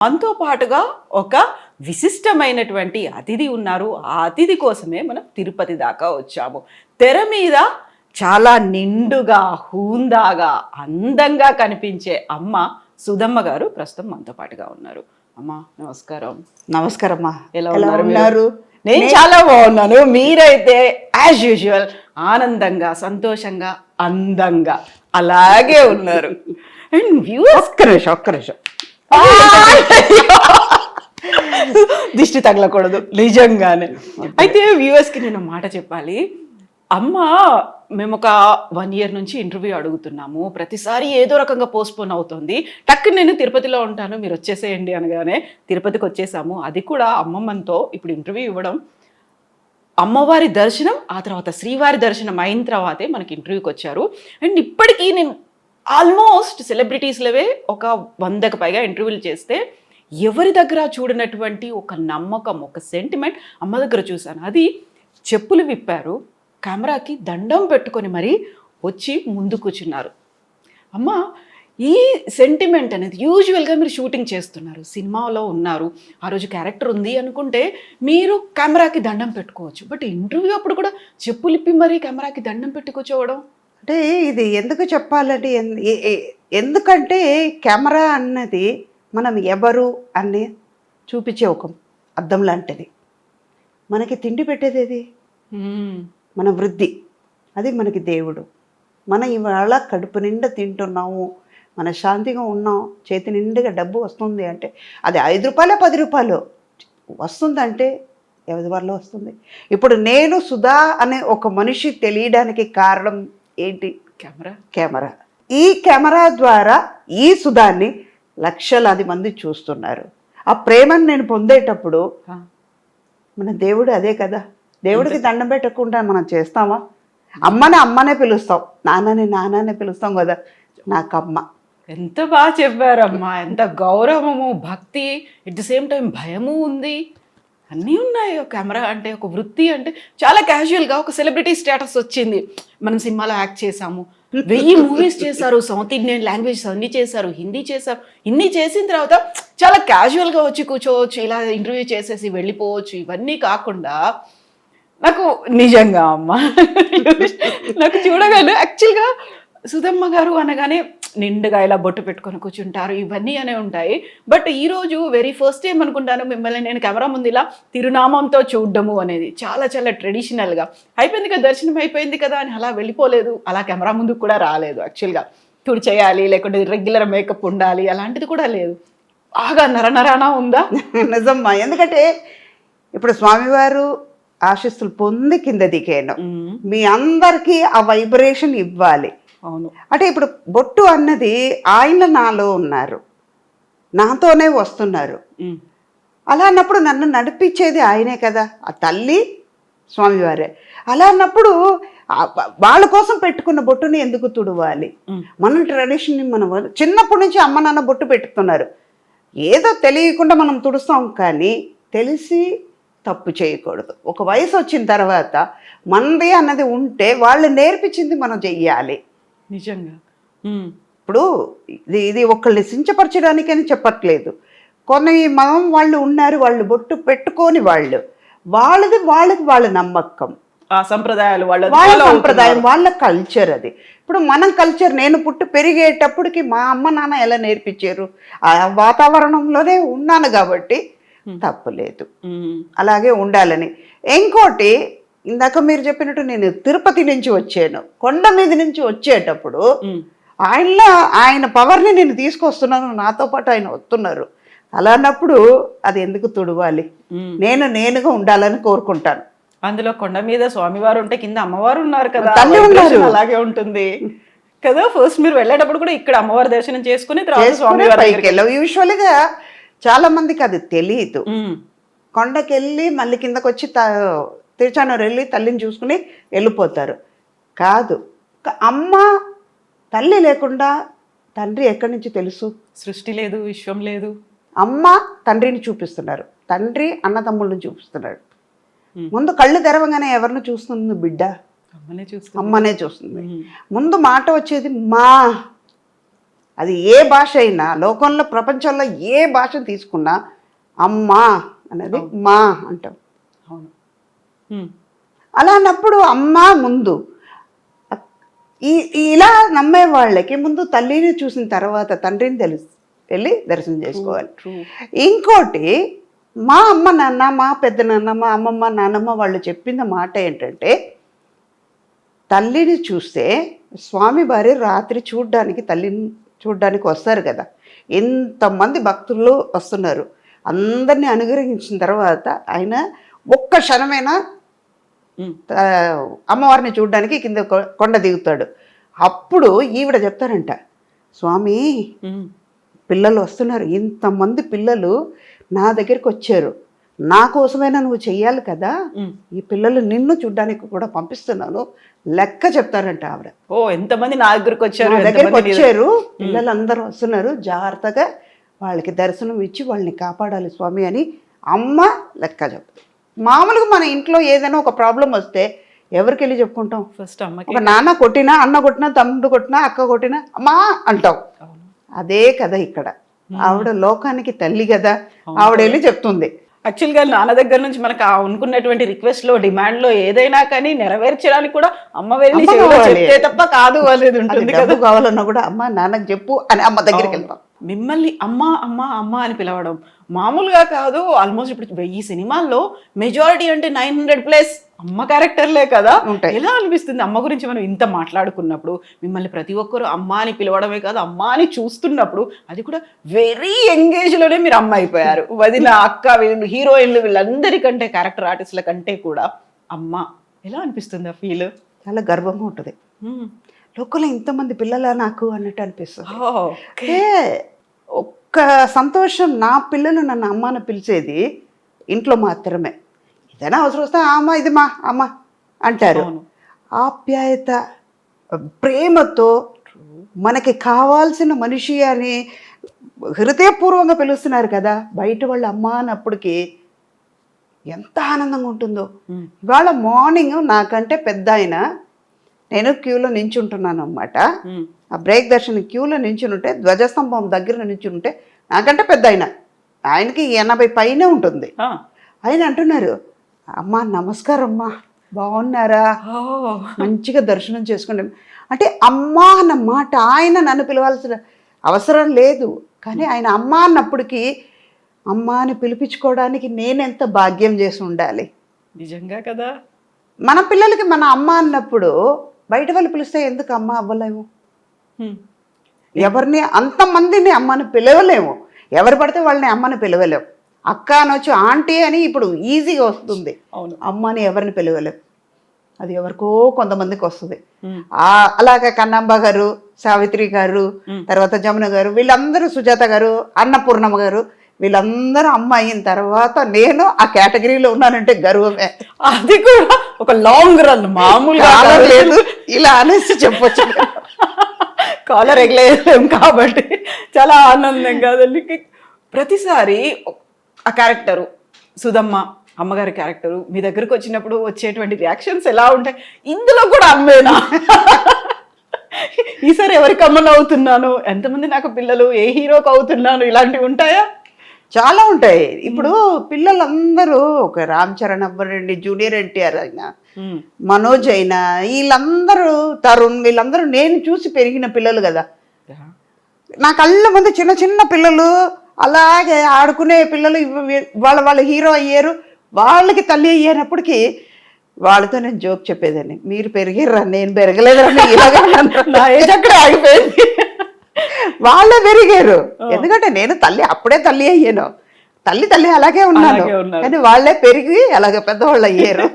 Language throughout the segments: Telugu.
మనతో పాటుగా ఒక విశిష్టమైనటువంటి అతిథి ఉన్నారు. ఆ అతిథి కోసమే మనం తిరుపతి దాకా వచ్చాము. తెర మీద చాలా నిండుగా, హూందాగా, అందంగా కనిపించే అమ్మ సుధమ్మ గారు ప్రస్తుతం మనతో పాటుగా ఉన్నారు. అమ్మ నమస్కారం. నమస్కారమ్మా. ఎలా ఉన్నారు? నేను చాలా బాగున్నాను. మీరైతే యాజ్ యూజువల్ ఆనందంగా, సంతోషంగా, అందంగా అలాగే ఉన్నారు. అండ్ వ్యూవర్స్ ఒక్క నిమిషం దిష్టి తగలకూడదు నిజంగానే. అయితే వ్యూవర్స్కి నేను మాట చెప్పాలి. అమ్మ మేము ఒక 1 year నుంచి ఇంటర్వ్యూ అడుగుతున్నాము. ప్రతిసారి ఏదో రకంగా పోస్ట్పోన్ అవుతుంది. టక్కున నేను తిరుపతిలో ఉంటాను, మీరు వచ్చేసేయండి అనగానే తిరుపతికి వచ్చేసాము. అది కూడా అమ్మమ్మతో ఇప్పుడు ఇంటర్వ్యూ ఇవ్వడం, అమ్మవారి దర్శనం, ఆ తర్వాత శ్రీవారి దర్శనం అయిన తర్వాతే మనకి ఇంటర్వ్యూకి వచ్చారు. అండ్ ఇప్పటికీ నేను ఆల్మోస్ట్ సెలబ్రిటీస్లవే ఒక 100కి పైగా ఇంటర్వ్యూలు చేస్తే ఎవరి దగ్గర చూడనటువంటి ఒక నమ్మకం, ఒక సెంటిమెంట్ అమ్మ దగ్గర చూశాను. అది చెప్పులు విప్పారు, కెమెరాకి దండం పెట్టుకొని మరీ వచ్చి ముందు కూర్చున్నారు. అమ్మ, ఈ సెంటిమెంట్ అనేది యూజువల్గా మీరు షూటింగ్ చేస్తున్నారు, సినిమాలో ఉన్నారు, ఆ రోజు క్యారెక్టర్ ఉంది అనుకుంటే మీరు కెమెరాకి దండం పెట్టుకోవచ్చు. బట్ ఇంటర్వ్యూ అప్పుడు కూడా చెప్పులు ఇప్పి మరీ కెమెరాకి దండం పెట్టి కూర్చోవడం అంటే ఇది ఎందుకు చెప్పాలంటే ఎందుకంటే కెమెరా అన్నది మనం ఎవరు అని చూపించే ఒక అద్దం లాంటిది. మనకి తిండి పెట్టేది అది మన వృద్ధి, అది మనకి దేవుడు. మనం ఇవాళ కడుపు నిండా తింటున్నాము, మన శాంతిగా ఉన్నాం, చేతి నిండుగా డబ్బు వస్తుంది అంటే అది 5 రూపాయలు 10 రూపాయలు వస్తుందంటే ఎవరి వల్ల వస్తుంది. ఇప్పుడు నేను సుధా అనే ఒక మనిషి తెలియడానికి కారణం ఏంటి? కెమెరా. ఈ కెమెరా ద్వారా ఈ సుధాన్ని లక్షలాది మంది చూస్తున్నారు. ఆ ప్రేమను నేను పొందేటప్పుడు మన దేవుడు అదే కదా. దేవుడికి దండం పెట్టకుండా మనం చేస్తామా? అమ్మనే పిలుస్తాం, నాన్ననే పిలుస్తాం కదా. నాకు అమ్మ. ఎంత బాగా చెప్పారమ్మా. ఎంత గౌరవము, భక్తి, ఎట్ ది సేమ్ టైం భయము ఉంది, అన్నీ ఉన్నాయి. ఒక కెమెరా అంటే, ఒక వృత్తి అంటే చాలా క్యాజువల్గా ఒక సెలబ్రిటీ స్టేటస్ వచ్చింది. మనం సినిమాలో యాక్ట్ చేసాము, 1000 మూవీస్ చేశారు, సౌత్ ఇండియన్ లాంగ్వేజ్ అన్నీ చేశారు, హిందీ చేశారు. ఇన్ని చేసిన తర్వాత చాలా క్యాజువల్గా వచ్చి కూర్చోవచ్చు, ఇలా ఇంటర్వ్యూ చేసేసి వెళ్ళిపోవచ్చు. ఇవన్నీ కాకుండా నాకు నిజంగా అమ్మ నాకు చూడగానే యాక్చువల్గా సుధమ్మ గారు అనగానే నిండుగా ఇలా బొట్టు పెట్టుకొని కూర్చుంటారు, ఇవన్నీ అనే ఉంటాయి. బట్ ఈరోజు వెరీ ఫస్ట్ టైం అనుకుంటాను మిమ్మల్ని నేను కెమెరా ముందు ఇలా తిరునామంతో చూడడము అనేది. చాలా చాలా ట్రెడిషనల్గా అయిపోయింది కదా, దర్శనం అయిపోయింది కదా అని అలా వెళ్ళిపోలేదు, అలా కెమెరా ముందు కూడా రాలేదు. యాక్చువల్గా తుడి చేయాలి, లేకుంటే రెగ్యులర్ మేకప్ ఉండాలి, అలాంటిది కూడా లేదు. బాగా నరనరానా ఉందా? నిజమ్మా. ఎందుకంటే ఇప్పుడు స్వామివారు ఆశీస్సులు పొంది కింద దిగాను, మీ అందరికీ ఆ వైబ్రేషన్ ఇవ్వాలి. అవును. అంటే ఇప్పుడు బొట్టు అన్నది ఆయన నాలో ఉన్నారు, నాతోనే వస్తున్నారు. అలా అన్నప్పుడు నన్ను నడిపించేది ఆయనే కదా, ఆ తల్లి స్వామివారే. అలా అన్నప్పుడు వాళ్ళ కోసం పెట్టుకున్న బొట్టుని ఎందుకు తుడవాలి? మన ట్రెడిషన్ని మనం చిన్నప్పటి నుంచి అమ్మ నాన్న బొట్టు పెట్టుతున్నారు, ఏదో తెలియకుండా మనం తుడుస్తాం. కానీ తెలిసి తప్పు చేయకూడదు. ఒక వయసు వచ్చిన తర్వాత మనది అన్నది ఉంటే వాళ్ళు నేర్పించింది మనం చెయ్యాలి. నిజంగా. ఇప్పుడు ఇది ఒకళ్ళని సించపరచడానికని చెప్పట్లేదు. కొన్ని మతం వాళ్ళు ఉన్నారు, వాళ్ళు బొట్టు పెట్టుకొని వాళ్ళకి వాళ్ళ నమ్మకం, ఆ సంప్రదాయాలు, వాళ్ళ సంప్రదాయం, వాళ్ళ కల్చర్ అది. ఇప్పుడు మనం కల్చర్, నేను పుట్టి పెరిగేటప్పటికి మా అమ్మ నాన్న ఎలా నేర్పించారు, ఆ వాతావరణంలోనే ఉన్నాను కాబట్టి తప్పులేదు, అలాగే ఉండాలని. ఇంకోటి, ఇందాక మీరు చెప్పినట్టు నేను తిరుపతి నుంచి వచ్చాను, కొండ మీద నుంచి వచ్చేటప్పుడు ఆయన పవర్ని నేను తీసుకొస్తున్నాను, నాతో పాటు ఆయన వస్తున్నారు. అలా అన్నప్పుడు అది ఎందుకు తుడవాలి? నేనుగా ఉండాలని కోరుకుంటాను. అందులో కొండ మీద స్వామివారు ఉంటే కింద అమ్మవారు ఉన్నారు కదా, తల్లి ఉన్నారు, అలాగే ఉంటుంది కదా. ఫస్ట్ మీరు వెళ్ళేటప్పుడు కూడా ఇక్కడ అమ్మవారి దర్శనం చేసుకుని తర్వాత స్వామివారి. యూజువల్గా చాలా మందికి అది తెలియదు. కొండకి వెళ్ళి మళ్ళీ కిందకు వచ్చి తిరుచానూరు వెళ్ళి తల్లిని చూసుకుని వెళ్ళిపోతారు. కాదు, అమ్మ తల్లి లేకుండా తండ్రి ఎక్కడి నుంచి తెలుసు? సృష్టి లేదు, విశ్వం లేదు. అమ్మ తండ్రిని చూపిస్తున్నారు, తండ్రి అన్నదమ్ముళ్ళని చూపిస్తున్నాడు. ముందు కళ్ళు తెరవగానే ఎవరిని చూస్తుంది? బిడ్డ అమ్మనే చూస్తుంది. ముందు మాట వచ్చేది మా అది ఏ భాష అయినా, లోకంలో ప్రపంచంలో ఏ భాష తీసుకున్నా అమ్మా అనేది మా అంటాం. అవును. ఉమ్. అలా అన్నప్పుడు అమ్మ ముందు ఇలా నమ్మే వాళ్ళకి ముందు తల్లిని చూసిన తర్వాత తండ్రిని వెళ్ళి దర్శనం చేసుకోవాలి. ఇంకోటి, మా అమ్మ నాన్న, మా పెద్ద నాన్న, మా అమ్మమ్మ నాన్నమ్మ వాళ్ళు చెప్పిన మాట ఏంటంటే, తల్లిని చూస్తే స్వామి వారి రాత్రి తల్లిని చూడ్డానికి వస్తారు కదా, ఎంతమంది భక్తులు వస్తున్నారు, అందరినీ అనుగ్రహించిన తర్వాత ఆయన ఒక్క క్షణమైనా అమ్మవారిని చూడడానికి కింద కొండ దిగుతాడు. అప్పుడు ఈవిడ చెప్తారంట, స్వామి పిల్లలు వస్తున్నారు, ఇంతమంది పిల్లలు నా దగ్గరికి వచ్చారు, నా కోసమైనా నువ్వు చెయ్యాలి కదా, ఈ పిల్లలు నిన్ను చూడ్డానికి కూడా పంపిస్తున్నాను లెక్క చెప్తారంట ఆవిడ. ఓ, ఎంతమంది నా దగ్గరికి వచ్చారు, నా దగ్గరికి వచ్చారు, పిల్లలు అందరూ వస్తున్నారు, జాగ్రత్తగా వాళ్ళకి దర్శనం ఇచ్చి వాళ్ళని కాపాడాలి స్వామి అని అమ్మ లెక్క చెప్తారు. మామూలుగా మన ఇంట్లో ఏదైనా ఒక ప్రాబ్లం వస్తే ఎవరికి వెళ్ళి చెప్పుకుంటాం? ఫస్ట్ అమ్మకి. ఒక నాన్న కొట్టినా, అన్న కొట్టినా, తమ్ముడు కొట్టినా, అక్క కొట్టినా అమ్మా అంటాం. అదే కదా ఇక్కడ, ఆవిడ లోకానికి తల్లి కదా, ఆవిడ వెళ్ళి చెప్తుంది. యాక్చువల్గా నాన్న దగ్గర నుంచి మనకు అనుకున్నటువంటి రిక్వెస్ట్ లో, డిమాండ్ లో ఏదైనా కానీ నెరవేర్చడానికి కూడా అమ్మ వెళ్ళి చెప్తే తప్ప కాదు అనేది ఉంటుంది కదా. కావాలన్నా కూడా అమ్మ నాన్నకి చెప్పు అని అమ్మ దగ్గరికి వెళ్తాం. మిమ్మల్ని అమ్మ అమ్మ అమ్మ అని పిలవడం మామూలుగా కాదు. ఆల్మోస్ట్ ఇప్పుడు ఈ సినిమాల్లో మెజారిటీ అంటే 900+ అమ్మ క్యారెక్టర్లే కదా. ఎలా అనిపిస్తుంది అమ్మ గురించి మనం ఇంత మాట్లాడుకున్నప్పుడు? మిమ్మల్ని ప్రతి ఒక్కరు అమ్మ అని పిలవడమే కాదు, అమ్మ అని చూస్తున్నప్పుడు అది కూడా వెరీ ఎంగేజ్ లోనే మీరు అమ్మ అయిపోయారు. వదిన, అక్క, వీళ్ళు హీరోయిన్లు, వీళ్ళందరికంటే క్యారెక్టర్ ఆర్టిస్టుల కంటే కూడా అమ్మ. ఎలా అనిపిస్తుంది ఆ ఫీల్? చాలా గర్వంగా ఉంటుంది. లోకంలో ఇంతమంది పిల్లలా నాకు అన్నట్టు అనిపిస్తుంది. ఒక్క సంతోషం, నా పిల్లలు నన్ను అమ్మని పిలిచేది ఇంట్లో మాత్రమే. ఏదైనా అవసరం వస్తే అమ్మ ఇది మా అమ్మ అంటారు. ఆప్యాయత, ప్రేమతో మనకి కావాల్సిన మనిషి అని హృదయపూర్వంగా పిలుస్తున్నారు కదా. బయట వాళ్ళు అమ్మ అన్నప్పటికీ ఎంత ఆనందంగా ఉంటుందో. ఇవాళ మార్నింగ్ నాకంటే పెద్ద ఆయన, నేను క్యూలో నించుంటున్నాను అన్నమాట. ఆ బ్రేక్ దర్శనం క్యూలో నించునుంటే, ధ్వజస్తంభం దగ్గర నించుంటే నాకంటే పెద్ద ఆయనకి 80 పైనే ఉంటుంది. ఆయన అంటున్నారు, అమ్మా నమస్కారం అమ్మా, బాగున్నారా, మంచిగా దర్శనం చేసుకుంటాం అంటే అమ్మా అన్న మాట. ఆయన నన్ను పిలవాల్సిన అవసరం లేదు, కానీ ఆయన అమ్మ అన్నప్పటికీ అమ్మ అని పిలిపించుకోవడానికి నేనెంత భాగ్యం చేసి ఉండాలి. నిజంగా కదా. మన పిల్లలకి మన అమ్మ అన్నప్పుడు బయట వాళ్ళు పిలిస్తే ఎందుకు అమ్మ అవ్వలేము? ఎవరిని అంతమందిని అమ్మని పిలవలేము, ఎవరు పడితే వాళ్ళని అమ్మని పిలవలేము. అక్క అనొచ్చు, ఆంటీ అని ఇప్పుడు ఈజీగా వస్తుంది. అమ్మని ఎవరిని పిలవలేము, అది ఎవరికో కొంతమందికి వస్తుంది. అలాగే కన్నాంబ గారు, సావిత్రి గారు, తర్వాత జమున గారు, వీళ్ళందరూ, సుజాత గారు, అన్నపూర్ణమ్మ గారు, వీళ్ళందరూ అమ్మ అయిన తర్వాత నేను ఆ కేటగిరీలో ఉన్నానంటే గర్వమే. అది కూడా ఒక లాంగ్ రన్, మామూలుగా లేదు ఇలా అనేసి చెప్పొచ్చు. కాలర్ ఎగలేం కాబట్టి చాలా ఆనందం కాదండి. ప్రతిసారి ఆ క్యారెక్టరు సుధమ్మ, అమ్మగారి క్యారెక్టరు మీ దగ్గరకు వచ్చినప్పుడు వచ్చేటువంటి రియాక్షన్స్ ఎలా ఉంటాయి? ఇందులో కూడా అమ్మేనా? ఈసారి ఎవరికి అమ్మను అవుతున్నాను, ఎంతమంది నాకు పిల్లలు, ఏ హీరోకి అవుతున్నాను, ఇలాంటివి ఉంటాయా? చాలా ఉంటాయి. ఇప్పుడు పిల్లలందరూ ఒక రామ్ చరణ్ అవ్వరండి, జూనియర్ ఎన్టీఆర్ అయినా, మనోజ్ అయినా, వీళ్ళందరూ, తరుణ్, వీళ్ళందరూ నేను చూసి పెరిగిన పిల్లలు కదా. నా కళ్ళ ముందు చిన్న చిన్న పిల్లలు అలాగే ఆడుకునే పిల్లలు వాళ్ళ హీరో అయ్యారు, వాళ్ళకి తల్లి అయ్యేటప్పటికి వాళ్ళతో నేను జోక్ చెప్పేదాన్ని, మీరు పెరిగిర్రా నేను పెరగలేదని. ఇలాగే నా ఏజ్ అక్కడే ఆగిపోయింది. వాళ్ళే పెరిగారు, ఎందుకంటే నేను అప్పుడే తల్లి అయ్యాను. తల్లి అలాగే ఉన్నాను, కానీ వాళ్ళే పెరిగి అలాగే పెద్దవాళ్ళు అయ్యారు.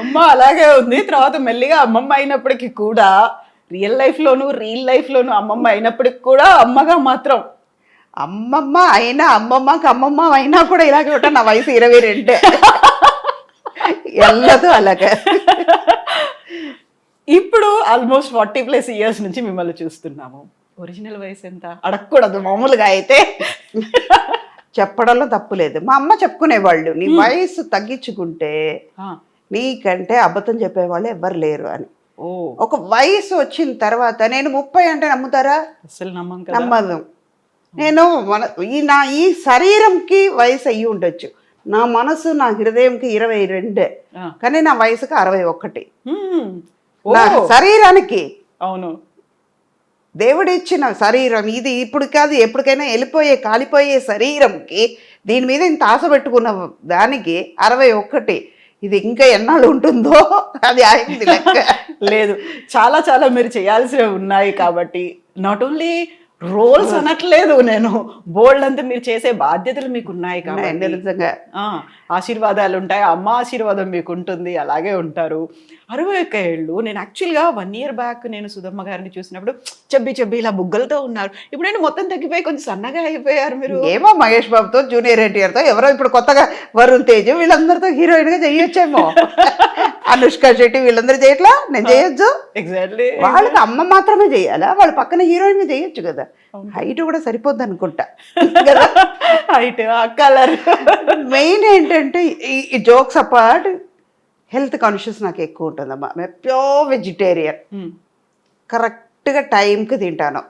అమ్మ అలాగే ఉంది. తర్వాత మెల్లిగా అమ్మమ్మ అయినప్పటికీ కూడా, రియల్ లైఫ్లోను అమ్మమ్మ అయినప్పటికి కూడా అమ్మగా మాత్రం, అమ్మమ్మ అయినా అమ్మమ్మకి అమ్మమ్మ అయినా కూడా ఇలాగే ఉంటా. నా వయసు 22 ఎల్లదు అలాగే. ఇప్పుడు ఆల్మోస్ట్ 40+ ఇయర్స్ నుంచి మిమ్మల్ని చూస్తున్నాము. ఒరిజినల్ వయసు ఎంత అడగకూడదు మామూలుగా అయితే, చెప్పడంలో తప్పు లేదు. మా అమ్మ చెప్పుకునేవాళ్ళు, నీ వయసు తగ్గించుకుంటే నీకంటే అబద్ధం చెప్పేవాళ్ళు ఎవ్వరు లేరు అని. ఓ ఒక వయసు వచ్చిన తర్వాత నేను 30 అంటే నమ్ముతారా? అసలు నమ్మం కదా. నమ్మదు. నేను ఈ శరీరంకి వయసు అయ్యి ఉండొచ్చు, నా మనసు నా హృదయంకి 22, ఆ. కానీ నా వయసుకి 61. హ్మ్. నా ఓ శరీరానికి, అవును. దేవుడిచ్చిన శరీరం ఇది, ఇప్పుడు కాదు ఎప్పటికైనా వెళ్ళిపోయే కాలిపోయే శరీరంకి దీని మీద ఇంత ఆశ పెట్టుకున్న దానికి 61. ఇది ఇంకా ఎన్నాళ్ళు ఉంటుందో అది ఆగింది లెక్క. లేదు, చాలా చాలా మీరు చేయాల్సినవి ఉన్నాయి కాబట్టి, నాట్ ఓన్లీ రోల్స్ అనట్లేదు నేను, బోల్డ్ అంతా మీరు చేసే బాధ్యతలు మీకు ఉన్నాయి కాబట్టి నిజంగా ఆశీర్వాదాలు ఉంటాయి, అమ్మ ఆశీర్వాదం మీకు ఉంటుంది, అలాగే ఉంటారు. 61 ఏళ్ళు. నేను యాక్చువల్గా 1 year బ్యాక్ నేను సుధమ్మ గారిని చూసినప్పుడు చెబ్బి ఇలా బుగ్గలతో ఉన్నారు. ఇప్పుడు నేను మొత్తం తగ్గిపోయి కొంచెం సన్నగా అయిపోయారు మీరు. ఏమో మహేష్ బాబుతో, జూనియర్ ఎన్టీఆర్తో, ఎవరో ఇప్పుడు కొత్తగా వరుణ్ తేజ్ వీళ్ళందరితో హీరోయిన్ గా చేయొచ్చేమో. అనుష్క శెట్టి వీళ్ళందరూ చేయట్లా, నేను చేయొచ్చు. ఎగ్జాక్ట్లీ. వాళ్ళకి అమ్మ మాత్రమే చేయాలా? వాళ్ళ పక్కన హీరోయిన్ గా చేయొచ్చు కదా. హైట్ కూడా సరిపోద్ది అనుకుంటా కదా. Height, colour. మెయిన్ ఏంటంటే ఈ జోక్స్ అపార్ట్, హెల్త్ కాన్షియస్ నాకు ఎక్కువ ఉంటుందమ్మా. ప్యూర్ వెజిటేరియన్, కరెక్ట్గా టైంకి తింటాను.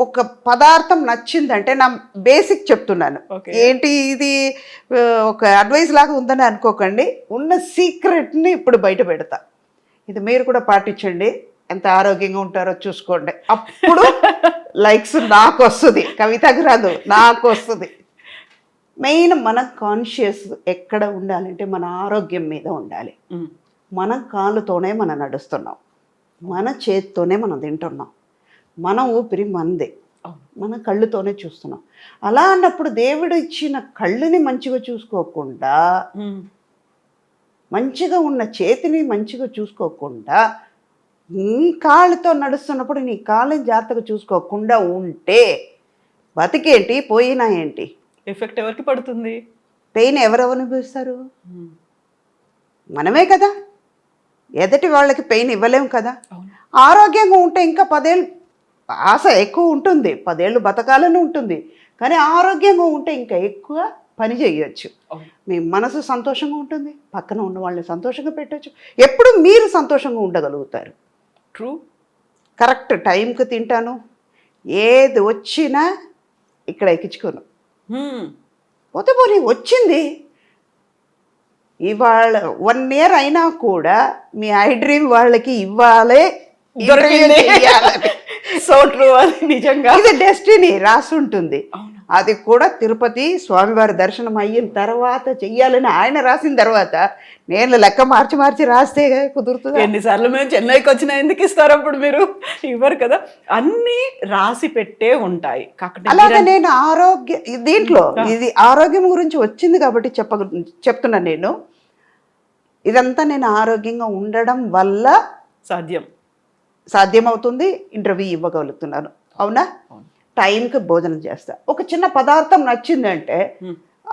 ఒక పదార్థం నచ్చిందంటే నా బేసిక్ చెప్తున్నాను. ఏంటి ఇది ఒక అడ్వైస్ లాగా ఉందని అనుకోకండి, ఉన్న సీక్రెట్ని ఇప్పుడు బయట పెడతా. ఇది మీరు కూడా పాటించండి, ఎంత ఆరోగ్యంగా ఉంటారో చూసుకోండి. అప్పుడు లైక్స్ నాకు వస్తుంది, కవితకు రాదు, నాకు వస్తుంది. మెయిన్ మన కాన్షియస్ ఎక్కడ ఉండాలంటే మన ఆరోగ్యం మీద ఉండాలి. మన కాళ్ళతోనే మనం నడుస్తున్నాం, మన చేతితోనే మనం తింటున్నాం, మన ఊపిరి మనదే, మన కళ్ళుతోనే చూస్తున్నాం. అలా అన్నప్పుడు దేవుడు ఇచ్చిన కళ్ళుని మంచిగా చూసుకోకుండా, మంచిగా ఉన్న చేతిని మంచిగా చూసుకోకుండా, నీ కాళ్ళతో నడుస్తున్నప్పుడు నీ కాళ్ళని జాగ్రత్తగా చూసుకోకుండా ఉంటే బతికేంటి, పోయినా ఏంటి? ఎఫెక్ట్ ఎవరికి పడుతుంది? పెయిన్ ఎవరెవరు అనుభవిస్తారు? మనమే కదా. ఎదటి వాళ్ళకి పెయిన్ ఇవ్వలేము కదా. ఆరోగ్యంగా ఉంటే ఇంకా 10 ఏళ్ళు ఆశ ఎక్కువ ఉంటుంది, 10 ఏళ్ళు బతకాలని ఉంటుంది, కానీ ఆరోగ్యంగా ఉంటే ఇంకా ఎక్కువ పని చేయొచ్చు. మీ మనసు సంతోషంగా ఉంటుంది, పక్కన ఉన్న వాళ్ళని సంతోషంగా పెట్టచ్చు, ఎప్పుడు మీరు సంతోషంగా ఉండగలుగుతారు. ట్రూ. కరెక్ట్ టైంకి తింటాను, ఏది వచ్చినా ఇక్కడ ఎక్కించుకోను. పోతే పోనీ వచ్చింది, ఇవాళ 1 year అయినా కూడా మీ ఐ డ్రీమ్ వాళ్ళకి ఇవ్వాలే, సో ట్రూ. అది నిజంగా ఇది డెస్టినీ రాసి ఉంటుంది. అది కూడా తిరుపతి స్వామివారి దర్శనం అయిన తర్వాత చెయ్యాలని ఆయన రాసిన తర్వాత నేను లెక్క మార్చి రాస్తే కుదురుతుంది. ఎన్నిసార్లు మేము చెన్నైకి వచ్చినా ఎందుకు ఇస్తారు అప్పుడు? మీరు ఇవ్వరు కదా. అన్నీ రాసి పెట్టే ఉంటాయి. అలాగే నేను దీంట్లో ఇది ఆరోగ్యం గురించి వచ్చింది కాబట్టి చెప్తున్నా. నేను ఇదంతా నేను ఆరోగ్యంగా ఉండడం వల్ల సాధ్యమవుతుంది, ఇంటర్వ్యూ ఇవ్వగలుగుతున్నాను. అవునా? టైంకి భోజనం చేస్తా. ఒక చిన్న పదార్థం నచ్చిందంటే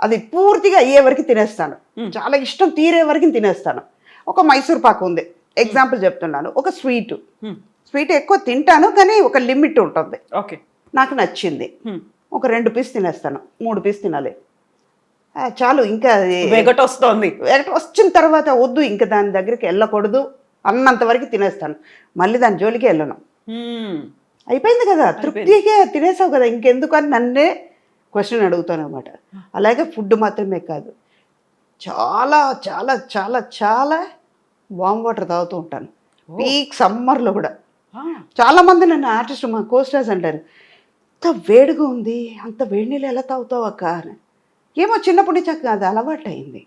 అది పూర్తిగా అయ్యే వరకు తినేస్తాను, చాలా ఇష్టం తీరే వరకు తినేస్తాను. ఒక మైసూర్ పాకు ఉంది, ఎగ్జాంపుల్ చెప్తున్నాను. ఒక స్వీట్ ఎక్కువ తింటాను, కానీ ఒక లిమిట్ ఉంటుంది. ఓకే, నాకు నచ్చింది, ఒక 2 పీస్ తినేస్తాను, 3 పీస్ తినాలి చాలు. ఇంకా వెగట్ వస్తుంది, వెగట్ వచ్చిన తర్వాత వద్దు, ఇంకా దాని దగ్గరికి వెళ్ళకూడదు అన్నంత వరకు తినేస్తాను, మళ్ళీ దాని జోలికి వెళ్ళను. అయిపోయింది కదా, తృప్తిగా తినేసావు కదా, ఇంకెందుకు అని నన్నే క్వశ్చన్ అడుగుతాను అనమాట. అలాగే ఫుడ్ మాత్రమే కాదు, చాలా చాలా చాలా చాలా వామ్ వాటర్ తాగుతూ ఉంటాను. పీక్ సమ్మర్లో కూడా చాలామంది నన్ను ఆర్టిస్ట్, మా కోస్టర్స్ అంటారు, అంత వేడిగా ఉంది, అంత వేడి నీళ్ళు ఎలా తాగుతావు అక్క అని. ఏమో చిన్నప్పటి నుంచి అది అలవాటు అయింది.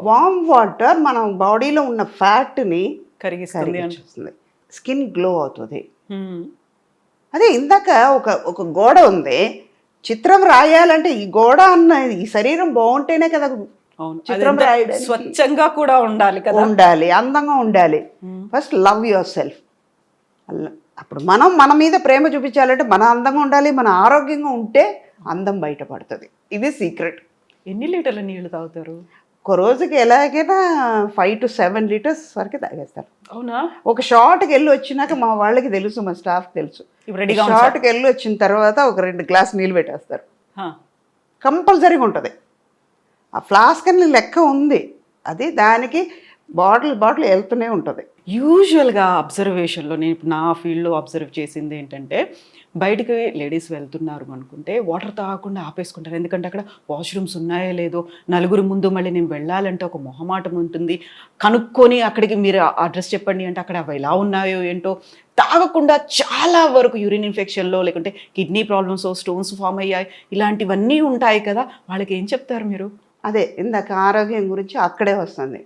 వామ్ వాటర్ మన బాడీలో ఉన్న ఫ్యాట్ని కరిగిస్తుంది, స్కిన్ గ్లో అవుతుంది. అదే ఇందాక ఒక గోడ ఉంది, చిత్రం రాయాలంటే ఈ గోడ అన్న ఈ శరీరం బాగుంటేనే కదా చిత్రం రాయడం. స్వచ్ఛంగా కూడా ఉండాలి కదా, ఉండాలి, అందంగా ఉండాలి. First love your self. అప్పుడు మన మీద ప్రేమ చూపించాలంటే మన అందంగా ఉండాలి, మన ఆరోగ్యంగా ఉంటే అందం బయటపడుతుంది. ఇది సీక్రెట్. ఎన్ని లీటర్ల నీళ్లు తాగుతారు ఒక రోజుకి? ఎలాగైనా 5 to 7 liters వరకు తాగేస్తారు. అవునా? ఒక షార్ట్కి వెళ్ళి వచ్చినాక మా వాళ్ళకి తెలుసు, మా స్టాఫ్కి తెలుసు, షార్ట్కి వెళ్ళి వచ్చిన తర్వాత ఒక 2 గ్లాస్ నీళ్ళు పెట్టేస్తారు, కంపల్సరీగా ఉంటుంది. ఆ ఫ్లాస్క్ అని లెక్క ఉంది, అది దానికి బాటిల్ వెళ్తూనే ఉంటుంది. యూజువల్గా అబ్జర్వేషన్లో నేను నా ఫీల్డ్లో అబ్జర్వ్ చేసింది ఏంటంటే, బయటికి లేడీస్ వెళ్తున్నారు అనుకుంటే వాటర్ తాగకుండా ఆపేసుకుంటారు. ఎందుకంటే అక్కడ వాష్రూమ్స్ ఉన్నాయో లేదో, నలుగురు ముందు మళ్ళీ నేను వెళ్ళాలంటే ఒక మొహమాటం ఉంటుంది. కనుక్కొని అక్కడికి మీరు అడ్రస్ చెప్పండి అంటే అక్కడ అవి ఎలా ఉన్నాయో ఏంటో తాగకుండా చాలా వరకు యూరిన్ ఇన్ఫెక్షన్లో లేకుంటే కిడ్నీ ప్రాబ్లమ్స్, స్టోన్స్ ఫామ్ అయ్యాయి, ఇలాంటివన్నీ ఉంటాయి కదా, వాళ్ళకి ఏం చెప్తారు మీరు? అదే ఇందాక ఆరోగ్యం గురించి అక్కడే వస్తుంది.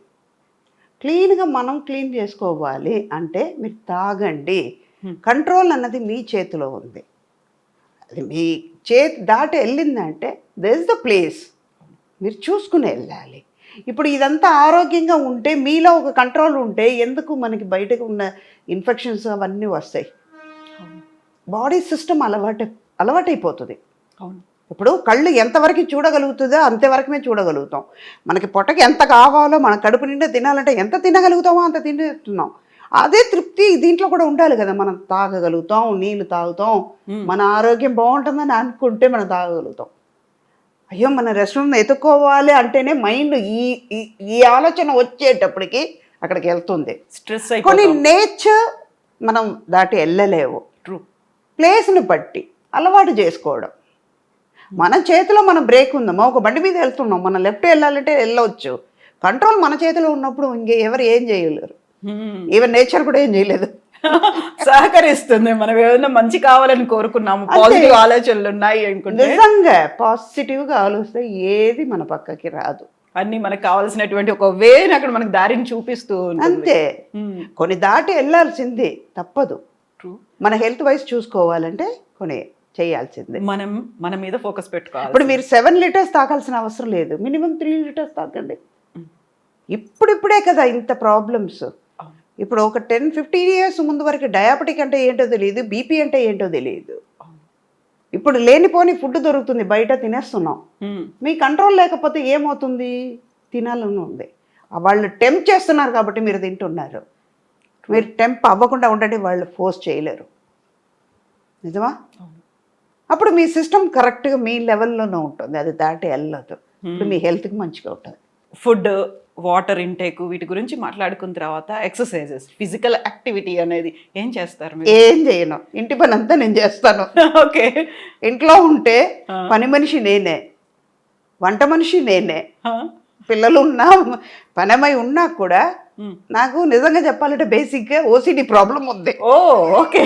క్లీన్గా మనం క్లీన్ చేసుకోవాలి అంటే మీరు తాగండి. కంట్రోల్ అన్నది మీ చేతిలో ఉంది. అది మీ చేతి దాటి వెళ్ళిందంటే దర్ ఇస్ ద ప్లేస్, మీరు చూసుకుని వెళ్ళాలి. ఇప్పుడు ఇదంతా ఆరోగ్యంగా ఉంటే మీలో ఒక కంట్రోల్ ఉంటే ఎందుకు మనకి బయటకు ఉన్న ఇన్ఫెక్షన్స్ అవన్నీ వస్తాయి. బాడీ సిస్టమ్ అలవాటైపోతుంది. అవును. ఇప్పుడు కళ్ళు ఎంతవరకు చూడగలుగుతుందో అంతవరకుమే చూడగలుగుతాం. మనకి పొట్టకి ఎంత కావాలో మన కడుపు నిండా తినాలంటే ఎంత తినగలుగుతామో అంత తింటున్నాం. అదే తృప్తి దీంట్లో కూడా ఉండాలి కదా. మనం తాగగలుగుతాం, నీళ్ళు తాగుతాం, మన ఆరోగ్యం బాగుంటుందని అనుకుంటే మనం తాగగలుగుతాం. అయ్యో మన రెస్టారెంట్ ఎత్తుక్కోవాలి అంటేనే మైండ్ ఈ ఆలోచన వచ్చేటప్పటికి అక్కడికి వెళ్తుంది. స్ట్రెస్ కొన్ని నేచర్ మనం దాటి వెళ్ళలేవు. ట్రూ. ప్లేస్ని బట్టి అలవాటు చేసుకోవడం. మన చేతిలో మన బ్రేక్ ఉందమ్మా. ఒక బండి మీద వెళ్తున్నాం, మనం లెఫ్ట్ వెళ్ళాలంటే వెళ్ళవచ్చు. కంట్రోల్ మన చేతిలో ఉన్నప్పుడు ఎవరు ఏం చేయలేరు. ఈవెన్ నేచర్ కూడా ఏం చేయలేదు, సహకరిస్తుంది. మనం ఏదైనా మంచి కావాలని కోరుకున్నాము, పాజిటివ్ ఆలోచనలు ఉన్నాయి అనుకుంటే, నిజంగా పాజిటివ్గా ఆలోచిస్తే ఏది మన పక్కకి రాదు. అన్ని మనకు కావాల్సినటువంటి ఒక వేని అక్కడ మనకు దారిని చూపిస్తూ అంతే. కొన్ని దాటి వెళ్ళాల్సింది తప్పదు. మన హెల్త్ వైజ్ చూసుకోవాలంటే కొన్ని చేయాల్సిందే. మనం మన మీద ఫోకస్ పెట్టుకోవాలి. ఇప్పుడు మీరు 7 లీటర్స్ తాగాల్సిన అవసరం లేదు, మినిమం 3 లీటర్స్ తాగండి. ఇప్పుడిప్పుడే కదా ఇంత ప్రాబ్లమ్స్. ఇప్పుడు ఒక 10-15 ఇయర్స్ ముందు వరకు డయాబెటిక్ అంటే ఏంటో తెలియదు, బీపీ అంటే ఏంటో తెలియదు. ఇప్పుడు లేనిపోని ఫుడ్ దొరుకుతుంది, బయట తినేస్తున్నాం. మీ కంట్రోల్ లేకపోతే ఏమవుతుంది? తినాలని ఉంది. వాళ్ళు టెంప్ చేస్తున్నారు కాబట్టి మీరు తింటున్నారు. మీరు టెంప్ అవ్వకుండా ఉండండి, వాళ్ళు ఫోర్స్ చేయలేరు. నిజమా? అప్పుడు మీ సిస్టమ్ కరెక్ట్గా మీ లెవెల్లోనే ఉంటుంది, అది దాటి వెళ్ళదు. ఇప్పుడు మీ హెల్త్కి మంచిగా ఉంటుంది. ఫుడ్, వాటర్ ఇంటేక్ వీటి గురించి మాట్లాడుకున్న తర్వాత ఎక్సర్సైజెస్, ఫిజికల్ యాక్టివిటీ అనేది ఏం చేస్తారు మీరు? ఏం చేయను, ఇంటి పని అంతా నేను చేస్తాను. ఓకే. ఇంట్లో ఉంటే పని మనిషి నేనే, వంట మనిషి నేనే. పిల్లలు ఉన్నా పనమై ఉన్నా కూడా నాకు నిజంగా చెప్పాలంటే బేసిక్గా ఓసిడి ప్రాబ్లం ఉంది. ఓ ఓకే.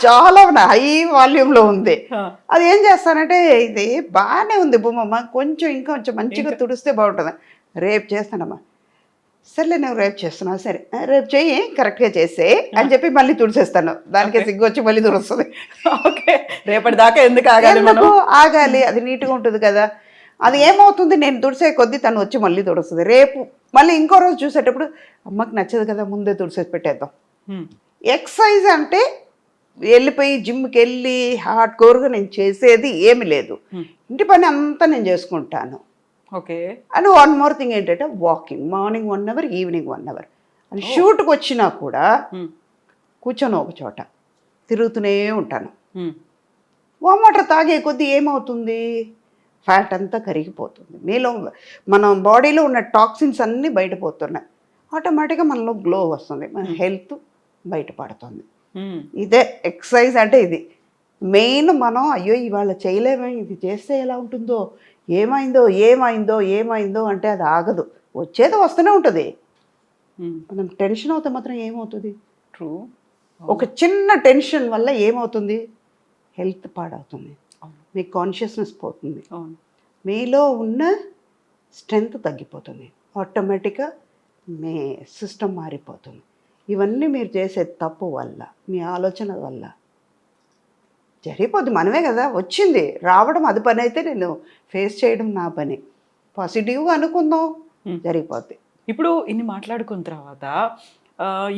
చాలా హై వాల్యూమ్లో ఉంది. అది ఏం చేస్తానంటే ఇది బాగానే ఉంది భూమమ్మ, ఇంకొంచెం మంచిగా తుడిస్తే బాగుంటుంది. రేపు చేస్తానమ్మా. సర్లే నువ్వు రేపు చేస్తున్నావు, సరే రేపు చెయ్యి, కరెక్ట్గా చేసే అని చెప్పి మళ్ళీ తుడిసేస్తాను. దానికే సిగ్గు వచ్చి మళ్ళీ తుడుస్తుంది. ఓకే. రేపటి దాకా ఎందుకు ఆగాలి? అది నీట్గా ఉంటుంది కదా. అది ఏమవుతుంది, నేను తుడిసే కొద్దీ తను వచ్చి మళ్ళీ తుడుస్తుంది. రేపు మళ్ళీ ఇంకో రోజు చూసేటప్పుడు అమ్మకి నచ్చదు కదా, ముందే తుడిసేసి పెట్టేద్దాం. ఎక్సర్సైజ్ అంటే వెళ్ళిపోయి జిమ్కి వెళ్ళి హార్డ్ కోర్గా నేను చేసేది ఏమి లేదు. ఇంటి పని అంతా నేను చేసుకుంటాను. Okay. And one more thing ఏంటంటే walking, morning 1 hour, evening 1 hour. And షూట్కి వచ్చినా కూడా కూర్చొని ఒక చోట తిరుగుతూనే ఉంటాను. వామ్ వాటర్ తాగే కొద్దీ ఏమవుతుంది, ఫ్యాట్ అంతా కరిగిపోతుంది. మీలో మన బాడీలో ఉన్న టాక్సిన్స్ అన్నీ బయటపోతున్నాయి. ఆటోమేటిక్గా మనలో గ్లో వస్తుంది, మన హెల్త్ బయటపడుతుంది. ఇదే ఎక్సర్సైజ్ అంటే ఇది మెయిన్. మనం అయ్యో ఇవాళ చేయలేమే, ఇది చేస్తే ఎలా ఉంటుందో, ఏమైందో అంటే అది ఆగదు, వచ్చేది వస్తూనే ఉంటుంది. మనం టెన్షన్ అవుతే మాత్రం ఏమవుతుంది? ట్రూ. ఒక చిన్న టెన్షన్ వల్ల ఏమవుతుంది, హెల్త్ పాడవుతుంది, మీ కాన్షియస్నెస్ పోతుంది, మీలో ఉన్న స్ట్రెంగ్త్ తగ్గిపోతుంది, ఆటోమేటిక్గా మీ సిస్టమ్ మారిపోతుంది. ఇవన్నీ మీరు చేసే తప్పు వల్ల, మీ ఆలోచన వల్ల జరిగిపోద్ది. మనమే కదా వచ్చింది, రావడం అది పని అయితే నేను ఫేస్ చేయడం నా పని. పాజిటివ్గా అనుకుందాం, జరిగిపోద్ది. ఇప్పుడు ఇన్ని మాట్లాడుకున్న తర్వాత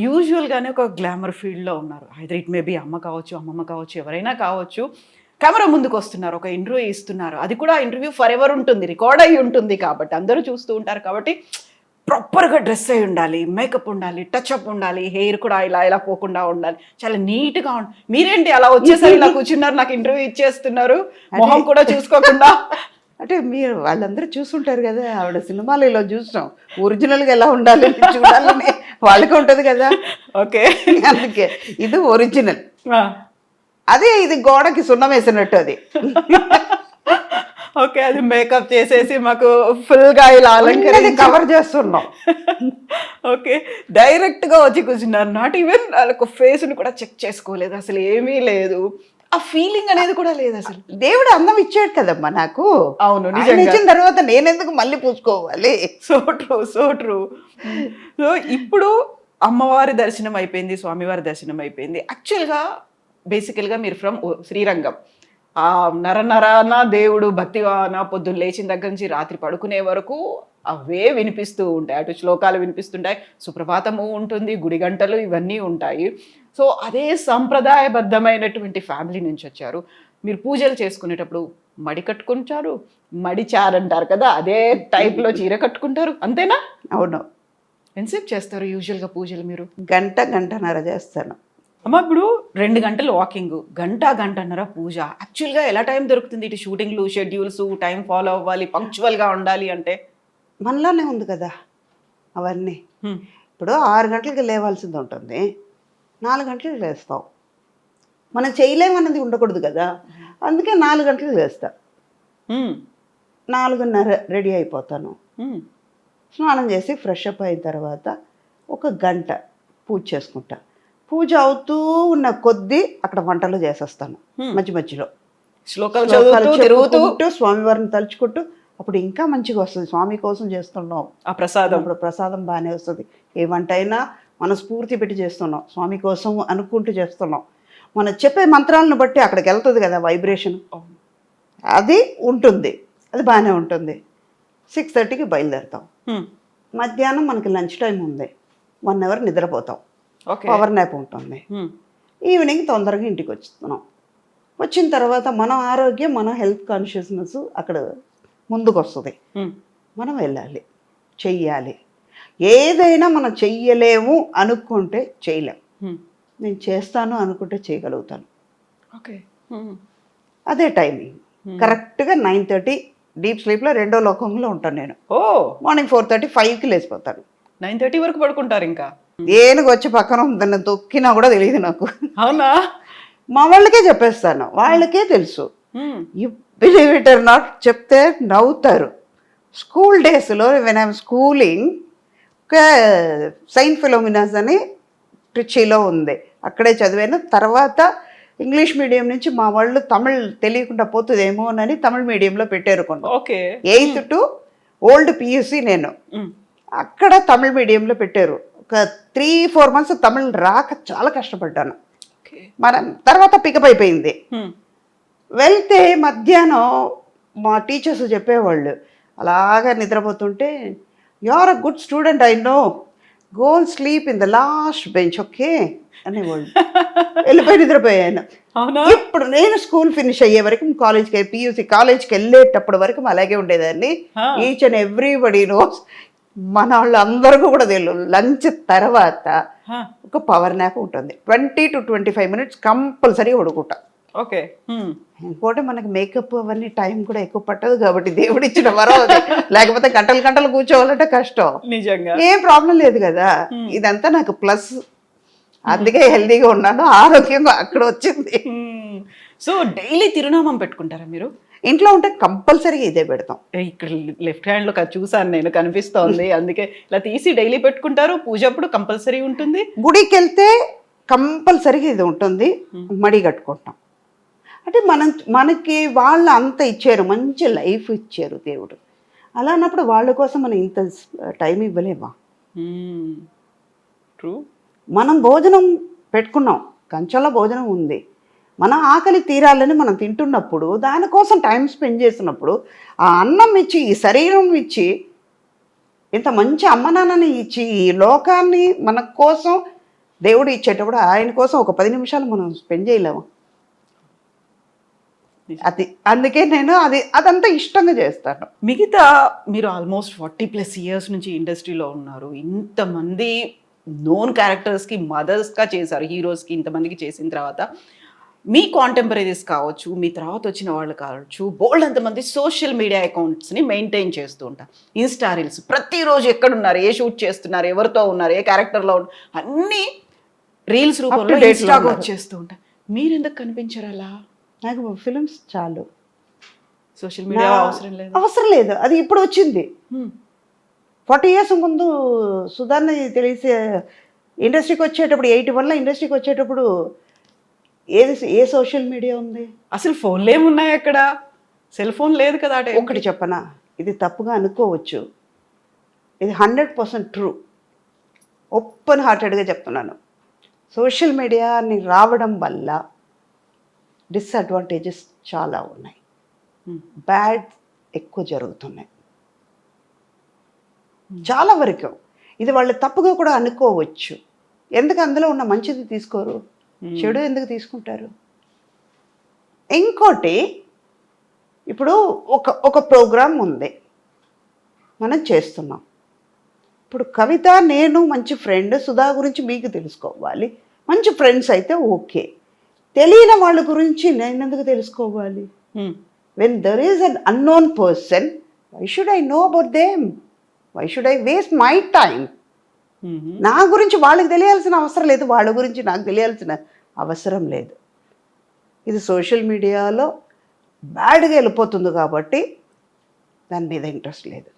యూజువల్గానే ఒక గ్లామర్ ఫీల్డ్లో ఉన్నారు. ఐదర్ ఇట్ మేబీ అమ్మ కావచ్చు, అమ్మమ్మ కావచ్చు, ఎవరైనా కావచ్చు. కెమెరా ముందుకు వస్తున్నారు, ఒక ఇంటర్వ్యూ ఇస్తున్నారు. అది కూడా ఇంటర్వ్యూ ఫర్ ఎవర్ ఉంటుంది, రికార్డ్ అయ్యి ఉంటుంది కాబట్టి అందరూ చూస్తూ ఉంటారు. కాబట్టి ప్రాపర్గా డ్రెస్ అయి ఉండాలి, మేకప్ ఉండాలి, టచ్అప్ ఉండాలి, హెయిర్ కూడా ఇలా పోకుండా ఉండాలి, చాలా నీట్గా మీరేంటి అలా వచ్చేసరి ఇలా కూర్చున్నారు, నాకు ఇంటర్వ్యూ ఇచ్చేస్తున్నారు, మొహం కూడా చూసుకోకుండా? అంటే మీరు వాళ్ళందరూ చూసుంటారు కదా, ఆవిడ సినిమాలు ఇలా చూసాం, ఒరిజినల్గా ఎలా ఉండాలి చూడాలని వాళ్ళకి ఉంటుంది కదా. ఓకే. అందుకే ఇది ఒరిజినల్, అదే ఇది గోడకి సున్నం వేసినట్టు అది. ఓకే, అది మేకప్ చేసేసి మాకు ఫుల్ గా ఇలా అలంకరించి కవర్ చేస్తున్నాం. ఓకే, డైరెక్ట్ గా వచ్చి కూర్చున్నారు. నాట్ ఈవెన్ వాళ్ళకు ఫేస్ ని కూడా చెక్ చేసుకోలేదు, అసలు ఏమీ లేదు, ఆ ఫీలింగ్ అనేది కూడా లేదు అసలు. దేవుడు అందం ఇచ్చాడు కదమ్మా నాకు. అవును, ఆయన నిజంగా. ఇచ్చిన తర్వాత నేనెందుకు మళ్ళీ పూసుకోవాలి. So true, so true. So ఇప్పుడు అమ్మవారి దర్శనం అయిపోయింది, స్వామివారి దర్శనం అయిపోయింది. యాక్చువల్గా బేసికల్గా మీరు ఫ్రమ్ శ్రీరంగం, ఆ నరనరాన దేవుడు భక్తివాన పొద్దున్న లేచిన దగ్గర నుంచి రాత్రి పడుకునే వరకు అవే వినిపిస్తూ ఉంటాయి. అటు శ్లోకాలు వినిపిస్తుంటాయి, సుప్రభాతము ఉంటుంది, గుడి గంటలు ఇవన్నీ ఉంటాయి. సో అదే సంప్రదాయబద్ధమైనటువంటి ఫ్యామిలీ నుంచి వచ్చారు. మీరు పూజలు చేసుకునేటప్పుడు మడి కట్టుకుంటారు, మడిచారు అంటారు కదా, అదే టైప్లో చీర కట్టుకుంటారు, అంతేనా? అవును. ఎంతసేపు చేస్తారు యూజువల్గా పూజలు మీరు? గంటన్నర చేస్తాను. అమ్మ ఇప్పుడు 2 గంటలు వాకింగ్, గంటన్నర పూజ. యాక్చువల్గా ఎలా టైం దొరుకుతుంది? ఇటు షూటింగ్లు, షెడ్యూల్స్, టైం ఫాలో అవ్వాలి, పంక్చువల్గా ఉండాలి అంటే మనలోనే ఉంది కదా అవన్నీ. ఇప్పుడు 6 గంటలకి లేవాల్సింది ఉంటుంది, 4 గంటలకు లేస్తాం. మనం చేయలేమన్నది ఉండకూడదు కదా, అందుకే 4 గంటలకు లేస్తా. 4:30 రెడీ అయిపోతాను. స్నానం చేసి ఫ్రెష్ అప్ అయిన తర్వాత ఒక గంట పూజ చేసుకుంటా. పూజ అవుతూ ఉన్న కొద్దీ అక్కడ వంటలు చేసేస్తాను. మధ్యలో శ్లోకాలు చదువుతూ స్వామివారిని తలుచుకుంటూ, అప్పుడు ఇంకా మంచిగా వస్తుంది. స్వామి కోసం చేస్తున్నాం ఆ ప్రసాదం, అప్పుడు ప్రసాదం బాగానే వస్తుంది. ఏ వంట అయినా మనస్ఫూర్తి పెట్టి చేస్తున్నాం, స్వామి కోసం అనుకుంటూ చేస్తున్నాం. మనం చెప్పే మంత్రాలను బట్టి అక్కడికి వెళ్తుంది కదా వైబ్రేషన్, అది ఉంటుంది, అది బాగానే ఉంటుంది. 6:30కి బయలుదేరుతాం. మధ్యాహ్నం మనకి లంచ్ టైం ఉంది, 1 అవర్ నిద్రపోతాం, పవర్ నాప్ ఉంటుంది. ఈవినింగ్ తొందరగా ఇంటికి వస్తున్నాం. వచ్చిన తర్వాత మన ఆరోగ్యం, మన హెల్త్ కాన్షియస్నెస్ అక్కడ ముందుకు వస్తుంది. మనం వెళ్ళాలి, చెయ్యాలి. ఏదైనా మనం చెయ్యలేము అనుకుంటే చేయలేం, నేను చేస్తాను అనుకుంటే చేయగలుగుతాను. ఓకే, అదే టైమింగ్ కరెక్ట్గా 9:30 డీప్ స్లీప్లో రెండో లోకంలో ఉంటాను నేను. మార్నింగ్ 4:30, 5కి లేచిపోతాను. 9:30 వరకు పడుకుంటారు ఇంకా? ఏనుగు వచ్చి పక్కన దాన్ని తొక్కినా కూడా తెలియదు నాకు. అవునా? మా వాళ్ళకే చెప్పేస్తాను, వాళ్ళకే తెలుసు. You believe it or not, చెప్తే నవ్వుతారు. స్కూల్ డేస్లో వెన్ ఐఎమ్ స్కూలింగ్, ఒక సెయింట్ ఫిలోమినాస్ అని ట్రిచీలో ఉంది, అక్కడే చదివాను. తర్వాత ఇంగ్లీష్ మీడియం నుంచి మా వాళ్ళు తమిళ్ తెలియకుండా పోతుందేమో అని తమిళ్ మీడియంలో పెట్టారు కొన్ని. 8th to ఓల్డ్ పియూసీ నేను అక్కడ తమిళ్ మీడియంలో పెట్టారు. ఒక 3-4 months తమిళ్ రాక చాలా కష్టపడ్డాను. మనం తర్వాత పికప్ అయిపోయింది. వెళ్తే మధ్యాహ్నం మా టీచర్స్ చెప్పేవాళ్ళు, అలాగా నిద్రపోతుంటే, you are a good student, I know, go and sleep in the last bench, okay అనేవాళ్ళు. వెళ్ళిపోయి నిద్రపోయాను. ఇప్పుడు నేను స్కూల్ ఫినిష్ అయ్యే వరకు, కాలేజ్కి పియూసీ కాలేజ్కి వెళ్ళేటప్పటి వరకు అలాగే ఉండేదాన్ని. ఈచ్ అండ్ ఎవ్రీబడి నోస్, మన వాళ్ళు అందరికీ కూడా తెలియదు. లంచ్ తర్వాత ఒక పవర్ నాప్ ఉంటుంది, 20 to 25 minutes కంపల్సరీ పడుకుంటా. ఓకే. ఇంకోటి మనకి మేకప్ అవన్నీ టైం కూడా ఎక్కువ పట్టదు కాబట్టి దేవుడు ఇచ్చిన వరం అది. లేకపోతే గంటలు కూర్చోవాలంటే కష్టం. నిజంగా ఏం ప్రాబ్లం లేదు కదా, ఇదంతా నాకు ప్లస్. అందుకే హెల్దీగా ఉన్నాను, ఆరోగ్యంగా అక్కడ వచ్చింది. సో డైలీ తిరునామం పెట్టుకుంటారా మీరు? ఇంట్లో ఉంటే కంపల్సరీగా ఇదే పెడతాం. ఇక్కడ లెఫ్ట్ హ్యాండ్ లో చూసాను నేను, కనిపిస్తోంది, అందుకే ఇలా తీసి డైలీ పెట్టుకుంటారు. పూజ అప్పుడు కంపల్సరీ ఉంటుంది. గుడికి వెళ్తే కంపల్సరీగా ఇది ఉంటుంది, మడి కట్టుకుంటాం. అంటే మనకి వాళ్ళు అంత ఇచ్చారు, మంచి లైఫ్ ఇచ్చారు దేవుడు. అలా అన్నప్పుడు వాళ్ళ కోసం మనం ఇంత టైం ఇవ్వలేమా? ట్రూ. మనం భోజనం పెట్టుకున్నాం, కంచంలో భోజనం ఉంది, మన ఆకలి తీరాలని మనం తింటున్నప్పుడు, దానికోసం టైం స్పెండ్ చేసినప్పుడు, ఆ అన్నం ఇచ్చి, ఈ శరీరం ఇచ్చి, ఇంత మంచి అమ్మ నాన్నని ఇచ్చి, ఈ లోకాన్ని మన కోసం దేవుడు ఇచ్చేటప్పుడు ఆయన కోసం ఒక 10 నిమిషాలు మనం స్పెండ్ చేయలేము. అందుకే నేను అదంతా ఇష్టంగా చేస్తాను. మిగతా మీరు ఆల్మోస్ట్ 40+ years నుంచి ఇండస్ట్రీలో ఉన్నారు, ఇంతమంది నోన్ క్యారెక్టర్స్కి మదర్స్గా చేశారు, హీరోస్కి ఇంతమందికి చేసిన తర్వాత మీ కాంటెంపరీస్ కావచ్చు, మీ తర్వాత వచ్చిన వాళ్ళు కావచ్చు, బోల్డ్ అంతమంది సోషల్ మీడియా అకౌంట్స్ని మెయింటైన్ చేస్తూ ఉంటారు. ఇన్స్టా రీల్స్ ప్రతిరోజు ఎక్కడున్నారు, ఏ షూట్ చేస్తున్నారు, ఎవరితో ఉన్నారు, ఏ క్యారెక్టర్లో ఉన్నారు, అన్నీ రీల్స్ రూపంలో date లో ఇన్స్టాగా ఉన్నారు. వచ్చేస్తూ ఉంటారు. మీరు ఎందుకు కనిపించరు అలా? నాకు ఫిలిమ్స్ చాలు, సోషల్ మీడియా అవసరం లేదు. అవసరం లేదు. అది ఇప్పుడు వచ్చింది. 40 years ముందు సుధాన్ని తెలిసే ఇండస్ట్రీకి వచ్చేటప్పుడు 81లో ఇండస్ట్రీకి వచ్చేటప్పుడు ఏ సోషల్ మీడియా ఉంది? అసలు ఫోన్లు ఏమున్నాయి అక్కడ? సెల్ ఫోన్ లేదు కదా అంటే. ఒకటి చెప్పనా, ఇది తప్పుగా అనుకోవచ్చు, ఇది 100% ట్రూ. ఓపెన్ హార్టెడ్గా చెప్తున్నాను. సోషల్ మీడియాని రావడం వల్ల డిసడ్వాంటేజెస్ చాలా ఉన్నాయి, బ్యాడ్ ఎక్కువ జరుగుతున్నాయి చాలా వరకు. ఇది వాళ్ళు తప్పుగా కూడా అనుకోవచ్చు. ఎందుకు అందులో ఉన్న మంచిది తీసుకోరు, చెడు ఎందుకు తీసుకుంటారు? ఇంకోటి, ఇప్పుడు ఒక ప్రోగ్రాం ఉంది, మనం చేస్తున్నాం. ఇప్పుడు కవిత నేను మంచి ఫ్రెండ్, సుధా గురించి మీకు తెలుసుకోవాలి, మంచి ఫ్రెండ్స్ అయితే ఓకే. తెలియని వాళ్ళ గురించి నేను ఎందుకు తెలుసుకోవాలి? When there is an unknown person, why should I know about them? Why should I waste my time? నా గురించి వాళ్ళకి తెలియాల్సిన అవసరం లేదు, వాళ్ళ గురించి నాకు తెలియాల్సిన అవసరం లేదు. ఇది సోషల్ మీడియాలో బ్యాడ్గా వెళ్ళిపోతుంది కాబట్టి దాని మీద ఇంట్రెస్ట్ లేదు.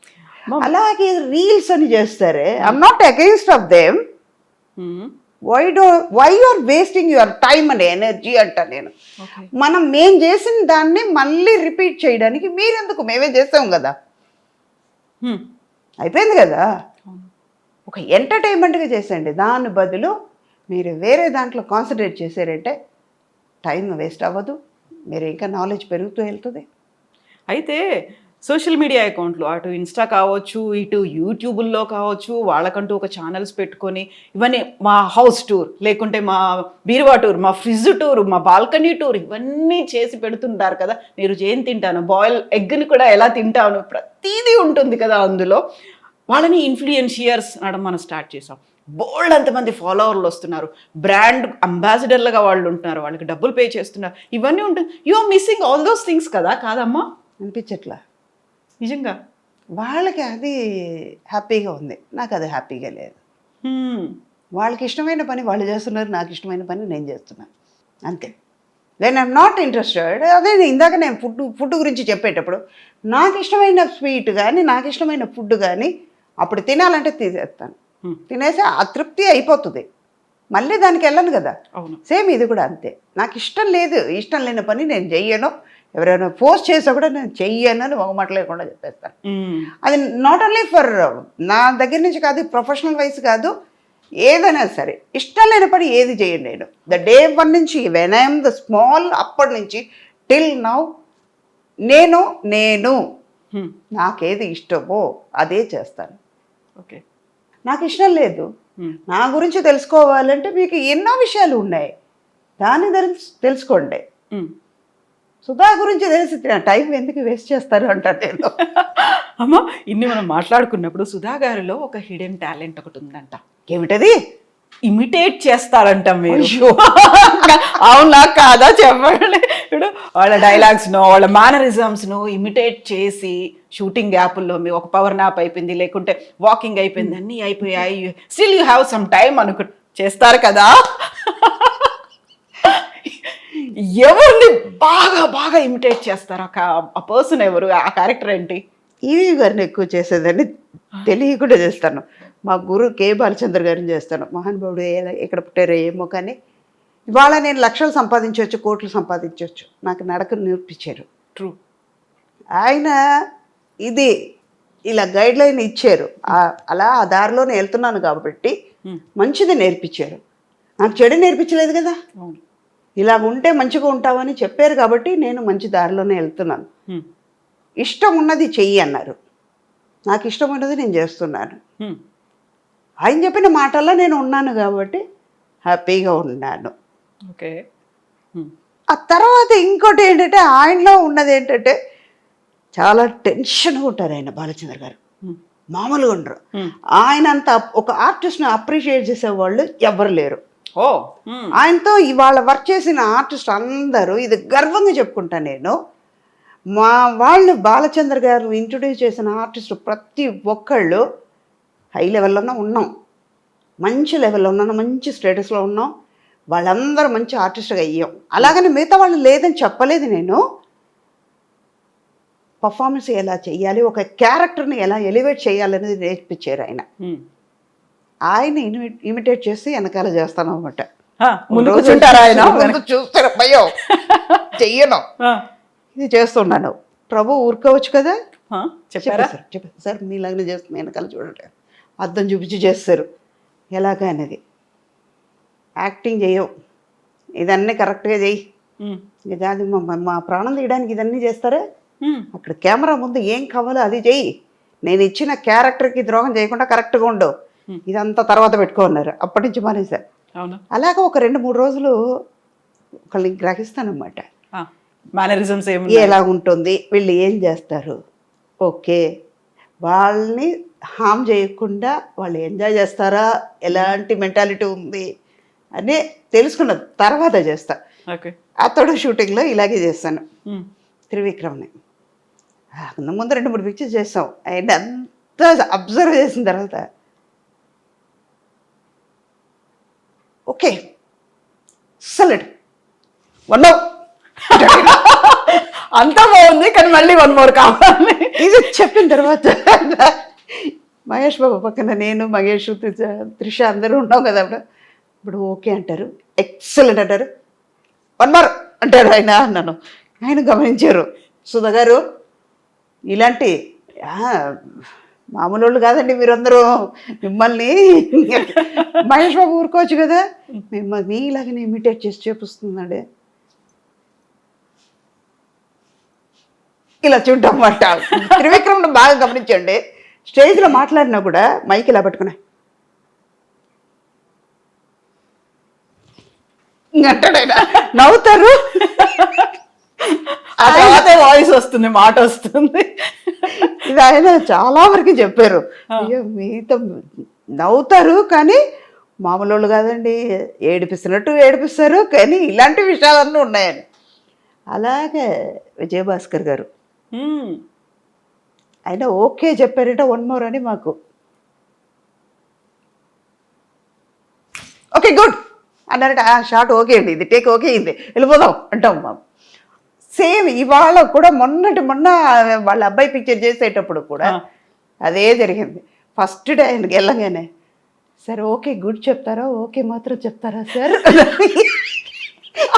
అలాగే రీల్స్ అని చేస్తారే, I'm not against of them. Why are wasting your time and energy అంట నేను. మేం చేసిన దాన్ని మళ్ళీ రిపీట్ చేయడానికి మీరెందుకు? మేమే చేస్తాం కదా, అయిపోయింది కదా. ఒక ఎంటర్టైన్మెంట్గా చేసేయండి, దాని బదులు మీరు వేరే దాంట్లో కాన్సన్ట్రేట్ చేశారంటే టైం వేస్ట్ అవ్వదు, మీరు ఇంకా నాలెడ్జ్ పెరుగుతూ వెళ్తుంది. అయితే సోషల్ మీడియా అకౌంట్లు అటు ఇన్స్టా కావచ్చు, ఇటు యూట్యూబుల్లో కావచ్చు, వాళ్ళకంటూ ఒక ఛానల్స్ పెట్టుకొని ఇవన్నీ మా హౌస్ టూర్, లేకుంటే మా బీరువా టూర్, మా ఫ్రిడ్జ్ టూర్, మా బాల్కనీ టూర్, ఇవన్నీ చేసి పెడుతుంటారు కదా. నేను ఏం తింటాను, బాయిల్ ఎగ్ని కూడా ఎలా తింటాను, ప్రతిదీ ఉంటుంది కదా అందులో. వాళ్ళని ఇన్ఫ్లుయెన్షియర్స్ అనడం మనం స్టార్ట్ చేసాం. బోల్డ్ అంతమంది ఫాలోవర్లు వస్తున్నారు, బ్రాండ్ అంబాసిడర్లుగా వాళ్ళు ఉంటున్నారు, వాళ్ళకి డబ్బులు పే చేస్తున్నారు, ఇవన్నీ ఉంటుంది. You are missing all those things కదా, కాదమ్మా? అనిపించట్లా నిజంగా. వాళ్ళకి అది హ్యాపీగా ఉంది, నాకు అది హ్యాపీగా లేదు. వాళ్ళకి ఇష్టమైన పని వాళ్ళు చేస్తున్నారు, నాకు ఇష్టమైన పని నేను చేస్తున్నాను, అంతే. వెన్ ఐఎమ్ నాట్ ఇంట్రెస్టెడ్, అదే ఇందాక నేను ఫుడ్ గురించి చెప్పేటప్పుడు నాకు ఇష్టమైన స్వీట్ కానీ నాకు ఇష్టమైన ఫుడ్ కానీ అప్పుడు తినాలంటే తీసేస్తాను, తినేసి అతృప్తి అయిపోతుంది, మళ్ళీ దానికి వెళ్ళను కదా. సేమ్ ఇది కూడా అంతే. నాకు ఇష్టం లేదు, ఇష్టం లేని పని నేను చెయ్యను, ఎవరైనా ఫోర్స్ చేసా కూడా నేను చెయ్యను అని మొహమాట లేకుండా చెప్పేస్తాను. అది నాట్ ఓన్లీ ఫర్ నా దగ్గర నుంచి కాదు, ప్రొఫెషనల్ వైజ్ కాదు, ఏదైనా సరే ఇష్టం లేని పని ఏది చేయను నేను. ద డే 1 నుంచి వెన్ ఐఎమ్ ద స్మాల్, అప్పటి నుంచి టిల్ నౌ నేను నాకేది ఇష్టమో అదే చేస్తాను. ఓకే, నాకు ఇష్టం లేదు, నా గురించి తెలుసుకోవాలంటే మీకు ఎన్నో విషయాలు ఉన్నాయి, దాని గురించి తెలుసుకోండి. సుధా గురించి తెలిసి టైం ఎందుకు వేస్ట్ చేస్తారు అంటారు నేను. అమ్మ, ఇన్ని మనం మాట్లాడుకున్నప్పుడు సుధా గారిలో ఒక హిడెన్ టాలెంట్ ఒకటి ఉందంట. ఏమిటది? ఇమిటేట్ చేస్తారంట మీరు. అవునా కాదా చెప్పండి. ఇప్పుడు వాళ్ళ డైలాగ్స్ను, వాళ్ళ మేనరిజమ్స్ను ఇమిటేట్ చేసి షూటింగ్ గ్యాపుల్లో మీ ఒక పవర్ నాప్ అయిపోయింది, లేకుంటే వాకింగ్ అయిపోయింది, అన్నీ అయిపోయాయి, still you have some time చేస్తారు కదా. ఎవరిని బాగా బాగా ఇమిటేట్ చేస్తారు? ఆ పర్సన్ ఎవరు, ఆ క్యారెక్టర్ ఏంటి? ఈవీ గారిని ఎక్కువ చేసేదని తెలియకుండా చేస్తాను. మా గురు కే బాలచంద్ర గారిని చేస్తాను. మహానుభావుడు ఎక్కడ పుట్టారో ఏమో, కానీ ఇవాళ నేను లక్షలు సంపాదించవచ్చు, కోట్లు సంపాదించవచ్చు, నాకు నడక నేర్పించారు. ట్రూ. ఆయన ఇది ఇలా గైడ్ లైన్ ఇచ్చారు, అలా ఆ దారిలోనే వెళ్తున్నాను కాబట్టి మంచిది నేర్పించారు. నాకు చెడు నేర్పించలేదు కదా. ఇలా ఉంటే మంచిగా ఉంటావని చెప్పారు కాబట్టి నేను మంచి దారిలోనే వెళ్తున్నాను. ఇష్టం ఉన్నది చెయ్యి అన్నారు, నాకు ఇష్టం ఉన్నది నేను చేస్తున్నాను. ఆయన చెప్పిన మాటల్లో నేను ఉన్నాను కాబట్టి హ్యాపీగా ఉన్నాను. ఓకే. ఆ తర్వాత ఇంకోటి ఏంటంటే, ఆయనలో ఉన్నది ఏంటంటే చాలా టెన్షన్గా ఉంటారు ఆయన, బాలచంద్ర గారు. మామూలుగా ఉండరు. ఆయన అంత ఒక ఆర్టిస్ట్ని అప్రిషియేట్ చేసేవాళ్ళు ఎవరు లేరు. ఓ ఆయనతో ఇవాళ వర్క్ చేసిన ఆర్టిస్ట్ అందరూ ఇది గర్వంగా చెప్పుకుంటాను నేను. మా వాళ్ళు బాలచంద్ర గారు ఇంట్రొడ్యూస్ చేసిన ఆర్టిస్ట్ ప్రతి ఒక్కళ్ళు హై లెవెల్లోనే ఉన్నాం, మంచి లెవెల్లో ఉన్నాం, మంచి స్టేటస్లో ఉన్నాం. వాళ్ళందరూ మంచి ఆర్టిస్ట్గా అయ్యాం. అలాగని మిగతా వాళ్ళు లేదని చెప్పలేదు నేను. పర్ఫార్మెన్స్ ఎలా చేయాలి, ఒక క్యారెక్టర్ని ఎలా ఎలివేట్ చేయాలనేది నేర్పించారు ఆయన. ఆయన ఇమిటేట్ చేసి వెనకాల చేస్తాను అనమాట. ముందు కూర్చుంటారా ఆయన? చూస్తారు భయం చెయ్యను, ఇది చేస్తున్నాను. ప్రభు ఊరుకోవచ్చు కదా, చెప్పారు సార్ మీలాగనే చేస్తున్నా వెనకాల చూడండి, అద్దం చూపించి చేస్తారు ఎలాగా అనేది. యాక్టింగ్ చేయవు, ఇదన్నీ కరెక్ట్గా చెయ్యి, ఇది అది మా ప్రాణం తీయడానికి ఇదన్నీ చేస్తారా? అక్కడ కెమెరా ముందు ఏం కావాలో అది చెయ్యి, నేను ఇచ్చిన క్యారెక్టర్కి ద్రోహం చేయకుండా కరెక్ట్గా ఉండవు, ఇదంతా తర్వాత పెట్టుకున్నారు. అప్పటి నుంచి మానేశారు. అలాగా ఒక 2-3 రోజులు ఒకళ్ళని గ్రహిస్తానమాట. మేనరిజమ్స్ ఎలా ఉంటుంది, వీళ్ళు ఏం చేస్తారు, ఓకే వాళ్ళని హామ్ చేయకుండా వాళ్ళు ఎంజాయ్ చేస్తారా, ఎలాంటి మెంటాలిటీ ఉంది అని తెలుసుకున్న తర్వాత చేస్తా. అతడు షూటింగ్లో ఇలాగే చేస్తాను. త్రివిక్రమ్ని ముందు 2-3 పిక్చర్స్ చేస్తాం. ఆయన అంతా అబ్జర్వ్ చేసిన తర్వాత ఓకే సలడ్ వన్ అంతా బాగుంది కానీ మళ్ళీ 1 more కావాలి. ఇది చెప్పిన తర్వాత మహేష్ బాబు పక్కన నేను, మహేష్, త్రిష అందరూ ఉన్నాం కదా అప్పుడు. ఇప్పుడు ఓకే అంటారు, ఎక్సలెంట్ అంటారు, 1 more అంటారు ఆయన. నన్ను ఆయన గమనించారు, సుధా గారు ఇలాంటి మామూలు వాళ్ళు కాదండి మీరందరూ, మిమ్మల్ని మహేష్ బాబు ఊరుకోవచ్చు కదా, మిమ్మల్ని మీలాగనే ఇమిటేట్ చేసి చూపిస్తున్నాడు, ఇలా చూడటమాట. త్రివిక్రమ్ను బాగా గమనించండి, స్టేజ్లో మాట్లాడినా కూడా మైక్ ఇలా పట్టుకున్నా అంటాడు ఆయన, నవ్వుతారు, ఆ తర్వాతే వాయిస్ వస్తుంది, మాట వస్తుంది. ఇది ఆయన చాలా వరకు చెప్పారు. అయ్యో మీతో నవ్వుతారు కానీ మామూలు వాళ్ళు కాదండి, ఏడిపిస్తున్నట్టు ఏడిపిస్తారు, కానీ ఇలాంటి విషయాలన్నీ ఉన్నాయని. అలాగే విజయభాస్కర్ గారు ఆయన ఓకే చెప్పారంటే 1 more అని మాకు ఓకే గుడ్ అన్నారట. షార్ట్ ఓకే అండి, ఇది టేక్ ఓకే అయింది, వెళ్ళిపోదాం అంటాం మాకు. సేమ్ ఇవాళ కూడా మొన్న వాళ్ళ అబ్బాయి పిక్చర్ చేసేటప్పుడు కూడా అదే జరిగింది. ఫస్ట్ డే ఆయనకి వెళ్ళగానే సార్ ఓకే గుడ్ చెప్తారా, ఓకే మాత్రం చెప్తారా సార్,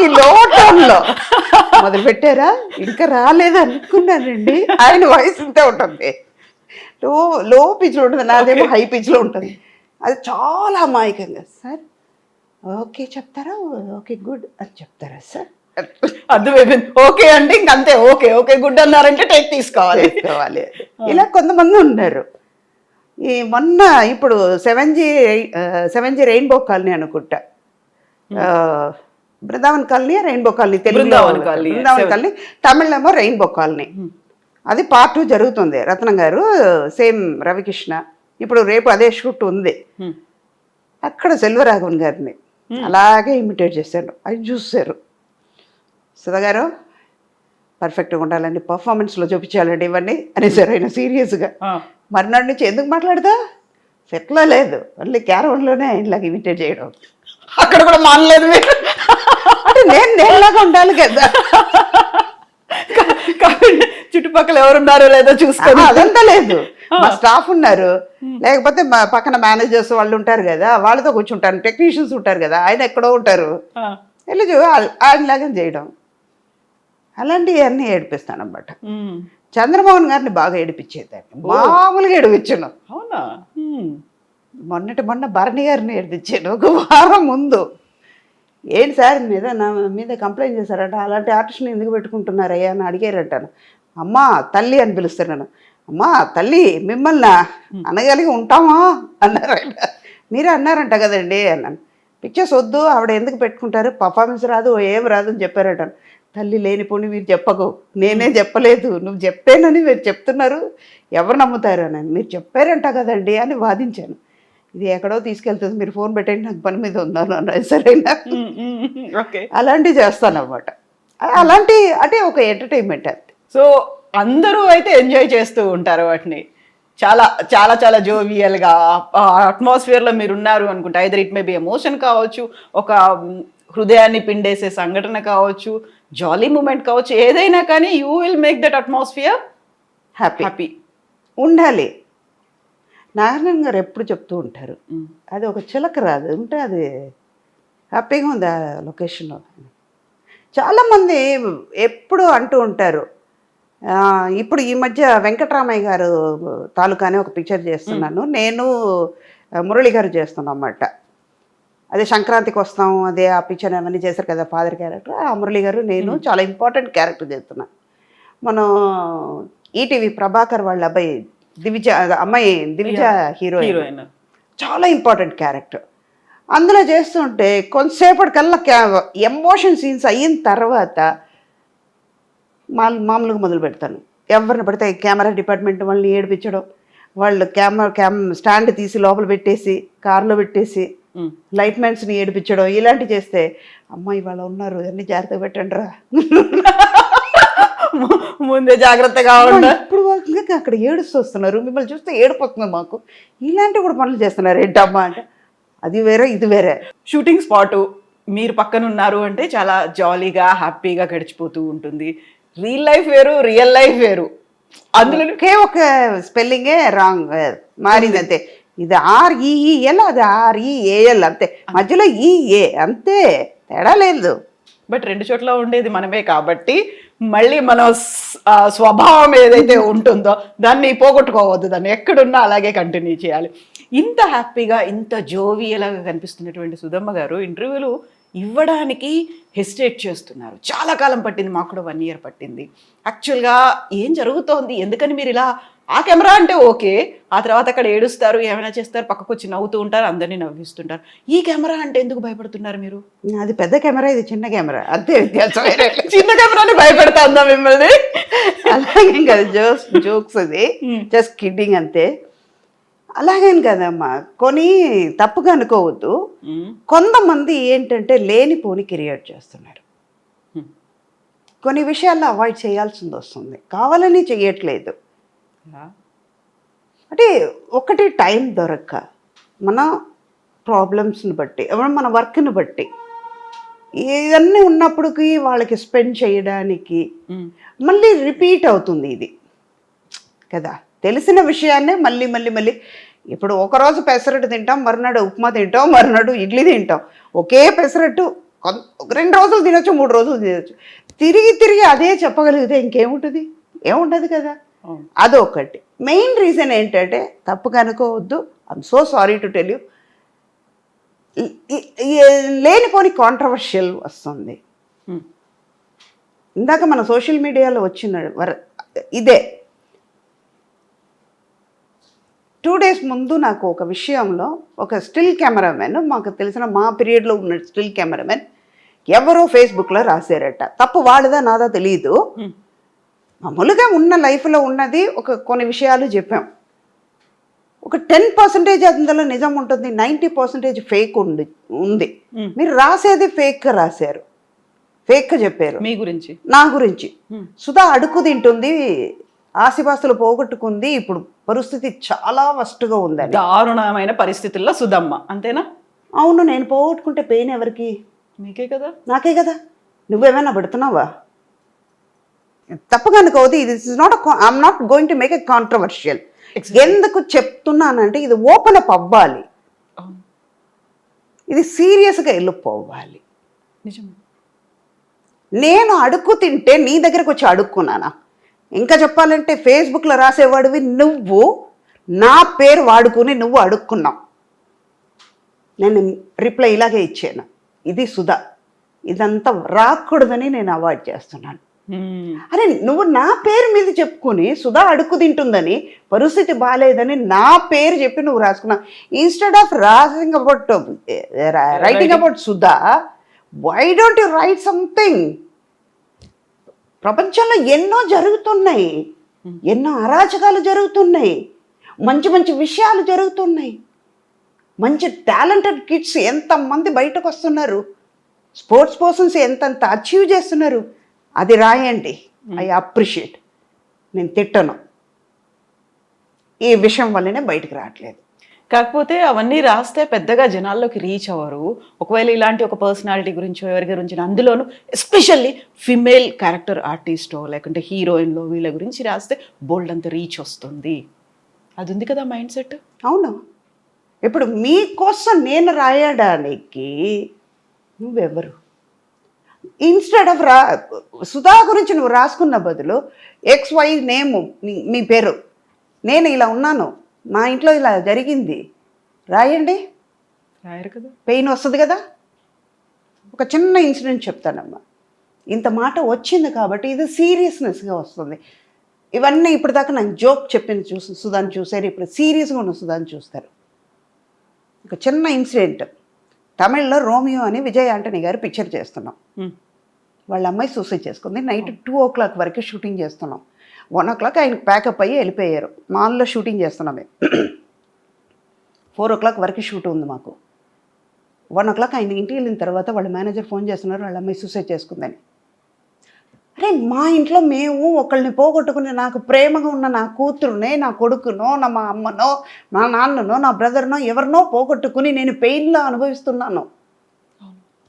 ఈ లో టోన్లో మొదలు పెట్టారా, ఇంకా రాలేదు అనుకున్నానండి. ఆయన వాయిస్ ఇంతే ఉంటుంది, లో పిచ్లో ఉంటుంది, నాదేమో హై పిచ్లో ఉంటుంది. అది చాలా అమాయకంగా సార్ ఓకే చెప్తారా, ఓకే గుడ్ అని చెప్తారా సార్, అర్థమైపోయింది. ఓకే అంటే ఇంకంతే, ఓకే ఓకే గుడ్ అన్నారంటే టేక్ తీసుకోవాలి. ఇలా కొంతమంది ఉన్నారు. ఈ మొన్న ఇప్పుడు 7G రెయిన్బో కాలనీ అనుకుంటా, Brindavan colony rainbow colony, Telugu Brindavan colony, తమిళేమో రెయిన్బో కాలనీ. అది part 2 జరుగుతుంది. రత్నం గారు సేమ్ రవికృష్ణ, ఇప్పుడు రేపు అదే షూట్ ఉంది. అక్కడ సెల్వరాఘవన్ గారిని అలాగే ఇమిటేట్ చేశాను. అది చూశారు, సుధా గారు పర్ఫెక్ట్గా ఉండాలండి, పర్ఫార్మెన్స్లో చూపించాలండి ఇవన్నీ అనేసారు ఆయన సీరియస్గా. మర్నాడు నుంచి ఎందుకు మాట్లాడదా, సెట్లో లేదు, మళ్ళీ క్యారవన్లోనే ఆయనలాగా ఇమిటేట్ చేయడం. అక్కడ కూడా మానలేదు మీరు అంటే నేనులాగా ఉండాలి కదా, చుట్టుపక్కల ఎవరున్నారో లేదో చూసుకోవాలి. అదంతా లేదు, మా స్టాఫ్ ఉన్నారు, లేకపోతే మా పక్కన మేనేజర్స్ వాళ్ళు ఉంటారు కదా, వాళ్ళతో కూర్చుంటారు, టెక్నీషియన్స్ ఉంటారు కదా, ఆయన ఎక్కడో ఉంటారు, వెళ్ళి ఆయనలాగా చేయడం. అలాంటివి అన్నీ ఏడిపిస్తాను అన్నమాట. చంద్రమోహన్ గారిని బాగా ఏడిపించేదాన్ని, మామూలుగా ఏడిపించాను. అవునా? మొన్న భరణి గారిని ఏడిపించాను 1 వారం ముందు. ఏంటి సార్ నా మీద కంప్లైంట్ చేశారట, అలాంటి ఆర్టిస్ట్ని ఎందుకు పెట్టుకుంటున్నారయ్యా అని అడిగారంటాను. అమ్మా తల్లి అని పిలుస్తున్నాను. అమ్మా తల్లి మిమ్మల్ని అనగలిగి ఉంటామా అన్నారు ఆయన. మీరే అన్నారంట కదండి అన్నాను. పిక్చర్స్ వద్దు, ఆవిడ ఎందుకు పెట్టుకుంటారు, పర్ఫార్మెన్స్ రాదు, ఏం రాదు అని చెప్పారట. తల్లి లేనిపోని మీరు చెప్పకు, నేనే చెప్పలేదు, నువ్వు చెప్పానని మీరు చెప్తున్నారు, ఎవరు నమ్ముతారు అని, మీరు చెప్పారంట కదండి అని వాదించాను. ఇది ఎక్కడో తీసుకెళ్తుంది, మీరు ఫోన్ పెట్టండి, నాకు పని మీద ఉన్నాను అన్న సరేనా. ఓకే. అలాంటివి చేస్తానన్నమాట. అలాంటి అంటే ఒక ఎంటర్టైన్మెంట్ అంతే. సో అందరూ అయితే ఎంజాయ్ చేస్తూ ఉంటారు వాటిని, చాలా చాలా చాలా జోవియల్గా అట్మాస్ఫియర్లో మీరు ఉన్నారు అనుకుంటా. Either it may be emotion కావచ్చు, ఒక హృదయాన్ని పిండేసే సంఘటన కావచ్చు, జాలీ మూమెంట్ కావచ్చు, ఏదైనా కానీ you will make that atmosphere happy happy. ఉండాలి. నారాయణ గారు ఎప్పుడు చెప్తూ ఉంటారు, అది ఒక చిలక రాదు ఉంటే అది హ్యాపీగా ఉంది ఆ లొకేషన్లో. చాలామంది ఎప్పుడు అంటూ ఉంటారు, ఇప్పుడు ఈ మధ్య వెంకటరామయ్య గారు తాలూకానే ఒక పిక్చర్ చేస్తున్నాను, నేను మురళి గారు చేస్తున్నాం అన్నమాట. అదే సంక్రాంతికి వస్తాం, అదే ఆ పిక్చర్ అవన్నీ చేశారు కదా ఫాదర్ క్యారెక్టర్. ఆ మురళి గారు నేను చాలా ఇంపార్టెంట్ క్యారెక్టర్ చేస్తున్నాను. మనం ఈటీవీ ప్రభాకర్ వాళ్ళ అబ్బాయి దివిజ, అమ్మాయి దివిజ హీరోయిన్, చాలా ఇంపార్టెంట్ క్యారెక్టర్. అందులో చేస్తుంటే కొంతసేపటికల్లా ఎమోషన్ సీన్స్ అయిన తర్వాత మామూలుగా మొదలు పెడతాను. ఎవరిని పడితే కెమెరా డిపార్ట్మెంట్ వాళ్ళని ఏడిపించడం, వాళ్ళు స్టాండ్ తీసి లోపల పెట్టేసి కార్లో పెట్టేసి లైట్ మ్యాన్స్ని ఏడిపించడం, ఇలాంటివి చేస్తే అమ్మాయి వాళ్ళు ఉన్నారు అన్ని జాగ్రత్తగా పెట్టండి రా, ముందే జాగ్రత్తగా ఉండాలి. ఇప్పుడు ఇంకా అక్కడ ఏడుస్తూ వస్తున్నారు, మిమ్మల్ని చూస్తే ఏడిపోతుంది మాకు, ఇలాంటివి కూడా పనులు చేస్తున్నారు ఏంటమ్మా అంటే, అది వేరే ఇది వేరే. షూటింగ్ స్పాటు మీరు పక్కన ఉన్నారు అంటే చాలా జాలీగా హ్యాపీగా గడిచిపోతూ ఉంటుంది. రియల్ లైఫ్ వేరు, రియల్ లైఫ్ వేరు. అందులో ఒక స్పెల్లింగే రాంగ్ మారింది అంతే. ఇది REEL, అది REAL అంతే, మధ్యలో EA అంతే, తేడా లేదు. బట్ రెండు చోట్ల ఉండేది మనమే కాబట్టి మళ్ళీ మన స్వభావం ఏదైతే ఉంటుందో దాన్ని పోగొట్టుకోవద్దు, దాన్ని ఎక్కడున్నా అలాగే కంటిన్యూ చేయాలి. ఇంత హ్యాపీగా ఇంత జోవియల్గా కనిపిస్తున్నటువంటి సుధమ్మ గారు ఇంటర్వ్యూలు ఇవ్వడానికి హెసిటేట్ చేస్తున్నారు. చాలా కాలం పట్టింది, మాకు కూడా 1 year పట్టింది. యాక్చువల్గా ఏం జరుగుతోంది, ఎందుకని మీరు ఇలా, ఆ కెమెరా అంటే ఓకే, ఆ తర్వాత అక్కడ ఏడుస్తారు, ఏమైనా చేస్తారు, పక్కకు వచ్చి నవ్వుతూ ఉంటారు, అందరినీ నవ్విస్తుంటారు. ఈ కెమెరా అంటే ఎందుకు భయపడుతున్నారు మీరు? అది పెద్ద కెమెరా, ఇది చిన్న కెమెరా, అంతే వ్యత్యాసం. చిన్న కెమెరాని భయపెడతా మిమ్మల్ని? అలాగే కదా, జోక్స్ అది జస్ట్ కిడ్డింగ్ అంతే. అలాగేం కదమ్మా, కొని తప్పుగా అనుకోవద్దు. కొంతమంది ఏంటంటే లేనిపోని క్రియేట్ చేస్తున్నారు, కొన్ని విషయాల్లో అవాయిడ్ చేయాల్సింది వస్తుంది, కావాలని చెయ్యట్లేదు. అంటే ఒకటి టైం దొరక్క, మన ప్రాబ్లమ్స్ని బట్టి, మన వర్క్ని బట్టి ఇవన్నీ ఉన్నప్పటికీ వాళ్ళకి స్పెండ్ చేయడానికి మళ్ళీ రిపీట్ అవుతుంది ఇది కదా. తెలిసిన విషయాన్నే మళ్ళీ మళ్ళీ మళ్ళీ, ఇప్పుడు ఒకరోజు పెసరట్టు తింటాం, మరునాడు ఉప్మా తింటాం, మరునాడు ఇడ్లీ తింటాం. ఒకే పెసరట్టు 2 రోజులు తినొచ్చు, 3 రోజులు తినొచ్చు. తిరిగి తిరిగి అదే చెప్పగలిగితే ఇంకేముంటుంది, ఏముండదు కదా. అదొకటి మెయిన్ రీజన్ ఏంటంటే, తప్పుగా అనుకోవద్దు, I'm so sorry to tell you, లేనిపోని కాంట్రవర్షియల్ వస్తుంది. ఇందాక మన సోషల్ మీడియాలో వచ్చిన ఇదే 2 days ముందు నాకు ఒక విషయంలో ఒక స్టిల్ కెమెరామెన్, మాకు తెలిసిన మా పీరియడ్లో ఉన్న స్టిల్ కెమెరామెన్ ఎవరో ఫేస్బుక్లో రాశారట. తప్పు వాళ్ళదా నాదా తెలియదు, మామూలుగా ఉన్న లైఫ్లో ఉన్నది కొన్ని విషయాలు చెప్పాం. ఒక 10% అందులో నిజం ఉంటుంది, 90% ఫేక్ ఉంది. మీరు రాసేది ఫేక్గా రాశారు, ఫేక్గా చెప్పారు మీ గురించి, నా గురించి. సుధా అడుగు తింటుంది, ఆస్తిపాస్తులు పోగొట్టుకుంది, ఇప్పుడు పరిస్థితి చాలా వస్ట్గా ఉందని. దారుణమైన పరిస్థితుల్లో సుధమ్మ, అంతేనా? అవును, నేను పోగొట్టుకుంటే పెయిన్ ఎవరికి? మీకే కదా, నాకే కదా. నువ్వేమైనా పెడుతున్నావా? తప్పుగా అనుకోవద్దు, ఇది I'm not going to make a controversial. ఎందుకు చెప్తున్నానంటే, ఇది ఓపెన్ అప్ అవ్వాలి, ఇది సీరియస్గా వెళ్ళిపోవాలి. నిజమే. నేను అడుక్కు తింటే నీ దగ్గరకు వచ్చి అడుక్కున్నానా? ఇంకా చెప్పాలంటే ఫేస్బుక్లో రాసేవాడివి నువ్వు, నా పేరు వాడుకుని నువ్వు అడుక్కున్నావు, నేను రిప్లై ఇలాగే ఇచ్చాను. ఇది సుధా, ఇదంతా రాకూడదని నేను అవాయిడ్ చేస్తున్నాను. అరే నువ్వు నా పేరు మీద చెప్పుకుని సుధా అడుక్కు తింటుందని, పరిస్థితి బాగాలేదని నా పేరు చెప్పి నువ్వు రాసుకున్నావు. Instead of writing about Sudha, why don't you write something? ప్రపంచంలో ఎన్నో జరుగుతున్నాయి, ఎన్నో అరాచకాలు జరుగుతున్నాయి, మంచి మంచి విషయాలు జరుగుతున్నాయి. మంచి టాలెంటెడ్ కిడ్స్ ఎంతమంది బయటకు వస్తున్నారు, స్పోర్ట్స్ పర్సన్స్ ఎంతంత అచీవ్ చేస్తున్నారు. అది రాయండి, ఐ అప్రిషియేట్. నేను తిట్టను, ఈ విషయం వల్లనే బయటకు రావట్లేదు. కాకపోతే అవన్నీ రాస్తే పెద్దగా జనాల్లోకి రీచ్ అవ్వరు. ఒకవేళ ఇలాంటి ఒక పర్సనాలిటీ గురించో ఎవరి గురించి అందులోనూ ఎస్పెషల్లీ ఫిమేల్ క్యారెక్టర్ ఆర్టిస్టో లేకుంటే హీరోయిన్లో వీళ్ళ గురించి రాస్తే బోల్డ్ అంత రీచ్ వస్తుంది. అది ఉంది కదా మైండ్ సెట్. అవును, ఇప్పుడు మీకోసం నేను రాయడానికి నువ్వెవరు? ఇన్స్టెడ్ ఆఫ్ సుధా గురించి నువ్వు రాసుకున్న బదులు XY నేము మీ పేరు, నేను ఇలా ఉన్నాను, మా ఇంట్లో ఇలా జరిగింది రాయండి. రాయరు కదా, పెయిన్ వస్తుంది కదా. ఒక చిన్న ఇన్సిడెంట్ చెప్తానమ్మా. ఇంత మాట వచ్చింది కాబట్టి ఇది సీరియస్నెస్గా వస్తుంది. ఇవన్నీ ఇప్పటిదాకా నాకు జోక్ చెప్పింది సుధాన్ని చూసారు, ఇప్పుడు సీరియస్గా ఉన్న సుధాన్ని చూస్తారు. ఒక చిన్న ఇన్సిడెంట్, తమిళ్లో రోమియో అని విజయ్ ఆంటనీ గారు పిక్చర్ చేస్తున్నాం. వాళ్ళ అమ్మాయి సూసైడ్ చేసుకుంది. నైట్ 2 o'clock వరకు షూటింగ్ చేస్తున్నాం. 1 o'clock ఆయనకు ప్యాకప్ అయ్యి వెళ్ళిపోయారు. మాల్లో షూటింగ్ చేస్తున్నాం మేము. 4 o'clock వరకు షూట్ ఉంది మాకు. 1 o'clock ఆయన ఇంటికి వెళ్ళిన తర్వాత వాళ్ళ మేనేజర్ ఫోన్ చేస్తున్నారు, వాళ్ళ అమ్మాయి సూసైడ్ చేసుకుందని. అరే మా ఇంట్లో మేము ఒకళ్ళని పోగొట్టుకుని, నాకు ప్రేమగా ఉన్న నా కూతురునే, నా కొడుకునో, మా అమ్మనో, నా నాన్ననో, నా బ్రదర్నో ఎవరినో పోగొట్టుకుని నేను పెయిన్లో అనుభవిస్తున్నాను.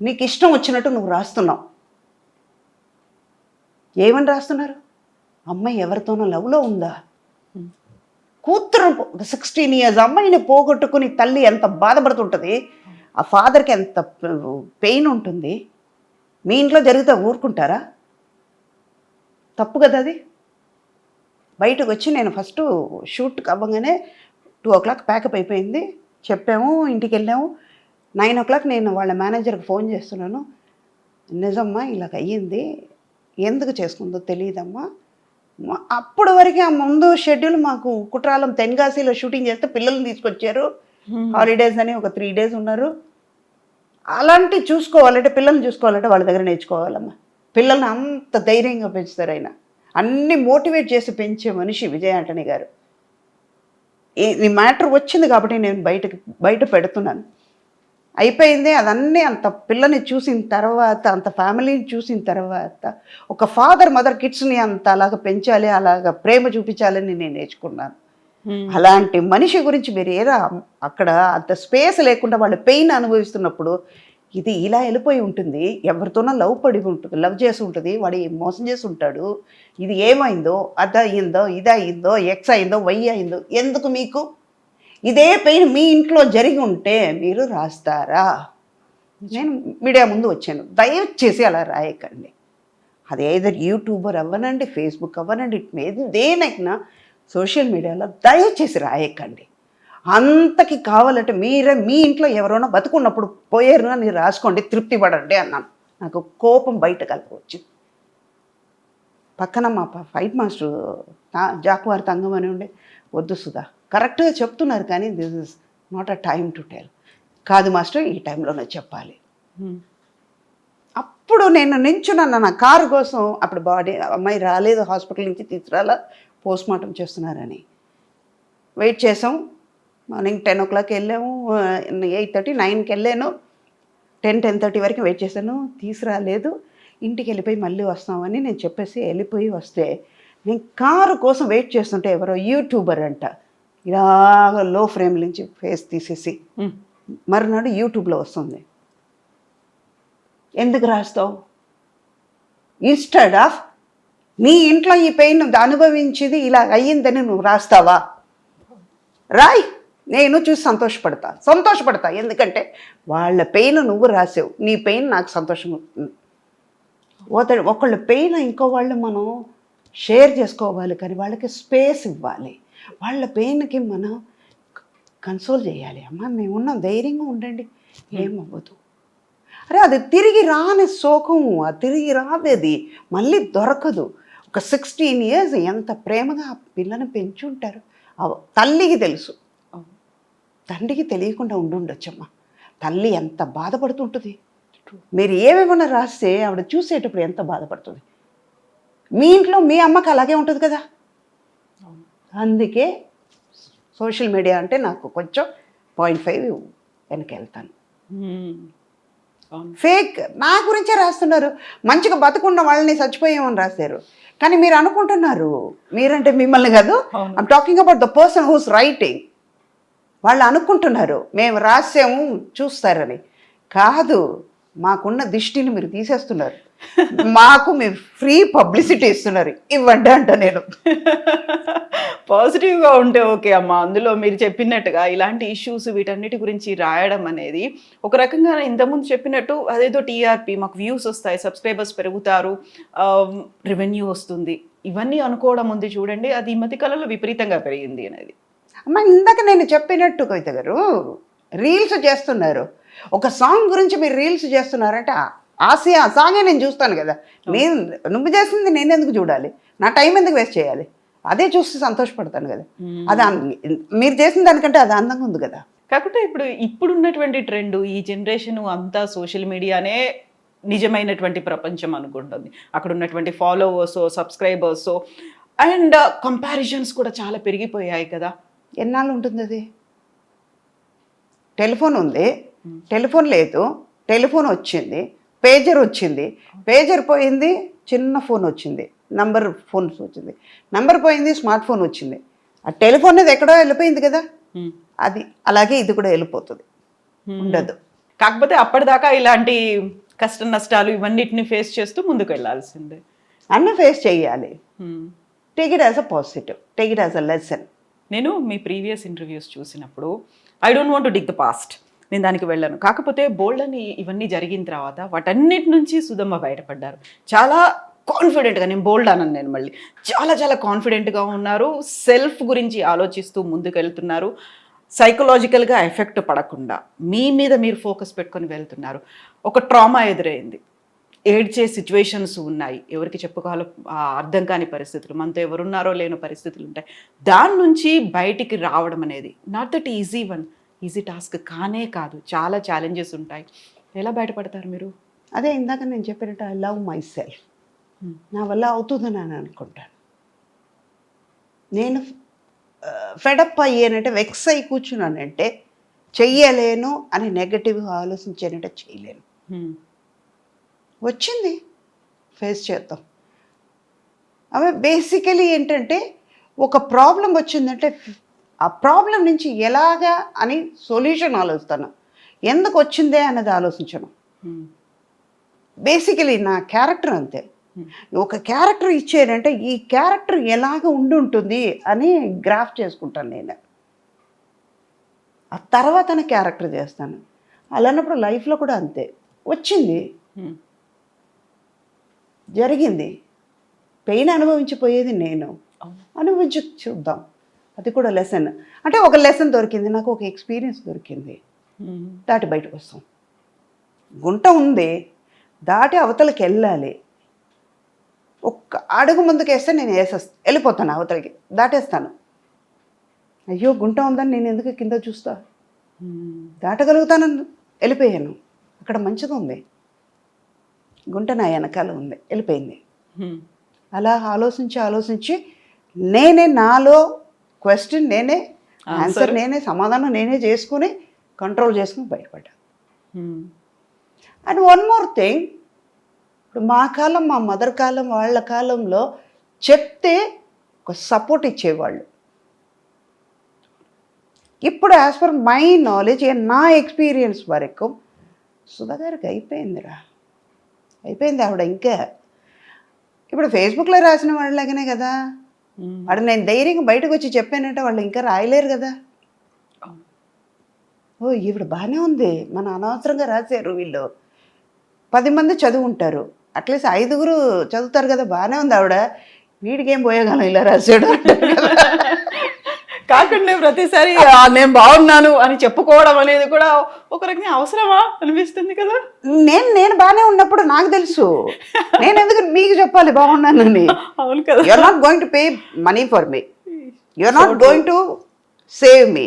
నీకు ఇష్టం వచ్చినట్టు నువ్వు రాస్తున్నావు. ఏమని రాస్తున్నారు? అమ్మాయి ఎవరితోనో లవ్లో ఉందా? కూతురు 16 years అమ్మాయిని పోగొట్టుకుని తల్లి ఎంత బాధపడుతుంటుంది, ఆ ఫాదర్కి ఎంత పెయిన్ ఉంటుంది. మీ ఇంట్లో జరిగితే ఊరుకుంటారా? తప్పు కదా అది. బయటకు వచ్చి నేను ఫస్ట్ షూట్కి అవ్వగానే 2 o'clock ప్యాకప్ అయిపోయింది, చెప్పాము, ఇంటికి వెళ్ళాము. 9 o'clock నేను వాళ్ళ మేనేజర్కి ఫోన్ చేస్తున్నాను, నిజమ్మా ఇలాగ అయ్యింది, ఎందుకు చేసుకుందో తెలియదమ్మా. అప్పటి వరకు ఆ ముందు షెడ్యూల్ మాకు కుట్రాలం తెన్గాసిలో షూటింగ్ చేస్తే పిల్లల్ని తీసుకొచ్చారు, హాలిడేస్ అని ఒక 3 days ఉన్నారు. అలాంటి చూసుకోవాలంటే, పిల్లల్ని చూసుకోవాలంటే వాళ్ళ దగ్గర నేర్చుకోవాలమ్మా. పిల్లల్ని అంత ధైర్యంగా పెంచుతారు ఆయన. అన్ని మోటివేట్ చేసి పెంచే మనిషి విజయ్ ఆంటనీ గారు. ఈ మ్యాటర్ వచ్చింది కాబట్టి నేను బయట పెడుతున్నాను. అయిపోయింది అదన్నీ. అంత పిల్లని చూసిన తర్వాత, అంత ఫ్యామిలీని చూసిన తర్వాత, ఒక ఫాదర్ మదర్ కిడ్స్ని అంత అలాగ పెంచాలి, అలాగ ప్రేమ చూపించాలని నేను నేర్చుకున్నాను. అలాంటి మనిషి గురించి మీరు ఏదో అక్కడ అంత స్పేస్ లేకుండా వాళ్ళు పెయిన్ అనుభవిస్తున్నప్పుడు, ఇది ఇలా వెళ్ళిపోయి ఉంటుంది, ఎవరితోనో లవ్ పడి ఉంటుంది, లవ్ చేసి ఉంటుంది, వాడు మోసం చేసి ఉంటాడు, ఇది ఏమైందో, అది అయిందో, ఇది అయిందో, X అయిందో, Y అయిందో, ఎందుకు మీకు? ఇదే పెయిన్ మీ ఇంట్లో జరిగి ఉంటే మీరు రాస్తారా? నేను మీడియా ముందు వచ్చాను, దయచేసి అలా రాయకండి. అది ఏదో యూట్యూబర్ అవ్వనండి, ఫేస్బుక్ అవ్వనండి, దేనైనా సోషల్ మీడియాలో దయచేసి రాయకండి. అంతకి కావాలంటే మీరే మీ ఇంట్లో ఎవరైనా బతుకున్నప్పుడు పోయారు అని రాసుకోండి, తృప్తి పడండి అన్నాను. నాకు కోపం బయట కలిపొచ్చింది. పక్కన మా ఫైట్ మాస్టర్ జాకువారి తంగం అని ఉండే, వద్దు సుధా, కరెక్ట్గా చెప్తున్నారు కానీ this is not a time to tell. కాదు మాస్టర్, ఈ టైంలోనే చెప్పాలి. అప్పుడు నేను నించున్నాను నా కారు కోసం. అప్పుడు బాడీ అమ్మాయి రాలేదు, హాస్పిటల్ నుంచి తీసుకురాలా, పోస్ట్మార్టం చేస్తున్నారని వెయిట్ చేసాం. మార్నింగ్ 10 o'clock వెళ్ళాము, 8:30 9కి వెళ్ళాను. 10-10:30 వరకు వెయిట్ చేశాను, తీసుకురాలేదు. ఇంటికి వెళ్ళిపోయి మళ్ళీ వస్తామని నేను చెప్పేసి వెళ్ళిపోయి వస్తే, నేను కారు కోసం వెయిట్ చేస్తుంటే ఎవరో యూట్యూబర్ అంట ఇలాగ లో ఫ్రేమ్ నుంచి ఫేస్ తీసేసి మరునాడు యూట్యూబ్లో వస్తుంది. ఎందుకు రాస్తావు? ఇన్స్టెడ్ ఆఫ్ నీ ఇంట్లో ఈ పెయిన్ అనుభవించింది ఇలా అయ్యిందని నువ్వు రాస్తావా? రాయ్, నేను చూసి సంతోషపడతా. ఎందుకంటే వాళ్ళ పెయిన్ నువ్వు రాసావు, నీ పెయిన్ నాకు సంతోషం అవుతుంది. ఒకళ్ళ పెయిన్ ఇంకో వాళ్ళు మనం షేర్ చేసుకోవాలి, కానీ వాళ్ళకి స్పేస్ ఇవ్వాలి. వాళ్ళ పెయిన్కి మనం కన్సోల్ చేయాలి. అమ్మ మేమున్నాం, ధైర్యంగా ఉండండి, ఏమవ్వదు. అరే అది తిరిగి రాని శోకం, అది తిరిగి రాదేది, మళ్ళీ దొరకదు. ఒక 16 years ఎంత ప్రేమగా ఆ పిల్లని పెంచుంటారు. తల్లికి తెలుసు, తండ్రికి తెలియకుండా ఉండుండొచ్చమ్మా. తల్లి ఎంత బాధపడుతుంటుంది. మీరు ఏమేమన్నా రాస్తే ఆవిడ చూసేటప్పుడు ఎంత బాధపడుతుంది. మీ ఇంట్లో మీ అమ్మకి అలాగే ఉంటుంది కదా. అందుకే సోషల్ మీడియా అంటే నాకు కొంచెం 0.5 వెనక వెళ్తాను. అవును. ఫేక్ నా గురించే రాస్తున్నారు. మంచిగా బతుకున్న వాళ్ళని చచ్చిపోయామని రాశారు. కానీ మీరు అనుకుంటున్నారు, మీరంటే మిమ్మల్ని కాదు, అవును. I'm talking about the person who's writing. వాళ్ళు అనుకుంటున్నారు మేము రాసాము చూస్తారని. కాదు, మాకున్న దిష్టిని మీరు తీసేస్తున్నారు. మాకు మీరు ఫ్రీ పబ్లిసిటీ ఇస్తున్నారు, ఇవ్వండి అంట నేను. పాజిటివ్గా ఉంటే ఓకే అమ్మా. అందులో మీరు చెప్పినట్టుగా ఇలాంటి ఇష్యూస్ వీటన్నిటి గురించి రాయడం అనేది ఒక రకంగా ఇంతకుముందు చెప్పినట్టు అదేదో టీఆర్పీ, మాకు వ్యూస్ వస్తాయి, సబ్స్క్రైబర్స్ పెరుగుతారు, రెవెన్యూ వస్తుంది, ఇవన్నీ అనుకోవడం ఉంది చూడండి. అది ఈ మధ్య కాలంలో విపరీతంగా పెరిగింది అనేది. అమ్మ ఇందాక నేను చెప్పినట్టు కవిత గారు, రీల్స్ చేస్తున్నారు. ఒక సాంగ్ గురించి మీరు రీల్స్ చేస్తున్నారంటే ఆ సాంగే నేను చూస్తాను కదా. నేను నువ్వు చేసింది నేను ఎందుకు చూడాలి? నా టైం ఎందుకు వేస్ట్ చేయాలి? అదే చూసి సంతోషపడతాను కదా. అది మీరు చేసిన దానికంటే అది అందంగా ఉంది కదా. కాకపోతే ఇప్పుడున్నటువంటి ట్రెండ్, ఈ జనరేషన్ అంతా సోషల్ మీడియానే నిజమైనటువంటి ప్రపంచం అనుకుంటుంది. అక్కడ ఉన్నటువంటి ఫాలోవర్స్, సబ్స్క్రైబర్స్ అండ్ కంపారిజన్స్ కూడా చాలా పెరిగిపోయాయి కదా. ఎన్నాళ్ళు ఉంటుంది అది? టెలిఫోన్ ఉంది, టెలిఫోన్ లేదు, టెలిఫోన్ వచ్చింది, పేజర్ వచ్చింది, పేజర్ పోయింది, చిన్న ఫోన్ వచ్చింది, నంబర్ ఫోన్స్ వచ్చింది, నంబర్ పోయింది, స్మార్ట్ ఫోన్ వచ్చింది. ఆ టెలిఫోన్ అనేది ఎక్కడో వెళ్ళిపోయింది కదా. అది అలాగే ఇది కూడా వెళ్ళిపోతుంది, ఉండదు. కాకపోతే అప్పటిదాకా ఇలాంటి కష్ట నష్టాలు ఇవన్నిటిని ఫేస్ చేస్తూ ముందుకు వెళ్ళాల్సిందే. అన్నీ ఫేస్ చేయాలి. Take it as a positive, take it as a lesson. నేను మీ ప్రీవియస్ ఇంటర్వ్యూస్ చూసినప్పుడు I don't want to dig the past, నేను దానికి వెళ్ళాను. కాకపోతే బోల్డ్ అని ఇవన్నీ జరిగిన తర్వాత వాటన్నిటి నుంచి సుధమ్మ బయటపడ్డారు. చాలా కాన్ఫిడెంట్గా, నేను బోల్డ్ అన్నాను, నేను మళ్ళీ చాలా చాలా కాన్ఫిడెంట్గా ఉన్నారు. సెల్ఫ్ గురించి ఆలోచిస్తూ ముందుకు వెళ్తున్నారు. సైకలాజికల్గా ఎఫెక్ట్ పడకుండా మీ మీద మీరు ఫోకస్ పెట్టుకొని వెళ్తున్నారు. ఒక ట్రామా ఎదురైంది, ఏడ్చే సిచ్యువేషన్స్ ఉన్నాయి, ఎవరికి చెప్పుకోవాలో అర్థం కాని పరిస్థితులు, మనతో ఎవరున్నారో లేని పరిస్థితులు ఉంటాయి. దాని నుంచి బయటికి రావడం అనేది నాట్ దట్ ఈజీ టాస్క్ కానే కాదు, చాలా ఛాలెంజెస్ ఉంటాయి. ఎలా బయటపడతారు మీరు? అదే ఇందాక నేను చెప్పినట్టు ఐ లవ్ మై సెల్ఫ్. నా వల్ల అవుతుందని నేను అనుకుంటాను. నేను ఫెడప్ అయ్యానంటే, వెక్స్ అయి కూర్చున్నానంటే చెయ్యలేను అని నెగటివ్గా ఆలోచించానంటే చేయలేను. వచ్చింది, ఫేస్ చేద్దాం. అవి బేసికలీ ఏంటంటే, ఒక ప్రాబ్లం వచ్చిందంటే ఆ ప్రాబ్లం నుంచి ఎలాగా అని సొల్యూషన్ ఆలోచిస్తాను, ఎందుకు వచ్చిందే అన్నది ఆలోచించను. బేసికలీ నా క్యారెక్టర్ అంతే. ఒక క్యారెక్టర్ ఇచ్చారంటే ఈ క్యారెక్టర్ ఎలాగ ఉంటుంది అని గ్రాఫ్ చేసుకుంటాను నేను. ఆ తర్వాతనే క్యారెక్టర్ చేస్తాను. అలాన్నప్పుడు లైఫ్లో కూడా అంతే. వచ్చింది, జరిగింది, పెయిన్ అనుభవించిపోయేది నేను, అనుభవించి చూద్దాం. అది కూడా లెసన్. అంటే ఒక లెసన్ దొరికింది నాకు, ఒక ఎక్స్పీరియన్స్ దొరికింది, దాటి బయటకు వస్తాం. గుంట ఉంది, దాటి అవతలకి వెళ్ళాలి. ఒక్క అడుగు ముందుకు వేస్తే నేను వెళ్ళిపోతాను అవతలకి, దాటేస్తాను. అయ్యో గుంట ఉందని నేను ఎందుకు కింద చూస్తా, దాటగలుగుతానని వెళ్ళిపోయాను. అక్కడ మంచిది ఉంది, గుంట నా వెనకాల ఉంది, వెళ్ళిపోయింది. అలా ఆలోచించి నేనే నాలో క్వశ్చన్ నేనే, ఆన్సర్ నేనే, సమాధానం నేనే చేసుకుని కంట్రోల్ చేసుకుని బయటపడ్డా. అండ్ వన్ మోర్ థింగ్, ఇప్పుడు మా కాలం, మా మదర్ కాలం, వాళ్ళ కాలంలో చెప్తే ఒక సపోర్ట్ ఇచ్చేవాళ్ళు. ఇప్పుడు యాజ్ పర్ మై నాలెడ్జ్, నా ఎక్స్పీరియన్స్ వరకు సుధా గారికి అయిపోయిందిరా, అయిపోయింది. ఆవిడ ఇంకా ఇప్పుడు ఫేస్బుక్లో రాసిన వాళ్ళలాగానే కదా. వాడు నేను ధైర్యంగా బయటకు వచ్చి చెప్పానంటే వాళ్ళు ఇంకా రాయలేరు కదా. ఓ ఈవిడ బాగానే ఉంది, మన అనవసరంగా రాశారు వీళ్ళు. 10 మంది చదువు ఉంటారు, అట్లీస్ట్ 5గురు చదువుతారు కదా, బాగానే ఉంది ఆవిడ, వీడికి ఏం పోయేగాలం ఇలా రాశాడు కాకుండా ప్రతిసారి నేను బాగున్నాను అని చెప్పుకోవడం అనేది కూడా ఒక రకంగా అవసరమా అనిపిస్తుంది కదా. నేను బాగానే ఉన్నప్పుడు నాకు తెలుసు, నేను ఎందుకు మీకు చెప్పాలి బాగున్నానని. అవును కదా. You're not going to pay money for me, you're not going to save me.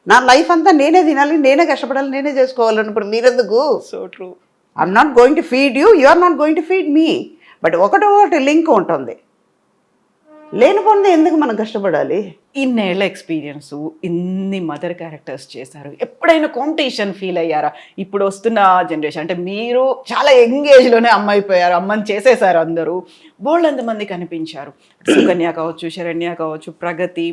నా లైఫ్ అంతా నేనే తినాలి, నేనే కష్టపడాలి, నేనే చేసుకోవాలన్నప్పుడు మీరెందుకు? So true. I'm not going to feed you, you are not going to feed me. But ఒకటి లింక్ ఉంటుంది, లేనిపోయింది ఎందుకు మనం కష్టపడాలి? ఇన్నేళ్ల ఎక్స్పీరియన్స్, ఇన్ని మదర్ క్యారెక్టర్స్ చేశారు, ఎప్పుడైనా కాంపిటీషన్ ఫీల్ అయ్యారా? ఇప్పుడు వస్తున్న జనరేషన్ అంటే మీరు చాలా యంగ్ ఏజ్లోనే అమ్మ అయిపోయారు, అమ్మని చేసేసారు, అందరూ బోల్డ్ మంది కనిపించారు. సుకన్య కావచ్చు, శరణ్య కావచ్చు, ప్రగతి,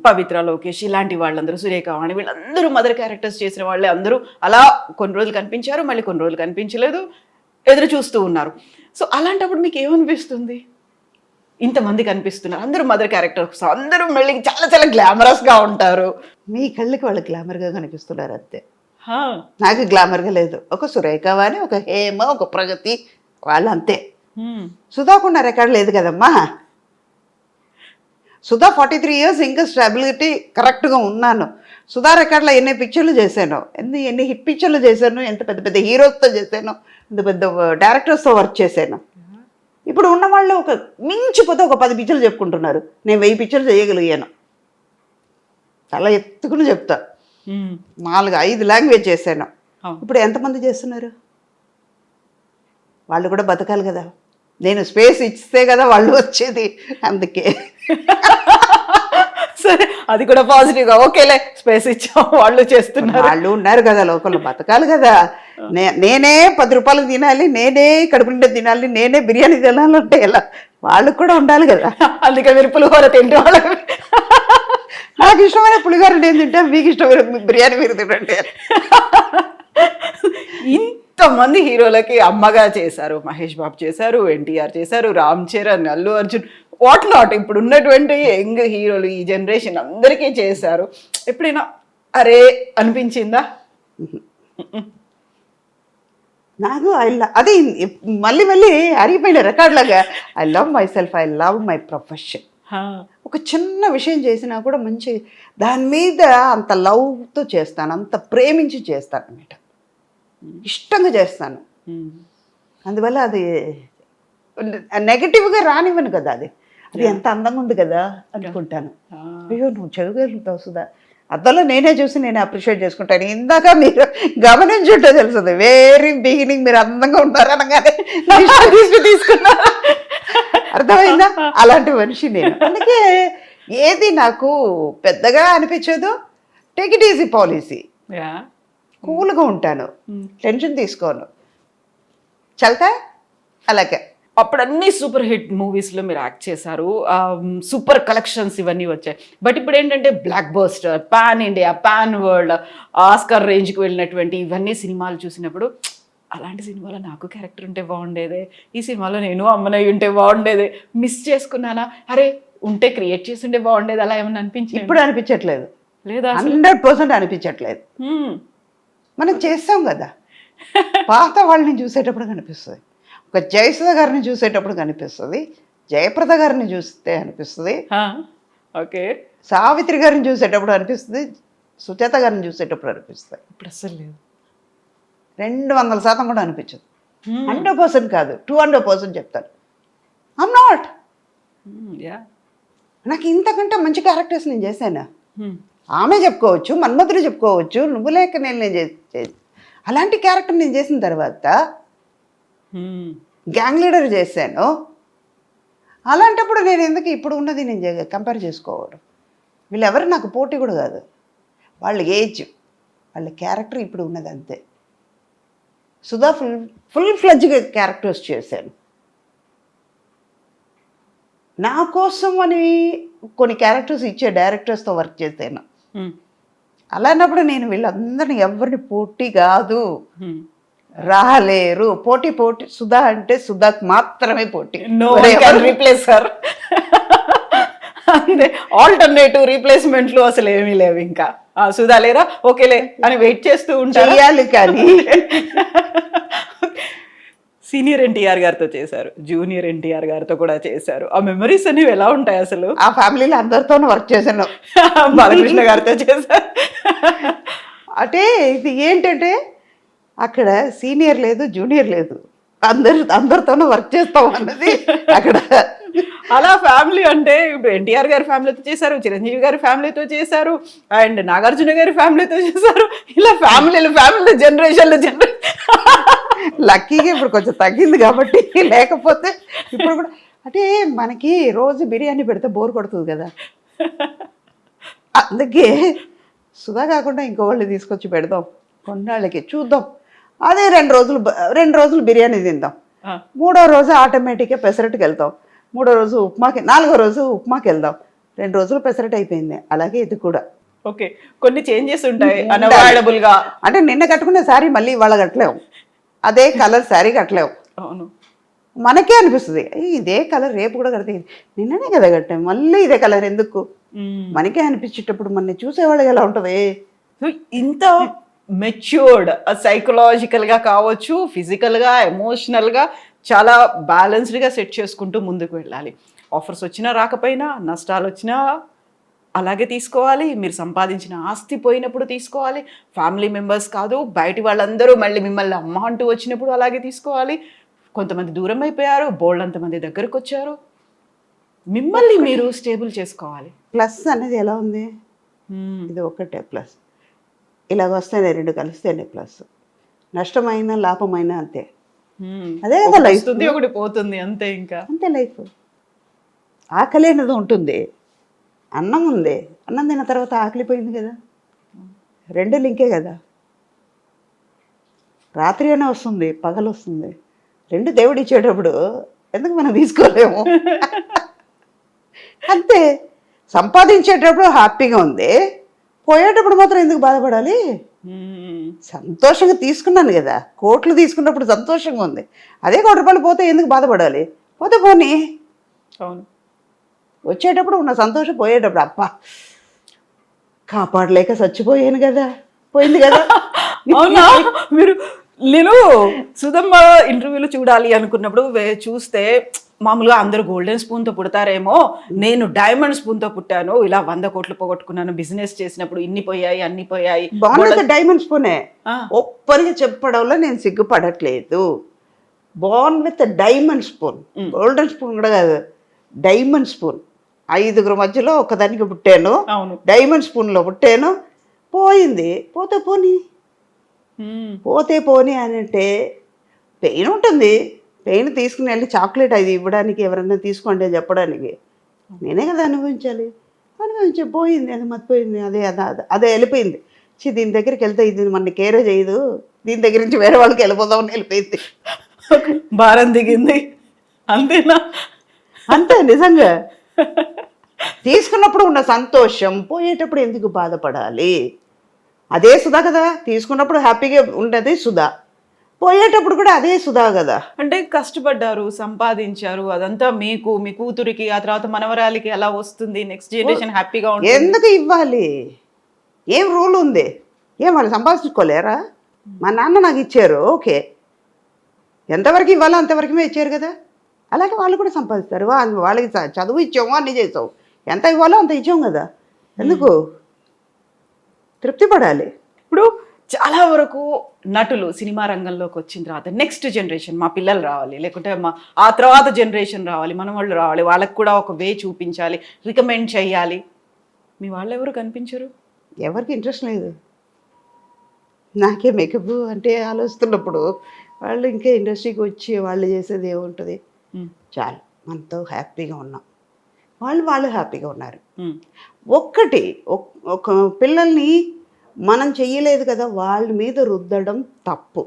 పవిత్ర, లోకేష్, ఇలాంటి వాళ్ళందరూ, సురేఖవాణి, వీళ్ళందరూ మదర్ క్యారెక్టర్స్ చేసిన వాళ్ళే అందరూ అలా కొన్ని రోజులు కనిపించారు, మళ్ళీ కొన్ని రోజులు కనిపించలేదు, ఎదురు చూస్తూ ఉన్నారు. సో అలాంటప్పుడు మీకు ఏమనిపిస్తుంది? ఇంతమంది కనిపిస్తున్నారు, అందరూ మదర్ క్యారెక్టర్స్, అందరూ మళ్ళీ చాలా చాలా గ్లామరస్గా ఉంటారు. మీ కళ్ళకి వాళ్ళు గ్లామర్గా కనిపిస్తున్నారు అంతే. హా, నాకు గ్లామర్గా లేదు. ఒక సురేఖవాణి, ఒక హేమ, ఒక ప్రగతి, వాళ్ళు అంతే. సుధాకున్న రికార్డు లేదు కదమ్మా. సుధా 43 years ఇంకా స్టెబిలిటీ కరెక్ట్గా ఉన్నాను. సుధా రికార్డులో ఎన్ని పిక్చర్లు చేశాను, ఎన్ని హిట్ పిక్చర్లు చేశాను, ఎంత పెద్ద పెద్ద హీరోస్తో చేశాను, ఎంత పెద్ద డైరెక్టర్స్తో వర్క్ చేశాను. ఇప్పుడు ఉన్న వాళ్ళు ఒక మించిపోతే ఒక 10 పిక్చర్లు చెప్పుకుంటున్నారు. నేను 1000 పిక్చర్లు చేయగలిగాను. చాలా ఎత్తుకుని చెప్తా. 4-5 లాంగ్వేజ్ చేశాను. ఇప్పుడు ఎంతమంది చేస్తున్నారు? వాళ్ళు కూడా బతకాలి కదా. నేను స్పేస్ ఇస్తే కదా వాళ్ళు వచ్చేది. అందుకే సరే, అది కూడా పాజిటివ్గా ఓకేలే, స్పేస్ ఇచ్చాం, వాళ్ళు చేస్తున్నారు, వాళ్ళు ఉన్నారు కదా, లోకల్లో బతకాలి కదా. నేనే 10 రూపాయలకు తినాలి, నేనే కడుపు నిండా తినాలి, నేనే బిర్యానీ తినాలంటే ఎలా? వాళ్ళకు కూడా ఉండాలి కదా. అందుకే మీరు పులిహోర తింటే వాళ్ళకి నాకు ఇష్టమైన పులిహోర నేను తింటా, మీకు ఇష్టమైన బిర్యానీ మీరు తినండి. ఇంతమంది హీరోలకి అమ్మగా చేశారు. మహేష్ బాబు చేశారు, ఎన్టీఆర్ చేశారు, రామ్ చరణ్, అల్లు అర్జున్, వాట్ నాట్, ఇప్పుడు ఉన్నటువంటి యంగ్ హీరోలు ఈ జనరేషన్ అందరికీ చేశారు. ఎప్పుడైనా అరే అనిపించిందా? నాకు అదే మళ్ళీ మళ్ళీ అరిగిపోయిన రికార్డులాగా I love myself, I love my profession. ఒక చిన్న విషయం చేసినా కూడా మంచి దాని మీద అంత లవ్తో చేస్తాను, అంత ప్రేమించి చేస్తాను అన్నమాట. ఇష్టంగా చేస్తాను. అందువల్ల అది నెగటివ్గా రానివ్వను కదా. అది ఎంత అందంగా ఉంది కదా అనుకుంటాను. అయ్యో నువ్వు చేయగలుగుతావు సుధా, అద్దంలో నేనే చూసి నేను అప్రిషియేట్ చేసుకుంటాను. ఇందాక మీరు గమనించుంటే తెలుస్తుంది, వెరీ బిగినింగ్ మీరు అందంగా ఉంటారు అనగానే తీసుకున్నారు. అర్థమైందా? అలాంటి మనిషి నేను. అందుకే ఏది నాకు పెద్దగా అనిపించదు. Take it easy policy. కూల్గా ఉంటాను, టెన్షన్ తీసుకోను, చల్తా అలాగే. అప్పుడు అన్ని సూపర్ హిట్ మూవీస్లో మీరు యాక్ట్ చేశారు, సూపర్ కలెక్షన్స్ ఇవన్నీ వచ్చాయి. బట్ ఇప్పుడు ఏంటంటే block buster, pan India, pan world, Oscar రేంజ్కి వెళ్ళినటువంటి ఇవన్నీ సినిమాలు చూసినప్పుడు అలాంటి సినిమాలో నాకు క్యారెక్టర్ ఉంటే బాగుండేదే, ఈ సినిమాలో నేను అమ్మనై ఉంటే బాగుండేదే, మిస్ చేసుకున్నానా, అరే ఉంటే క్రియేట్ చేసి ఉంటే బాగుండేది, అలా ఏమన్నా అనిపించింది? ఇప్పుడు అనిపించట్లేదు, లేదా 100% అనిపించట్లేదు. మనం చేస్తాం కదా. పాత వాళ్ళని చూసేటప్పుడు కనిపిస్తుంది, ఒక జయసుధ గారిని చూసేటప్పుడు కనిపిస్తుంది, జయప్రద గారిని చూస్తే అనిపిస్తుంది, ఓకే, సావిత్రి గారిని చూసేటప్పుడు అనిపిస్తుంది, సుచేత గారిని చూసేటప్పుడు అనిపిస్తుంది. ఇప్పుడు అసలు లేదు, 200% కూడా అనిపించదు. 100% కాదు, 200% చెప్తాను. I'm not. నాకు ఇంతకంటే మంచి క్యారెక్టర్స్ నేను చేశాను. ఆమె చెప్పుకోవచ్చు, మన్మధుడు చెప్పుకోవచ్చు, నువ్వు లేక నేను అలాంటి క్యారెక్టర్ నేను చేసిన తర్వాత గ్యాంగ్ లీడర్ చేశాను. అలాంటప్పుడు నేను ఎందుకు ఇప్పుడు ఉన్నది నేను కంపేర్ చేసుకోవడం? వీళ్ళెవరు నాకు పోటీ కూడా కాదు. వాళ్ళ ఏజ్, వాళ్ళ క్యారెక్టర్ ఇప్పుడు ఉన్నది అంతే. సుధా ఫుల్ ఫ్లెడ్జ్గా క్యారెక్టర్స్ చేశాను. నా కోసం అని కొన్ని క్యారెక్టర్స్ ఇచ్చే డైరెక్టర్స్తో వర్క్ చేశాను. అలాన్నప్పుడు నేను వీళ్ళందరినీ ఎవరిని పోటీ కాదు, రాలేరు. పోటీ సుధా అంటే సుధాకు మాత్రమే పోటీ. రీప్లేసర్ అంటే ఆల్టర్నేటివ్ రీప్లేస్మెంట్లు అసలు ఏమీ లేవు. ఇంకా సుధా లేరా, ఓకేలే అని వెయిట్ చేస్తూ ఉంటారు. కానీ సీనియర్ ఎన్టీఆర్ గారితో చేశారు, జూనియర్ ఎన్టీఆర్ గారితో కూడా చేశారు. ఆ మెమరీస్ అనేవి ఎలా ఉంటాయి అసలు? ఆ ఫ్యామిలీలో అందరితోనూ వర్క్ చేశాను. బాలకృష్ణ గారితో చేశారు. అంటే ఇది ఏంటంటే అక్కడ సీనియర్ లేదు, జూనియర్ లేదు, అందరితోనూ వర్క్ చేస్తాం అన్నది అక్కడ. అలా ఫ్యామిలీ అంటే ఇప్పుడు ఎన్టీఆర్ గారి ఫ్యామిలీతో చేశారు, చిరంజీవి గారి ఫ్యామిలీతో చేశారు, అండ్ నాగార్జున గారి ఫ్యామిలీతో చేశారు. ఇలా ఫ్యామిలీ జనరేషన్లు లక్కీగా ఇప్పుడు కొంచెం తగ్గింది కాబట్టి, లేకపోతే ఇప్పుడు కూడా అంటే మనకి రోజు బిర్యానీ పెడితే బోర్ కొడుతుంది కదా, అందుకే సుధా కాకుండా ఇంకోళ్ళు తీసుకొచ్చి పెడదాం కొన్నాళ్ళకి, చూద్దాం. అదే 2 రోజులు బిర్యానీ తిందాం, 3వ రోజు ఆటోమేటిక్గా పెసరట్టుకి వెళ్తాం, 3వ రోజు ఉప్మాకి, 4వ రోజు ఉప్మాకి వెళ్దాం. 2 రోజులు పెసరట్టు అయిపోయింది. అలాగే ఇది కూడా. ఓకే, కొన్ని చేంజెస్ ఉంటాయి అన్అవాయిడబుల్ గా. అంటే నిన్న కట్టుకునే శారీ మళ్ళీ ఇవాళ కట్టలేము, అదే కలర్ శారీ కట్టలేము. అవును, మనకే అనిపిస్తుంది ఇదే కలర్ రేపు కూడా కడితే నిన్ననే కదా కట్టాము, మళ్ళీ ఇదే కలర్ ఎందుకు, మనకే అనిపించేటప్పుడు మన చూసేవాళ్ళకి ఎలా ఉంటుంది. సో ఇంత మెచ్యూర్డ్ సైకలాజికల్ గా కావచ్చు, ఫిజికల్ గా, ఎమోషనల్ గా చాలా బ్యాలెన్స్డ్ గా సెట్ చేసుకుంటూ ముందుకు వెళ్ళాలి. ఆఫర్స్ వచ్చినా రాకపోయినా, నష్టాలు వచ్చినా అలాగే తీసుకోవాలి. మీరు సంపాదించిన ఆస్తి పోయినప్పుడు తీసుకోవాలి. ఫ్యామిలీ మెంబర్స్ కాదు, బయటి వాళ్ళందరూ మళ్ళీ మిమ్మల్ని అమ్మ అంటూ వచ్చినప్పుడు అలాగే తీసుకోవాలి. కొంతమంది దూరం అయిపోయారు, బోల్డ్ అంతమంది దగ్గరకు వచ్చారు, మిమ్మల్ని మీరు స్టేబుల్ చేసుకోవాలి. ప్లస్ అనేది ఎలా ఉంది, ఇది ఒకటే ప్లస్. ఇలాగ వస్తేనే 2 కలిస్తేనే ప్లస్. నష్టమైన లాభమైన అంతే, అదే కదా లైఫ్. ఒకటి పోతుంది అంతే, ఇంకా అంతే లైఫ్. ఆకలి అనేది ఉంటుంది, అన్నం ఉంది, అన్నం తిన్న తర్వాత ఆకలి పోయింది కదా, 2 లింకే కదా. రాత్రి అయినా వస్తుంది, పగలు వస్తుంది, 2 దేవుడు ఇచ్చేటప్పుడు ఎందుకు మనం తీసుకోలేము. అంతే, సంపాదించేటప్పుడు హ్యాపీగా ఉంది, పోయేటప్పుడు మాత్రం ఎందుకు బాధపడాలి. సంతోషంగా తీసుకున్నాను కదా, కోట్లు తీసుకున్నప్పుడు సంతోషంగా ఉంది, అదే 1 కోటి రూపాయలు పోతే ఎందుకు బాధపడాలి. పోతే పోనీ. అవును, వచ్చేటప్పుడు ఉన్న సంతోషం, పోయేటప్పుడు అప్ప కాపాడలేక చచ్చిపోయాను కదా, పోయింది కదా. అవునా, నేను సుధమ్మ ఇంటర్వ్యూలు చూడాలి అనుకున్నప్పుడు చూస్తే మామూలుగా అందరూ గోల్డెన్ స్పూన్తో పుడతారేమో, నేను డైమండ్ స్పూన్తో పుట్టాను, ఇలా 100 కోట్లు పోగొట్టుకున్నాను, బిజినెస్ చేసినప్పుడు ఇన్ని పోయాయి అన్ని పోయాయి. బాగుంది డైమండ్ స్పూనే, ఒప్పరిగా చెప్పడంలో నేను సిగ్గుపడట్లేదు. Born with diamond spoon, golden spoon కూడా కాదు, డైమండ్ స్పూన్. 5గురు మధ్యలో ఒకదానికి పుట్టాను, డైమండ్ స్పూన్లో పుట్టాను, పోయింది. పోతే పోనీ, పోతే పోనీ అని అంటే పెయిన్ ఉంటుంది. పెయిన్ తీసుకుని వెళ్ళి చాక్లెట్ అది ఇవ్వడానికి, ఎవరైనా తీసుకోండి అని చెప్పడానికి నేనే కదా అనుభవించాలి. అనుభవించి పోయింది, అది మర్చిపోయింది, అదే వెళ్ళిపోయింది. దీని దగ్గరికి వెళ్తే ఇది మన కేరే చేయదు, దీని దగ్గర నుంచి వేరే వాళ్ళకి వెళ్ళిపోదామని వెళ్ళిపోయింది. భారం దిగింది, అంతేనా? అంతే, నిజంగా. తీసుకున్నప్పుడు ఉన్న సంతోషం పోయేటప్పుడు ఎందుకు బాధపడాలి. అదే సుధా కదా, తీసుకున్నప్పుడు హ్యాపీగా ఉండేది సుధా, పోయేటప్పుడు కూడా అదే సుధా కదా. అంటే కష్టపడ్డారు, సంపాదించారు, అదంతా మీకు, మీ కూతురికి, ఆ తర్వాత మనవరాలికి అలా వస్తుంది, నెక్స్ట్ జనరేషన్ హ్యాపీగా ఉంటుంది. ఎందుకు ఇవ్వాలి, ఏం రూల్ ఉంది, ఏం వాళ్ళు సంపాదించుకోలేరా? మా నాన్న నాకు ఇచ్చారు, ఓకే, ఎంతవరకు ఇవ్వాలో అంతవరకుమే ఇచ్చారు కదా, అలాగే వాళ్ళు కూడా సంపాదిస్తారు. వాళ్ళకి చదువు ఇచ్చాము, అన్నీ చేసావు, ఎంత ఇవ్వాలో అంత ఇచ్చాము కదా, ఎందుకు తృప్తి పడాలి. ఇప్పుడు చాలా వరకు నటులు సినిమా రంగంలోకి వచ్చిన తర్వాత నెక్స్ట్ జనరేషన్, మా పిల్లలు రావాలి, లేకుంటే ఆ తర్వాత జనరేషన్ రావాలి, మన వాళ్ళు రావాలి, వాళ్ళకి కూడా ఒక వే చూపించాలి, రికమెండ్ చేయాలి. మీ వాళ్ళు ఎవరు కనిపించరు, ఎవరికి ఇంట్రెస్ట్ లేదు. నాకే మేకప్ అంటే ఆలోచిస్తున్నప్పుడు వాళ్ళు ఇంకా ఇండస్ట్రీకి వచ్చి వాళ్ళు చేసేది ఏముంటుంది, చాలు మనతో హ్యాపీగా ఉన్నాం, వాళ్ళు హ్యాపీగా ఉన్నారు. ఒక్కటి ఒక పిల్లల్ని మనం చెయ్యలేదు కదా, వాళ్ళ మీద రుద్దడం తప్పు.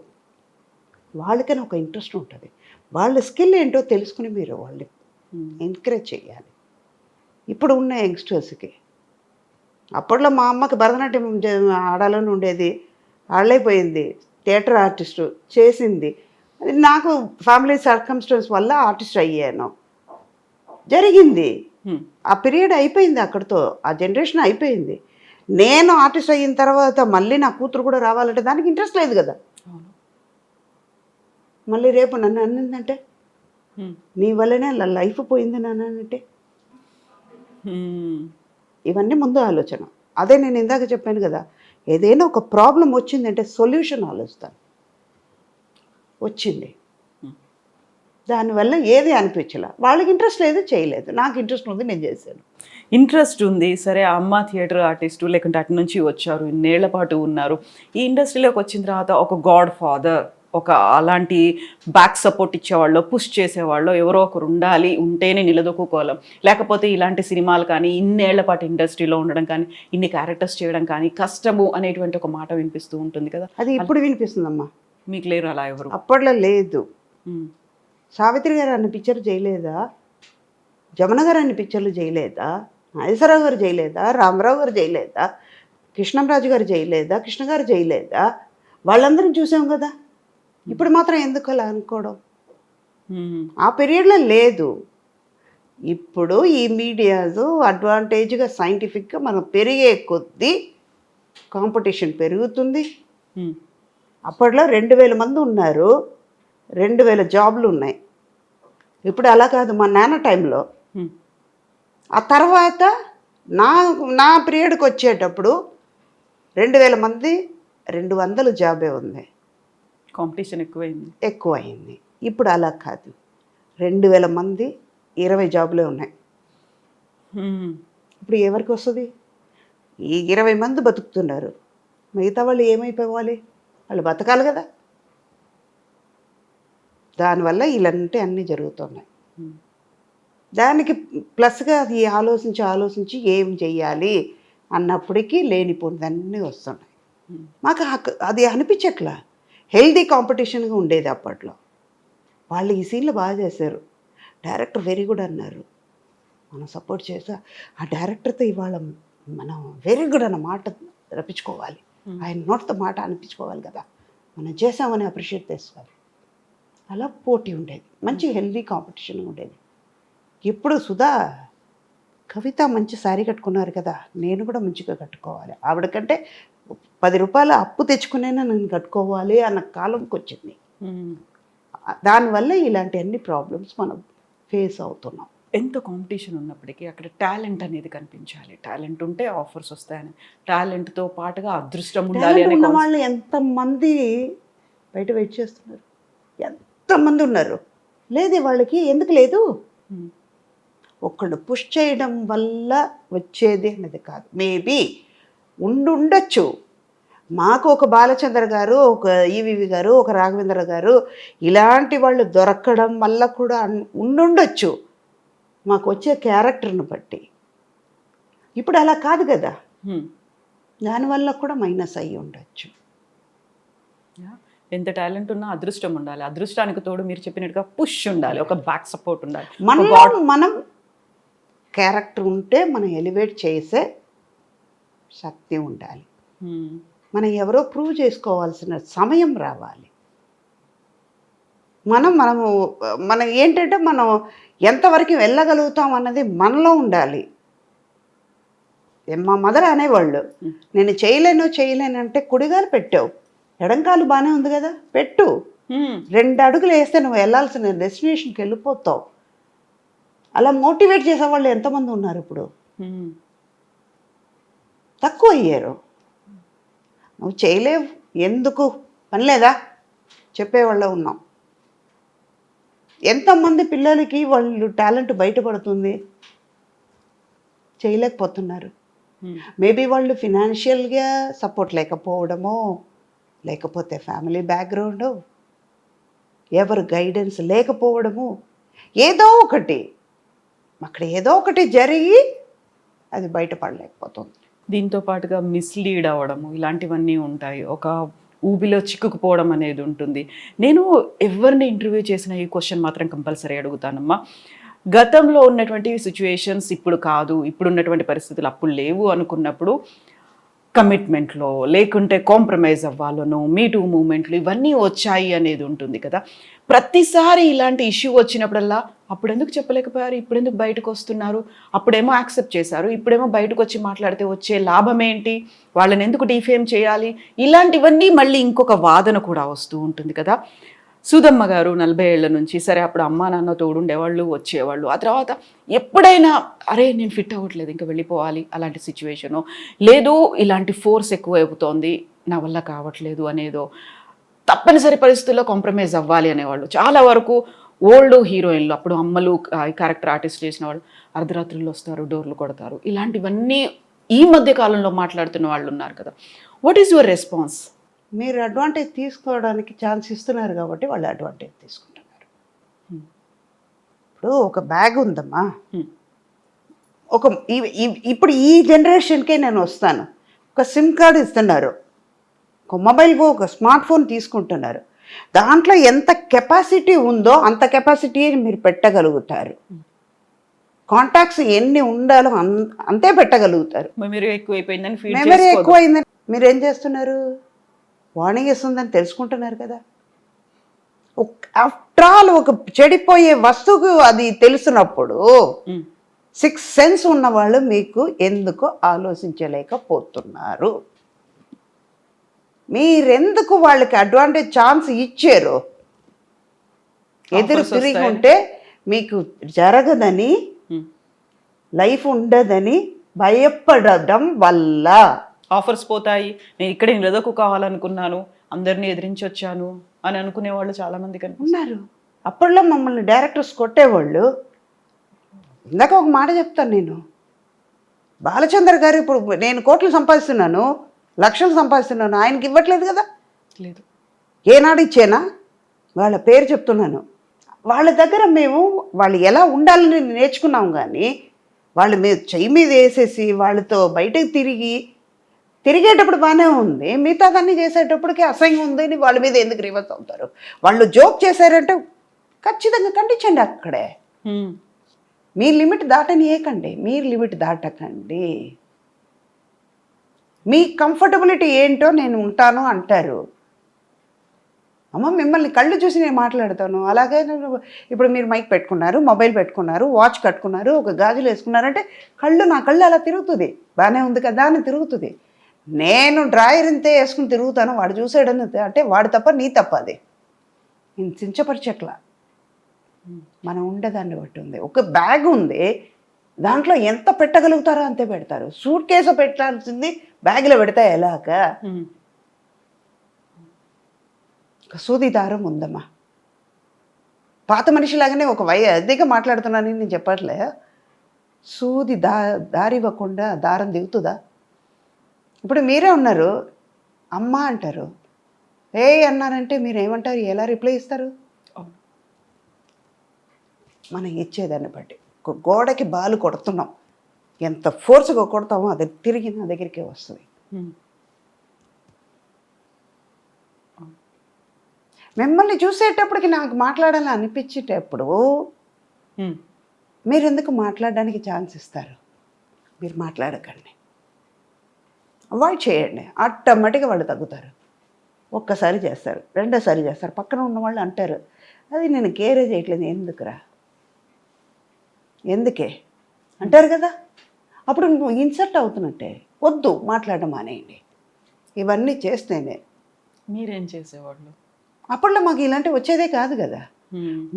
వాళ్ళకైనా ఒక ఇంట్రెస్ట్ ఉంటుంది, వాళ్ళ స్కిల్ ఏంటో తెలుసుకుని మీరు వాళ్ళని ఎంకరేజ్ చేయాలి. ఇప్పుడు ఉన్న యంగ్స్టర్స్కి, అప్పట్లో మా అమ్మకి భరతనాట్యం ఆడాలని ఉండేది, ఆడలేకపోయింది, థియేటర్ ఆర్టిస్టు చేసింది. అది నాకు ఫ్యామిలీ సర్కమ్స్టెన్స్ వల్ల ఆర్టిస్ట్ అయ్యాను, జరిగింది. ఆ పీరియడ్ అయిపోయింది, అక్కడితో ఆ జనరేషన్ అయిపోయింది. నేను ఆర్టిస్ట్ అయిన తర్వాత మళ్ళీ నా కూతురు కూడా రావాలంటే దానికి ఇంట్రెస్ట్ లేదు కదా. మళ్ళీ రేపు నన్ను అన్నిందంటే నీ వల్లనే లైఫ్ పోయింది నాన్న అంటే, ఇవన్నీ ముందు ఆలోచన. అదే నేను ఇందాక చెప్పాను కదా, ఏదైనా ఒక ప్రాబ్లం వచ్చిందంటే సొల్యూషన్ ఆలోచిస్తాను. వచ్చింది, దానివల్ల ఏది అనిపించలే, వాళ్ళకి ఇంట్రెస్ట్ లేదు, చేయలేదు, నాకు ఇంట్రెస్ట్ ఉంది, నేను చేశాను. ఇంట్రెస్ట్ ఉంది, సరే అమ్మ థియేటర్ ఆర్టిస్టు, లేకుంటే అటు నుంచి వచ్చారు, ఇన్నేళ్ల పాటు ఉన్నారు, ఈ ఇండస్ట్రీలోకి వచ్చిన తర్వాత ఒక గాడ్ ఫాదర్ ఒక అలాంటి బ్యాక్ సపోర్ట్ ఇచ్చేవాళ్ళు, పుష్ చేసేవాళ్ళు ఎవరో ఒకరు ఉండాలి, ఉంటేనే నిలదొక్కుకోలేం. లేకపోతే ఇలాంటి సినిమాలు కానీ, ఇన్నేళ్ల పాటు ఇండస్ట్రీలో ఉండడం కానీ, ఇన్ని క్యారెక్టర్స్ చేయడం కానీ కష్టము అనేటువంటి ఒక మాట వినిపిస్తూ ఉంటుంది కదా. అది ఇప్పుడు వినిపిస్తుందమ్మా, మీకు లేరు అలా ఎవరు? అప్పట్లో లేదు. ఉమ్, సావిత్రి గారు అన్ని పిక్చర్ చేయలేదా, జమున గారు అన్ని పిక్చర్లు చేయలేదా, నాగేశ్వరరావు గారు చేయలేదా, రామారావు గారు చేయలేదా, కృష్ణంరాజు గారు చేయలేదా, కృష్ణ గారు చేయలేదా? వాళ్ళందరం చూసాం కదా. ఇప్పుడు మాత్రం ఎందుకు అలా అనుకోవడం? ఉమ్, ఆ పీరియడ్లో లేదు. ఇప్పుడు ఈ మీడియాస్ అడ్వాంటేజ్గా సైంటిఫిక్గా మనం పెరిగే కొద్దీ కాంపిటీషన్ పెరుగుతుంది. ఉమ్, అప్పట్లో 2000 మంది ఉన్నారు, 2000 జాబ్లు ఉన్నాయి. ఇప్పుడు అలా కాదు. మా నాన్న టైంలో ఉమ్, ఆ తర్వాత నా పీరియడ్కి వచ్చేటప్పుడు 2000 మంది 200 జాబే ఉంది, కాంపిటీషన్ ఎక్కువైంది. ఎక్కువ అయింది. ఇప్పుడు అలా కాదు, 2000 మంది 20 జాబులే ఉన్నాయి. ఉమ్, ఇప్పుడు ఎవరికి వస్తుంది? ఈ 20 మంది బతుకుతున్నారు, మిగతా వాళ్ళు ఏమైపోవాలి? వాళ్ళు బతకాలి కదా. దానివల్ల ఇలాంటి అన్నీ జరుగుతున్నాయి. ఉమ్, దానికి ప్లస్గా అది ఆలోచించి ఏం చెయ్యాలి అన్నప్పటికీ లేనిపోయిందన్నీ వస్తున్నాయి. ఉమ్, మాకు అది అనిపించట్లా. హెల్దీ కాంపిటీషన్గా ఉండేది అప్పట్లో. వాళ్ళు ఈ సీన్లు బాగా చేశారు, డైరెక్టర్ వెరీ గుడ్ అన్నారు, మనం సపోర్ట్ చేసా. ఆ డైరెక్టర్తో ఇవాళ మనం వెరీ గుడ్ అన్న మాట రప్పించుకోవాలి, ఆయన నోటితో మాట అనిపించుకోవాలి కదా, మనం చేసామని అప్రిషియేట్ చేసుకోవాలి. అలా పోటీ ఉండేది, మంచి హెల్దీ కాంపిటీషన్ ఉండేది. ఇప్పుడు సుధా, కవిత మంచి శారీ కట్టుకున్నారు కదా, నేను కూడా మంచిగా కట్టుకోవాలి, ఆవిడకంటే 10 రూపాయలు అప్పు తెచ్చుకునేనా నేను కట్టుకోవాలి అన్న కాలంకి వచ్చింది. ఉమ్. దానివల్ల ఇలాంటి అన్ని ప్రాబ్లమ్స్ మనం ఫేస్ అవుతున్నాం. ఎంత కాంపిటీషన్ ఉన్నప్పటికీ అక్కడ టాలెంట్ అనేది కనిపించాలి. టాలెంట్ ఉంటే ఆఫర్స్ వస్తాయని, టాలెంట్తో పాటుగా అదృష్టం ఉండాలి టాలెంట్ అనే ఉన్న వాళ్ళు ఎంతమంది బయట వెయిట్ చేస్తున్నారు, ఎంతమంది ఉన్నారు. లేదు వాళ్ళకి, ఎందుకు లేదు? ఉమ్, ఒక్కడు పుష్ చేయడం వల్ల వచ్చేది అనేది కాదు. మేబీ ఉండొచ్చు. మాకు ఒక బాలచంద్ర గారు, ఒక ఈవివి గారు, ఒక రాఘవేంద్ర గారు ఇలాంటి వాళ్ళు దొరకడం వల్ల కూడా ఉండొచ్చు మాకు వచ్చే క్యారెక్టర్ని బట్టి. ఇప్పుడు అలా కాదు కదా, ఉమ్. దానివల్ల కూడా మైనస్ అయ్యి ఉండొచ్చు. ఎంత టాలెంట్ ఉన్నా అదృష్టం ఉండాలి, అదృష్టానికి తోడు మీరు చెప్పినట్టుగా పుష్ ఉండాలి, ఒక బ్యాక్ సపోర్ట్ ఉండాలి. మనం క్యారెక్టర్ ఉంటే మనం ఎలివేట్ చేసే శక్తి ఉండాలి. ఉమ్, మనం ఎవరో ప్రూవ్ చేసుకోవాల్సిన సమయం రావాలి. మనం ఏంటంటే మనం ఎంతవరకు వెళ్ళగలుగుతాం అన్నది మనలో ఉండాలి. మా మదర్ అనేవాళ్ళు, నేను చేయలేను అంటే కుడిగాలు పెట్టావు, ఎడంకాలు బాగానే ఉంది కదా, పెట్టు, ఉమ్, 2 అడుగులు వేస్తే నువ్వు వెళ్ళాల్సిన డెస్టినేషన్కి వెళ్ళిపోతావు. అలా మోటివేట్ చేసేవాళ్ళు ఎంతమంది ఉన్నారు ఇప్పుడు? ఉమ్, తక్కువ అయ్యారు. నువ్వు చేయలేవు, ఎందుకు పని లేదా చెప్పేవాళ్ళ ఉన్నాం. ఎంతమంది పిల్లలకి వాళ్ళు టాలెంట్ బయటపడుతుంది, చేయలేకపోతున్నారు. ఉమ్, మేబీ వాళ్ళు ఫినాన్షియల్గా సపోర్ట్ లేకపోవడమో, లేకపోతే ఫ్యామిలీ బ్యాక్గ్రౌండు, ఎవరు గైడెన్స్ లేకపోవడము, ఏదో ఒకటి జరిగి అది బయటపడలేకపోతుంది. దీంతో పాటుగా మిస్లీడ్ అవ్వడము ఇలాంటివన్నీ ఉంటాయి, ఒక ఊబిలో చిక్కుకుపోవడం అనేది ఉంటుంది. నేను ఎవరిని ఇంటర్వ్యూ చేసిన ఈ క్వశ్చన్ మాత్రం కంపల్సరీ అడుగుతానమ్మా. గతంలో ఉన్నటువంటి సిచ్యువేషన్స్ ఇప్పుడు కాదు, ఇప్పుడున్నటువంటి పరిస్థితులు అప్పుడు లేవు అనుకున్నప్పుడు కమిట్మెంట్లో లేకుంటే కాంప్రమైజ్ అవ్వాలను, మీటూ మూమెంట్లు ఇవన్నీ వచ్చాయి అనేది ఉంటుంది కదా. ప్రతిసారి ఇలాంటి ఇష్యూ వచ్చినప్పుడల్లా అప్పుడు ఎందుకు చెప్పలేకపోయారు, ఇప్పుడు ఎందుకు బయటకు వస్తున్నారు, అప్పుడేమో యాక్సెప్ట్ చేశారు, ఇప్పుడేమో బయటకు వచ్చి మాట్లాడితే వచ్చే లాభం ఏంటి, వాళ్ళని ఎందుకు డిఫేమ్ చేయాలి, ఇలాంటివన్నీ మళ్ళీ ఇంకొక వాదన కూడా వస్తూ ఉంటుంది కదా. సుధమ్మ గారు 40 ఏళ్ల నుంచి సరే అప్పుడు అమ్మా నాన్న తోడుండేవాళ్ళు, వచ్చేవాళ్ళు, ఆ తర్వాత ఎప్పుడైనా అరే నేను ఫిట్ అవ్వట్లేదు ఇంకా వెళ్ళిపోవాలి అలాంటి సిచ్యువేషను, లేదు ఇలాంటి ఫోర్స్ ఎక్కువ అయిపోతుంది నా వల్ల కావట్లేదు అనేదో, తప్పనిసరి పరిస్థితుల్లో కాంప్రమైజ్ అవ్వాలి అనేవాళ్ళు. చాలా వరకు ఓల్డ్ హీరోయిన్లు, అప్పుడు అమ్మలు క్యారెక్టర్ ఆర్టిస్ట్ చేసిన వాళ్ళు అర్ధరాత్రుల్లో వస్తారు, డోర్లు కొడతారు, ఇలాంటివన్నీ ఈ మధ్య కాలంలో మాట్లాడుతున్న వాళ్ళు ఉన్నారు కదా. What is your response? మీరు అడ్వాంటేజ్ తీసుకోవడానికి ఛాన్స్ ఇస్తున్నారు కాబట్టి వాళ్ళు అడ్వాంటేజ్ తీసుకుంటున్నారు. ఇప్పుడు ఒక బ్యాగ్ ఉందమ్మా, ఒక ఇప్పుడు ఈ జనరేషన్కే నేను వస్తాను. ఒక సిమ్ కార్డు ఇస్తున్నారు, ఒక మొబైల్ ఫోన్, ఒక స్మార్ట్ ఫోన్ తీసుకుంటున్నారు. దాంట్లో ఎంత కెపాసిటీ ఉందో అంత కెపాసిటీ మీరు పెట్టగలుగుతారు. కాంటాక్ట్స్ ఎన్ని ఉండాలో అంతే పెట్టగలుగుతారు. మెమరీ ఎక్కువైపోయిందని మెమరీ ఎక్కువైందని మీరు ఏం చేస్తున్నారు? వార్నింగ్ ఇస్తుందని తెలుసుకుంటున్నారు కదా. ఆఫ్టర్ ఆల్ ఒక చెడిపోయే వస్తువుకు అది తెలుసున్నప్పుడు 6 సెన్స్ ఉన్న వాళ్ళు మీకు ఎందుకు ఆలోచించలేకపోతున్నారు? మీరెందుకు వాళ్ళకి అడ్వాంటేజ్ ఛాన్స్ ఇచ్చారు? ఎదురు తిరిగి ఉంటే మీకు జరగదని, లైఫ్ ఉండదని భయపడడం వల్ల ఆఫర్స్ పోతాయి. నేను ఇక్కడ నిలదొక్కు కావాలనుకున్నాను, అందరినీ ఎదిరించి వచ్చాను అని అనుకునే వాళ్ళు చాలా మంది ఉన్నారు. అప్పట్లో మమ్మల్ని డైరెక్టర్స్ కొట్టేవాళ్ళు. ఇందాక ఒక మాట చెప్తాను నేను. బాలచంద్ర గారు ఇప్పుడు నేను కోట్లు సంపాదిస్తున్నాను, లక్షలు సంపాదిస్తున్నాను, ఆయనకి ఇవ్వట్లేదు కదా. లేదు. ఏనాడు ఇచ్చేనా? వాళ్ళ పేరు చెప్తున్నాను. వాళ్ళ దగ్గర మేము వాళ్ళు ఎలా ఉండాలని నేర్చుకున్నాం, కానీ వాళ్ళు మీద చెయ్యి మీద వేసేసి వాళ్ళతో బయటకు తిరిగేటప్పుడు బాగానే ఉంది, మిగతా దాన్ని చేసేటప్పటికి అసహ్యం ఉంది అని వాళ్ళ మీద ఎందుకు రివర్స్ అవుతారు? వాళ్ళు జోక్ చేశారంటే ఖచ్చితంగా ఖండించండి. అక్కడే మీ లిమిట్ దాటనియకండి, మీరు లిమిట్ దాటకండి. మీ కంఫర్టబిలిటీ ఏంటో నేను ఉంటాను అంటారు. అమ్మ మిమ్మల్ని కళ్ళు చూసి నేను మాట్లాడతాను. అలాగే ఇప్పుడు మీరు మైక్ పెట్టుకున్నారు, మొబైల్ పెట్టుకున్నారు, వాచ్ కట్టుకున్నారు, ఒక గాజులు వేసుకున్నారంటే నా కళ్ళు అలా తిరుగుతుంది. బాగానే ఉంది కదా అని తిరుగుతుంది. నేను డ్రాయర్ ఇంతే వేసుకుని తిరుగుతాను, వాడు చూసాడని అంటే వాడు తప్ప నీ తప్ప. అది నేను చించపరిచట్లా, మనం ఉండేదాన్ని బట్టి ఉంది. ఒక బ్యాగ్ ఉంది, దాంట్లో ఎంత పెట్టగలుగుతారో అంతే పెడతారు. సూట్ కేసు పెట్టాల్సింది బ్యాగ్లో పెడతా ఎలాగా? సూది దారం ఉందమ్మా. పాత మనిషిలాగానే ఒక అధిక మాట్లాడుతున్నానని నేను చెప్పట్లే. సూది దారి ఇవ్వకుండా దారం దిగుతుందా? ఇప్పుడు మీరే ఉన్నారు, అమ్మ అంటారు, ఏ అన్నారంటే మీరు ఏమంటారు? ఎలా రిప్లై ఇస్తారు? మనం ఇచ్చేదాన్ని బట్టి. ఒక గోడకి బాలు కొడుతున్నాం, ఎంత ఫోర్స్గా కొడతామో అది తిరిగి నా దగ్గరికే వస్తుంది. మిమ్మల్ని చూసేటప్పటికి నాకు మాట్లాడాలని అనిపించేటప్పుడు మీరు ఎందుకు మాట్లాడడానికి ఛాన్స్ ఇస్తారు? మీరు మాట్లాడకండి, అవాయిడ్ చేయండి. ఆటోమేటిక్గా వాళ్ళు తగ్గుతారు. ఒక్కసారి చేస్తారు, రెండోసారి చేస్తారు, పక్కన ఉన్న వాళ్ళు అంటారు, అది నేను కేరే చేయట్లేదు, ఎందుకురా, ఎందుకే అంటారు కదా. అప్పుడు నువ్వు ఇన్సర్ట్ అవుతున్నట్టే. వద్దు, మాట్లాడడం మానేయండి. ఇవన్నీ చేస్తేనే. మీరేం చేసేవాళ్ళు? అప్పట్లో మాకు ఇలాంటివి వచ్చేదే కాదు కదా.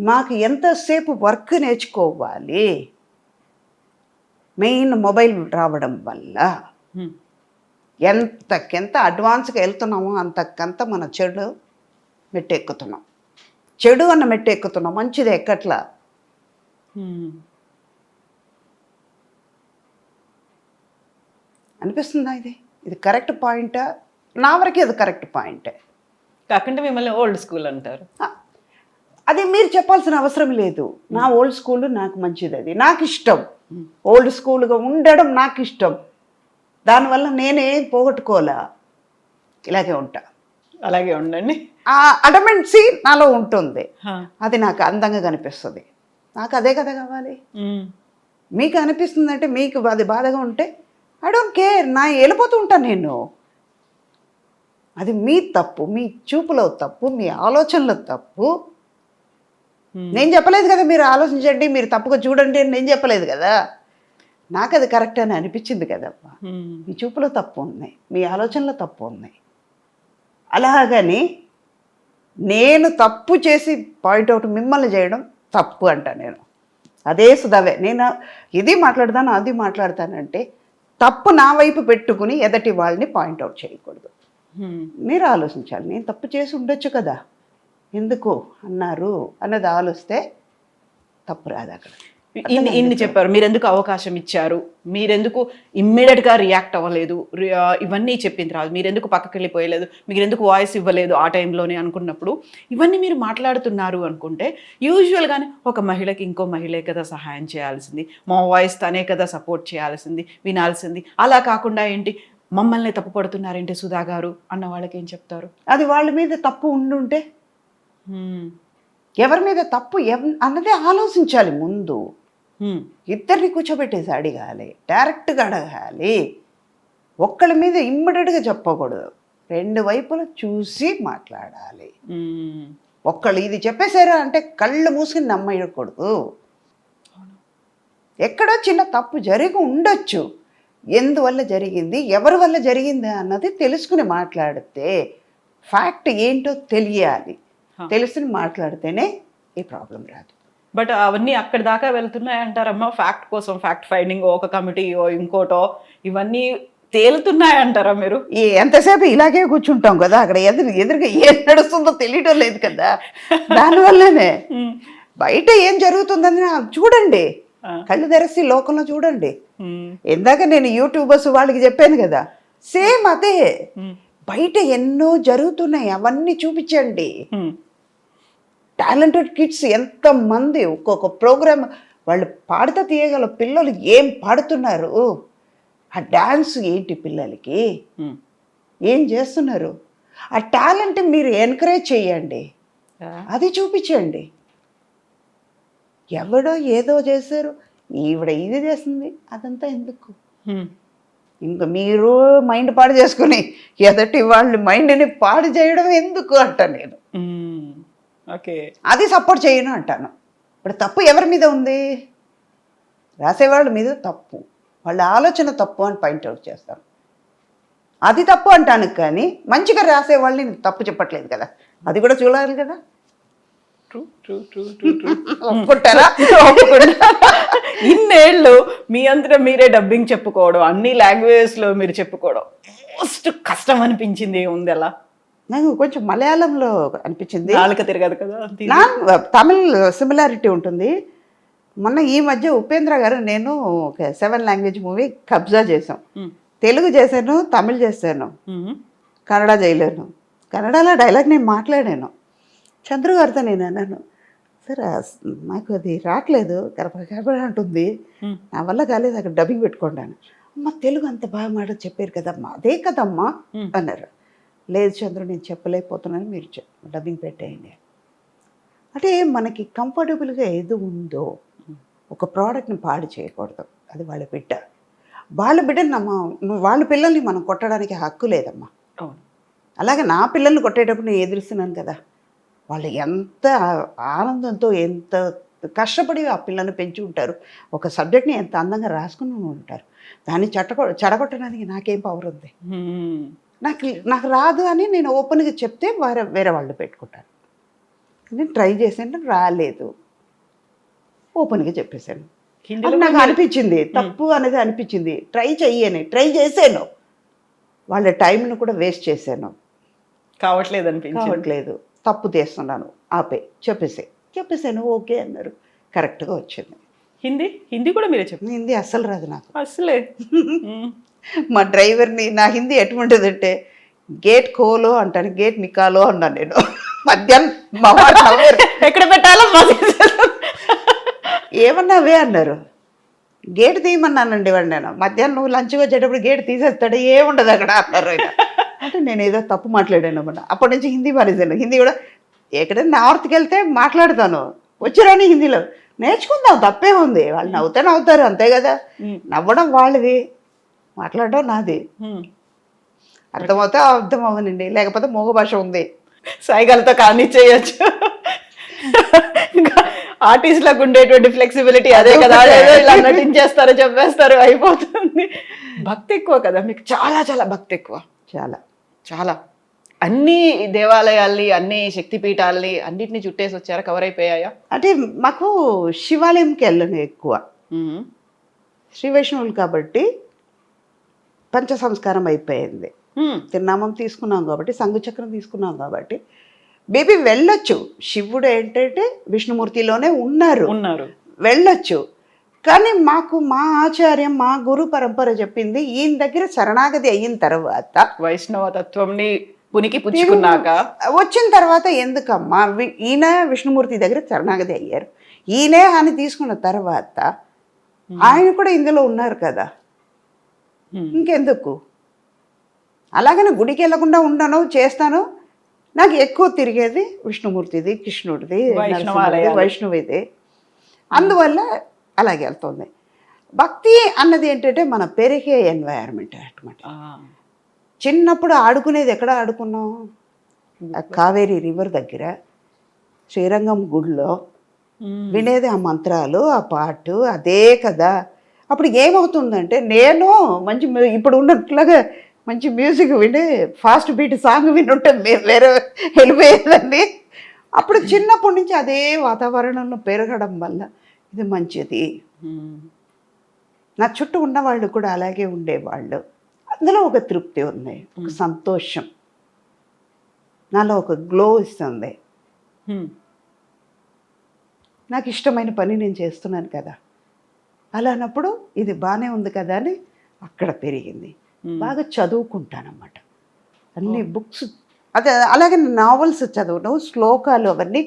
మాకు ఎంతసేపు వర్క్ నేర్చుకోవాలి. మెయిన్ మొబైల్ రావడం వల్ల ఎంతకెంత అడ్వాన్స్గా వెళ్తున్నామో అంతకంత మన చెడు మెట్టెక్కుతున్నాం. చెడు అన్న మెట్టెక్కుతున్నాం, మంచిది ఎక్కట్లా. అనిపిస్తుందా ఇది కరెక్ట్ పాయింటా? నా వరకు ఇది కరెక్ట్ పాయింటే. కాకుండా మిమ్మల్ని ఓల్డ్ స్కూల్ అంటారు. అది మీరు చెప్పాల్సిన అవసరం లేదు. నా ఓల్డ్ స్కూల్ నాకు మంచిది, అది నాకు ఇష్టం. ఓల్డ్ స్కూల్గా ఉండడం నాకు ఇష్టం. దానివల్ల నేనేం పోగొట్టుకోలే, ఇలాగే ఉంటా. అలాగే ఉండండి. ఆ అడమెంట్సీ నాలో ఉంటుంది, అది నాకు అందంగా కనిపిస్తుంది. నాకు అదే కదా కావాలి. మీకు అనిపిస్తుందంటే, మీకు అది బాధగా ఉంటే ఐ డోంట్ కేర్, నా వెళ్ళిపోతూ ఉంటాను నేను. అది మీ తప్పు, మీ చూపులో తప్పు, మీ ఆలోచనలో తప్పు. నేను చెప్పలేదు కదా మీరు ఆలోచించండి, మీరు తప్పుగా చూడండి అని నేను చెప్పలేదు కదా. నాకు అది కరెక్ట్ అని అనిపించింది కదమ్మా. మీ చూపులో తప్పు ఉంది, మీ ఆలోచనలో తప్పు ఉంది. అలాగని నేను తప్పు చేసి పాయింట్అవుట్ మిమ్మల్ని చేయడం తప్పు అంట నేను. అదే సుధావే, నేను ఇది మాట్లాడతాను అది మాట్లాడతానంటే తప్పు నా వైపు పెట్టుకుని ఎదటి వాళ్ళని పాయింట్అవుట్ చేయకూడదు. మీరు ఆలోచించాలి, నేను తప్పు చేసి ఉండొచ్చు కదా, ఎందుకు అన్నారు అన్నది ఆలోచిస్తే తప్పు రాదు అక్కడ. ఇన్ని చెప్పారు, మీరెందుకు అవకాశం ఇచ్చారు, మీరెందుకు ఇమ్మీడియట్ గా రియాక్ట్ అవ్వలేదు, ఇవన్నీ చెప్పిన తర్వాత మీరెందుకు పక్కకి వెళ్ళిపోయలేదు, మీరెందుకు వాయిస్ ఇవ్వలేదు ఆ టైంలోనే అనుకున్నప్పుడు, ఇవన్నీ మీరు మాట్లాడుతున్నారు అనుకుంటే యూజువల్ గానే ఒక మహిళకి ఇంకో మహిళే కదా సహాయం చేయాల్సింది, మా వాయిస్ తనే కదా సపోర్ట్ చేయాల్సింది, వినాల్సింది. అలా కాకుండా ఏంటి మమ్మల్ని తప్పు పడుతున్నారేంటి సుధా గారు అన్న వాళ్ళకి ఏం చెప్తారు? అది వాళ్ళ మీద తప్పు ఉండుంటే, ఎవరి మీద తప్పు అన్నదే ఆలోచించాలి ముందు. ఇద్దరిని కూర్చోబెట్టేసి అడగాలి, డైరెక్ట్గా అడగాలి. ఒక్కళ్ళ మీద ఇమ్మీడియట్గా చెప్పకూడదు, రెండు వైపులా చూసి మాట్లాడాలి. ఒక్కళ్ళు ఇది చెప్పేశారా అంటే కళ్ళు మూసుకుని నమ్మకూడదు. ఎక్కడో చిన్న తప్పు జరిగి ఉండొచ్చు, ఎందువల్ల జరిగింది, ఎవరి వల్ల జరిగింది అన్నది తెలుసుకుని మాట్లాడితే, ఫ్యాక్ట్ ఏంటో తెలియాలి, తెలుసుకుని మాట్లాడితేనే ఈ ప్రాబ్లం రాదు. బట్ అవన్నీ అక్కడి దాకా వెళ్తున్నాయి అంటారమ్మా? ఫ్యాక్ట్ కోసం ఫ్యాక్ట్ ఫైండింగ్, ఒక కమిటీయో ఇంకోటో ఇవన్నీ తేలుతున్నాయి అంటారా మీరు? ఎంతసేపు ఇలాగే కూర్చుంటాం కదా, అక్కడ ఎదురుగా ఏం నడుస్తుందో తెలియటం లేదు కదా. దానివల్లనే బయట ఏం జరుగుతుందని చూడండి, కళ్ళు తెరసి లోకంలో చూడండి. ఇందాక నేను యూట్యూబర్స్ వాళ్ళకి చెప్పాను కదా, సేమ్ అదే. బయట ఎన్నో జరుగుతున్నాయి, అవన్నీ చూపించండి. టాలెంటెడ్ కిడ్స్ ఎంతమంది, ఒక్కొక్క ప్రోగ్రామ్ వాళ్ళు పాడుతా తీయగల పిల్లలు ఏం పాడుతున్నారు, ఆ డాన్స్ ఏంటి, పిల్లలకి ఏం చేస్తున్నారు, ఆ టాలెంట్ మీరు ఎంకరేజ్ చేయండి, అది చూపించండి. ఎవడో ఏదో చేశారు, ఈవిడ ఇది చేస్తుంది, అదంతా ఎందుకు? ఇంకా మీరు మైండ్ పాడు చేసుకుని ఎదటి వాళ్ళ మైండ్ని పాడు చేయడం ఎందుకు అంట నేను. ఓకే, అది సపోర్ట్ చేయను అంటాను. ఇప్పుడు తప్పు ఎవరి మీద ఉంది? రాసేవాళ్ళ మీద తప్పు, వాళ్ళ ఆలోచన తప్పు అని పాయింట్అవుట్ చేస్తాను, అది తప్పు అంటాను. కానీ మంచిగా రాసేవాళ్ళని తప్పు చెప్పట్లేదు కదా, అది కూడా చూడాలి కదా. ఒప్పుకుంటారా? ఇన్నేళ్ళు మీ అంతటా మీరే డబ్బింగ్ చెప్పుకోవడం, అన్ని లాంగ్వేజెస్ లో మీరు చెప్పుకోవడం మోస్ట్ కష్టం అనిపించింది ఉంది అలా? నాకు కొంచెం మలయాళంలో అనిపించింది, నాలుక తిరగదు కదా. తమిళ్ సిమిలారిటీ ఉంటుంది. మొన్న ఈ మధ్య ఉపేంద్ర గారు నేను ఒక 7 లాంగ్వేజ్ మూవీ కబ్జా చేసాం. తెలుగు చేశాను, తమిళ్ చేశాను, కన్నడ చేయలేను. కన్నడలో డైలాగ్ నేను మాట్లాడాను. చంద్రు గారితో నేను అన్నాను, సార్ నాకు అది రావట్లేదు, కరపడ అంటుంది, నా వల్ల కాలేదు, అక్కడ డబ్బింగ్ పెట్టుకున్నాను. అమ్మ తెలుగు అంత బాగా మాట చెప్పారు కదమ్మా, అదే కదమ్మా అన్నారు. లేదు చంద్రు నేను చెప్పలేకపోతున్నాను, మీరు డబ్బింగ్ పెట్టేయండి. అంటే మనకి కంఫర్టబుల్గా ఏది ఉందో ఒక ప్రోడక్ట్ని పాడు చేయకూడదు, అది వాళ్ళ బిడ్డ. వాళ్ళ బిడ్డని వాళ్ళ పిల్లల్ని మనం కొట్టడానికి హక్కు లేదమ్మా. అలాగే నా పిల్లల్ని కొట్టేటప్పుడు నేను ఎదురుస్తున్నాను కదా, వాళ్ళు ఎంత ఆనందంతో ఎంత కష్టపడి ఆ పిల్లల్ని పెంచి ఉంటారు, ఒక సబ్జెక్ట్ని ఎంత అందంగా రాసుకుని ఉంటారు, దాన్ని చెడగొట్టడానికి నాకేం పవర్ ఉంది? నాకు రాదు అని నేను ఓపెన్గా చెప్తే వేరే వాళ్ళు పెట్టుకుంటారు. నేను ట్రై చేసాను, రాలేదు, ఓపెన్గా చెప్పేశాను. నాకు అనిపించింది తప్పు అనేది అనిపించింది, ట్రై చేశాను, వాళ్ళ టైంను కూడా వేస్ట్ చేశాను, కావట్లేదు, తప్పు తీస్తున్నాను, చెప్పేసాను, ఓకే అన్నారు, కరెక్ట్గా వచ్చింది. హిందీ కూడా మీరే చెప్పండి. హిందీ అస్సలు రాదు నాకు, అసలే. మా డ్రైవర్ని నా హిందీ ఎటువంటిదంటే గేట్ ఖోలో అంటాను, గేట్ నికాలో అన్నాను నేను. మధ్యాహ్నం మా వాడు ఎక్కడ పెట్టాలో ఏమన్నావే అన్నారు, గేట్ తీయమన్నానండి వాడు. నేను మధ్యాహ్నం నువ్వు లంచ్కి వచ్చేటప్పుడు గేట్ తీసేస్తాడు, ఏముండదు అక్కడ అన్నారు. అంటే నేను ఏదో తప్పు మాట్లాడాను అన్నమాట. అప్పటి నుంచి హిందీ మానేశాను. హిందీ కూడా ఎక్కడైనా నార్త్కి వెళ్తే మాట్లాడతాను, వచ్చిరాని హిందీలో నేర్చుకుందాం, తప్పే ఉంది, వాళ్ళు నవ్వుతారు అంతే కదా, నవ్వడం వాళ్ళది, మాట్లాడడం నాది. అర్థమవుతే అర్థం అవ్వనండి, లేకపోతే మూగ భాష ఉంది, సైగలతో కానీ చేయొచ్చు. ఆర్టిస్ట్లకు ఉండేటువంటి ఫ్లెక్సిబిలిటీ అదే కదా, ఇలా నటించేస్తారు, చెప్పేస్తారు, అయిపోతుంది. భక్తి ఎక్కువ కదా మీకు, చాలా చాలా భక్తి ఎక్కువ, చాలా చాలా. అన్ని దేవాలయాల్ని, అన్ని శక్తిపీఠాలని అన్నిటిని చుట్టేసి వచ్చారా, కవర్ అయిపోయాయా? అంటే మాకు శివాలయంకి వెళ్ళను ఎక్కువ, శ్రీ వైష్ణవులు కాబట్టి పంచ సంస్కారం అయిపోయింది. తిరునామం తీసుకున్నాం కాబట్టి, సంఘచక్రం తీసుకున్నాం కాబట్టి మేబీ వెళ్ళొచ్చు. శివుడు ఏంటంటే విష్ణుమూర్తిలోనే ఉన్నారు, వెళ్ళొచ్చు. కానీ మాకు మా ఆచార్యం మా గురు పరంపర చెప్పింది ఈయన దగ్గర శరణాగతి అయిన తర్వాత వైష్ణవ తత్వంని పునికి పుచ్చుకున్నాక వచ్చిన తర్వాత ఎందుకమ్మా ఈయన విష్ణుమూర్తి దగ్గర శరణాగతి అయ్యారు, ఈయనే అని తీసుకున్న తర్వాత ఆయన కూడా ఇందులో ఉన్నారు కదా, ఇంకెందుకు? అలాగనే గుడికి వెళ్ళకుండా ఉండను చేస్తాను. నాకు ఎక్కువ తిరిగేది విష్ణుమూర్తిది, కృష్ణుడిది, వైష్ణవిది. అందువల్ల అలాగే వెళ్తుంది. భక్తి అన్నది ఏంటంటే మన పెరిగే ఎన్వైరన్మెంట్ అన్నమాట. చిన్నప్పుడు ఆడుకునేది ఎక్కడ ఆడుకున్నాం? కావేరీ రివర్ దగ్గర, శ్రీరంగం గుడిలో వినేది ఆ మంత్రాలు, ఆ పాటు అదే కదా. అప్పుడు ఏమవుతుందంటే నేను మంచి ఇప్పుడు ఉన్నట్లుగా మంచి మ్యూజిక్ విని ఫాస్ట్ బీట్ సాంగ్ వినుంటే వేరే వెళ్ళిపోయేదండి. అప్పుడు చిన్నప్పటి నుంచి అదే వాతావరణంలో పెరగడం వల్ల ఇది మంచిది. నా చుట్టూ ఉన్నవాళ్ళు కూడా అలాగే ఉండేవాళ్ళు. అందులో ఒక తృప్తి ఉంది, ఒక సంతోషం, నాలో ఒక గ్లో ఇస్తుంది. నాకు ఇష్టమైన పని నేను చేస్తున్నాను కదా, అలా అన్నప్పుడు ఇది బాగానే ఉంది కదా అని అక్కడ పెరిగింది. బాగా చదువుకుంటానన్నమాట, అన్ని బుక్స్. అదే అలాగే నావెల్స్ చదవడం, శ్లోకాలు అవన్నీ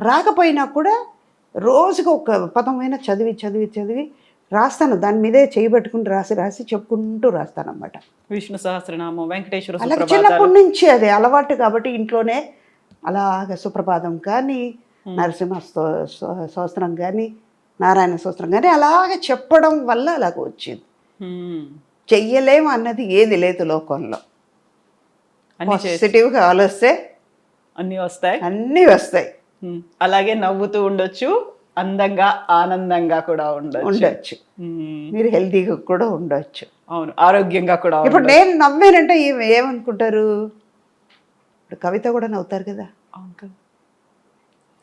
రాకపోయినా కూడా రోజుకి ఒక పదమైన చదివి చదివి చదివి రాస్తాను. దాని మీదే చేయబెట్టుకుని రాసి రాసి చెప్పుకుంటూ రాస్తానన్నమాట. విష్ణు సహస్రనామం, వెంకటేశ్వర, అలాగే చిన్నప్పటి నుంచి అది అలవాటు కాబట్టి ఇంట్లోనే అలాగ సుప్రభాతం కానీ, నరసింహ స్తోత్రం కానీ, నారాయణ స్తోత్రం కానీ అలాగే చెప్పడం వల్ల అలాగ వచ్చింది. చెయ్యలేము అన్నది ఏది లేదు లోకంలో. పాజిటివ్గా ఆలోచిస్తే అన్నీ వస్తాయి. అలాగే నవ్వుతూ ఉండొచ్చు, అందంగా ఆనందంగా కూడా ఉండొచ్చు. మీరు హెల్తీగా కూడా ఉండొచ్చు. అవును, ఆరోగ్యంగా కూడా. ఇప్పుడు నేను నవ్వానంటే ఏమనుకుంటారు? ఇప్పుడు కవిత కూడా నవ్వుతారు కదా.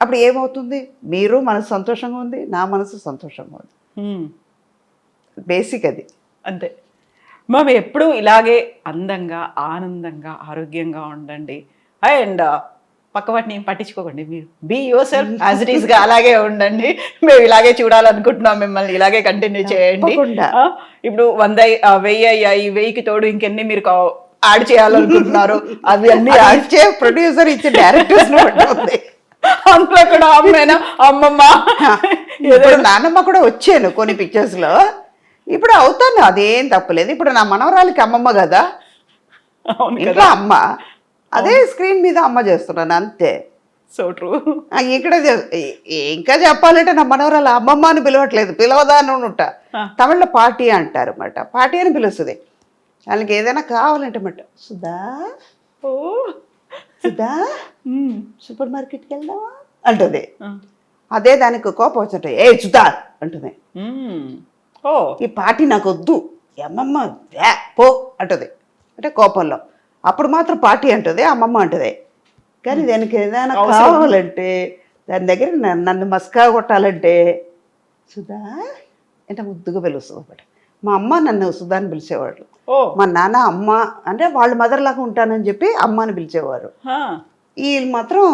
అప్పుడు ఏమవుతుంది? మీరు మనసు సంతోషంగా ఉంది, నా మనసు సంతోషంగా ఉంది. బేసిక్ అది అంతే. మేము ఎప్పుడూ ఇలాగే అందంగా ఆనందంగా ఆరోగ్యంగా ఉండండి. అండ్ పక్కవాటిని ఏం పట్టించుకోకండి. మీరు be yourself as it ఈస్గా అలాగే ఉండండి. మేము ఇలాగే చూడాలనుకుంటున్నాం, మిమ్మల్ని ఇలాగే కంటిన్యూ చేయండి. ఇప్పుడు 100 1000 అయ్యాయి, 1000కి తోడు ఇంకెన్ని మీరు యాడ్ చేయాలనుకుంటున్నారు అవి అన్ని యాడ్ చే ప్రొడ్యూసర్ ఇచ్చే డైరెక్టర్స్ అందులో కూడా అమ్మేనా అమ్మమ్మ నాన్నమ్మ కూడా వచ్చాను కొన్ని పిక్చర్స్ లో. ఇప్పుడు అవుతాను, అదేం తప్పలేదు. ఇప్పుడు నా మనవరాలకి అమ్మమ్మ కదా, ఇంకా అమ్మ, అదే స్క్రీన్ మీద అమ్మ చేస్తున్నాను అంతే. So true. ఇక్కడ ఇంకా చెప్పాలంటే నా మనవరాలు అమ్మమ్మ అని పిలవట్లేదు, పిలవదా అని ఉంటా. తమిళ్లో పార్టీ అంటారు అన్నమాట, పార్టీ అని పిలుస్తుంది. వాళ్ళకి ఏదైనా కావాలంటే అన్నమాట, సుధా ఓ సుధా సూపర్ మార్కెట్కి వెళ్దామా అంటుంది. అదే దానికి కోపం వచ్చినట్టు ఏ సుధా అంటుంది. ఈ పార్టీ నాకు వద్దు, అమ్మమ్మ పో అంటుంది అంటే కోపంలో. అప్పుడు మాత్రం పార్టీ అంటుంది, అమ్మమ్మ అంటుంది. కానీ దానికి ఏదైనా కావాలంటే, దాని దగ్గర నన్ను మస్కా కొట్టాలంటే సుధా అంటే ముద్దుగా పిలుస్తుంది అన్నమాట. మా అమ్మ నన్ను సుధా అని పిలిచేవాళ్ళు, మా నాన్న అమ్మ అంటే వాళ్ళు మదర్లాగా ఉంటానని చెప్పి అమ్మ అని పిలిచేవారు. వీళ్ళు మాత్రం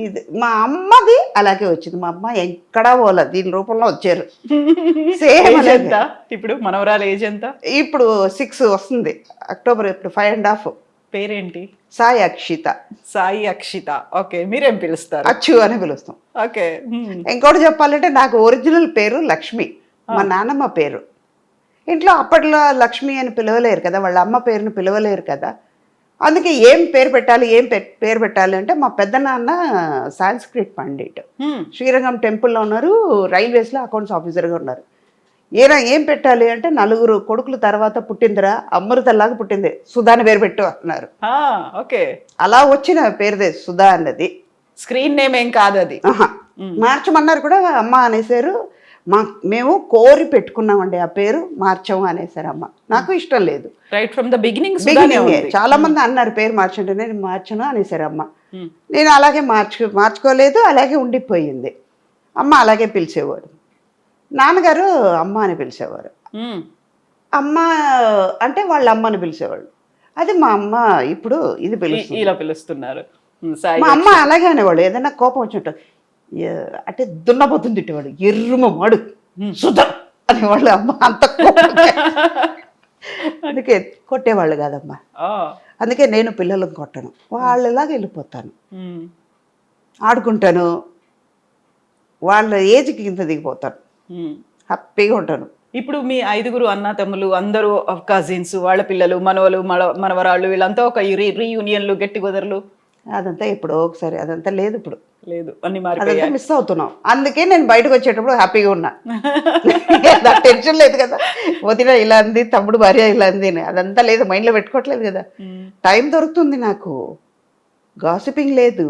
ఇది మా అమ్మది అలాగే వచ్చింది. మా అమ్మ ఎక్కడా పోలే, దీని రూపంలో వచ్చారు. సేమ్ ఎంత ఇప్పుడు మనవరాలు ఏజ్ ఎంత? ఇప్పుడు 6 వస్తుంది అక్టోబర్. ఇప్పుడు 5.5. పేరేంటి? సాయి అక్షిత. సాయి అక్షిత. ఓకే, మీరేం పిలుస్తారు? అచ్చు అని పిలుస్తాం. ఓకే. ఇంకోటి చెప్పాలంటే నాకు ఒరిజినల్ పేరు లక్ష్మి, మా నాన్నమ్మ పేరు. ఇంట్లో అప్పట్లో లక్ష్మి అని పిలవలేరు కదా, వాళ్ళ అమ్మ పేరుని పిలవలేరు కదా. అందుకే ఏం పేరు పెట్టాలి, ఏం పేరు పెట్టాలి అంటే మా పెద్దనాన్న సాంస్క్రిట్ పండిట్, శ్రీరంగం టెంపుల్లో ఉన్నారు, రైల్వేస్లో అకౌంట్స్ ఆఫీసర్గా ఉన్నారు. ఏం పెట్టాలి అంటే 4 కొడుకుల తర్వాత పుట్టిందిరా, అమృతల్లాగా పుట్టింది, సుధాని పేరు పెట్టు అన్నారు. ఓకే, అలా వచ్చిన పేరుదే సుధా అన్నది. స్క్రీన్ నేమ్ ఏం కాదు అది. మార్చమన్నారు కూడా, అమ్మ అనేసారు. మేము కోరి పెట్టుకున్నామండి ఆ పేరు, మార్చము అనేసారు అమ్మ. నాకు ఇష్టం లేదు. రైట్ ఫ్రమ్ ద బిగినింగ్ చాలా మంది అన్నారు పేరు మార్చండి, నేను మార్చను అనేసారు అమ్మ. నేను అలాగే మార్చుకోలేదు, అలాగే ఉండిపోయింది. అమ్మ అలాగే పిలిచేవారు. నాన్నగారు అమ్మ అని పిలిచేవారు. అమ్మ అంటే వాళ్ళ అమ్మని పిలిచేవాళ్ళు. అది మా అమ్మ ఇప్పుడు ఇది ఇలా పిలుస్తున్నారు. మా అమ్మ అలాగే అనేవాడు. ఏదైనా కోపం వచ్చినట్టు అంటే దున్నపోతుంది తిట్టేవాడు, ఎర్రుమాడు సుధ అనేవాళ్ళు. అమ్మ అంత కోపంగా. అందుకే కొట్టేవాళ్ళు కాదమ్మా. అందుకే నేను పిల్లలను కొట్టను, వాళ్ళలాగా వెళ్ళిపోతాను, ఆడుకుంటాను, వాళ్ళ ఏజ్కి కింద దిగిపోతాను, హ్యాపీగా ఉంటాను. ఇప్పుడు మీ 5గురు అన్న తమ్ములు అందరూ కజిన్స్, వాళ్ళ పిల్లలు, మనవలు, మనవరాళ్ళు, వీళ్ళంతా ఒక రీయూనియన్లు, గెట్ టుగెదర్లు, అదంతా ఎప్పుడో ఒకసారి, అదంతా లేదు ఇప్పుడు. లేదు, అన్ని అదంతా మారిపోయాయి. మిస్ అవుతున్నాం. అందుకే నేను బయటకు వచ్చేటప్పుడు హ్యాపీగా ఉన్నా. నాకు టెన్షన్ లేదు కదా, వదిన ఇలా అంది, తమ్ముడు భార్య ఇలా అంది అని. అదంతా లేదు, మైండ్లో పెట్టుకోవట్లేదు కదా. టైం దొరుకుతుంది నాకు, గాసిపింగ్ లేదు,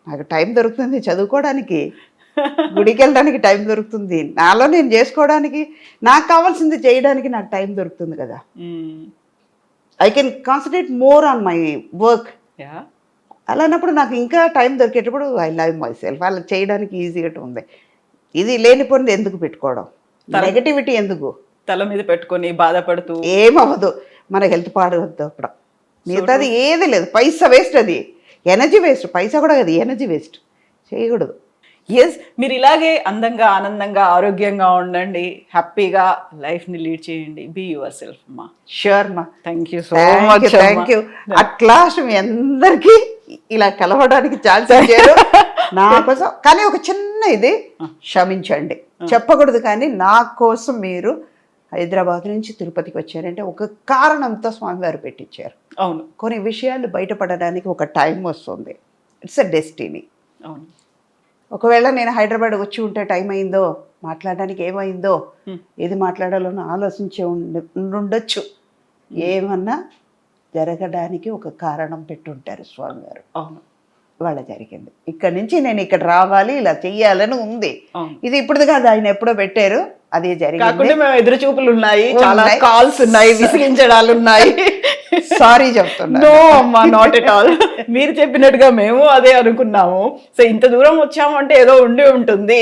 నాకు టైం దొరుకుతుంది చదువుకోవడానికి, గుడికి వెళ్ళడానికి టైం దొరుకుతుంది, నాలో నేను చేసుకోవడానికి, నాకు కావాల్సింది చేయడానికి నాకు టైం దొరుకుతుంది కదా. I can concentrate more on my work. అలాన్నప్పుడు నాకు ఇంకా టైం దొరికేటప్పుడు ఐ లవ్ మై సెల్ఫ్. అలా చేయడానికి ఈజీగా ఉంది. ఇది లేనిపోయింది ఎందుకు పెట్టుకోవడం, నెగటివిటీ ఎందుకు తల మీద పెట్టుకొని బాధపడుతూ ఏమవ్వదు. మన హెల్త్ పాడవద్దు అప్పుడు, మిగతాది ఏది లేదు. పైసా వేస్ట్, అది ఎనర్జీ వేస్ట్. పైసా కూడా అది ఎనర్జీ వేస్ట్, చేయకూడదు. ఎస్, మీరు ఇలాగే అందంగా, ఆనందంగా, ఆరోగ్యంగా ఉండండి, హ్యాపీగా లైఫ్ని లీడ్ చేయండి. బీ యువర్ సెల్ఫ్ అమ్మా. షూర్ మా. Thank you so much. Thank you. At last మీ అందరికీ ఇలా కలవడానికి ఛాన్స్ ఇచ్చారు నా కోసం. కానీ ఒక చిన్న ఇది క్షమించండి, చెప్పకూడదు, కానీ నా కోసం మీరు హైదరాబాద్ నుంచి తిరుపతికి వచ్చారంటే ఒక కారణంతో స్వామివారు పెట్టించారు. అవును, కొన్ని విషయాలు బయటపడడానికి ఒక టైం వస్తుంది. It's a destiny. అవును. ఒకవేళ నేను హైదరాబాద్ వచ్చి ఉంటే టైం అయిందో, మాట్లాడడానికి ఏమైందో, ఏది మాట్లాడాలో ఆలోచించే ఉండొచ్చు. ఏమన్నా జరగడానికి ఒక కారణం పెట్టుంటారు స్వామివారు. అవును, వాళ్ళ జరిగింది. ఇక్కడ నుంచి నేను ఇక్కడ రావాలి, ఇలా చెయ్యాలని ఉంది. ఇది ఇప్పుడు కాదు, ఆయన ఎప్పుడో పెట్టారు, అదే జరిగింది. మేము ఎదురు చూపులు ఉన్నాయి, చాలా కాల్స్ ఉన్నాయి, విసిగించడాలు ఉన్నాయి. సారీ చెప్తున్నా. నో అమ్మా, నాట్ ఎట్ ఆల్. మీరు చెప్పినట్టుగా మేము అదే అనుకున్నాము. సో ఇంత దూరం వచ్చాము అంటే ఏదో ఉండి ఉంటుంది.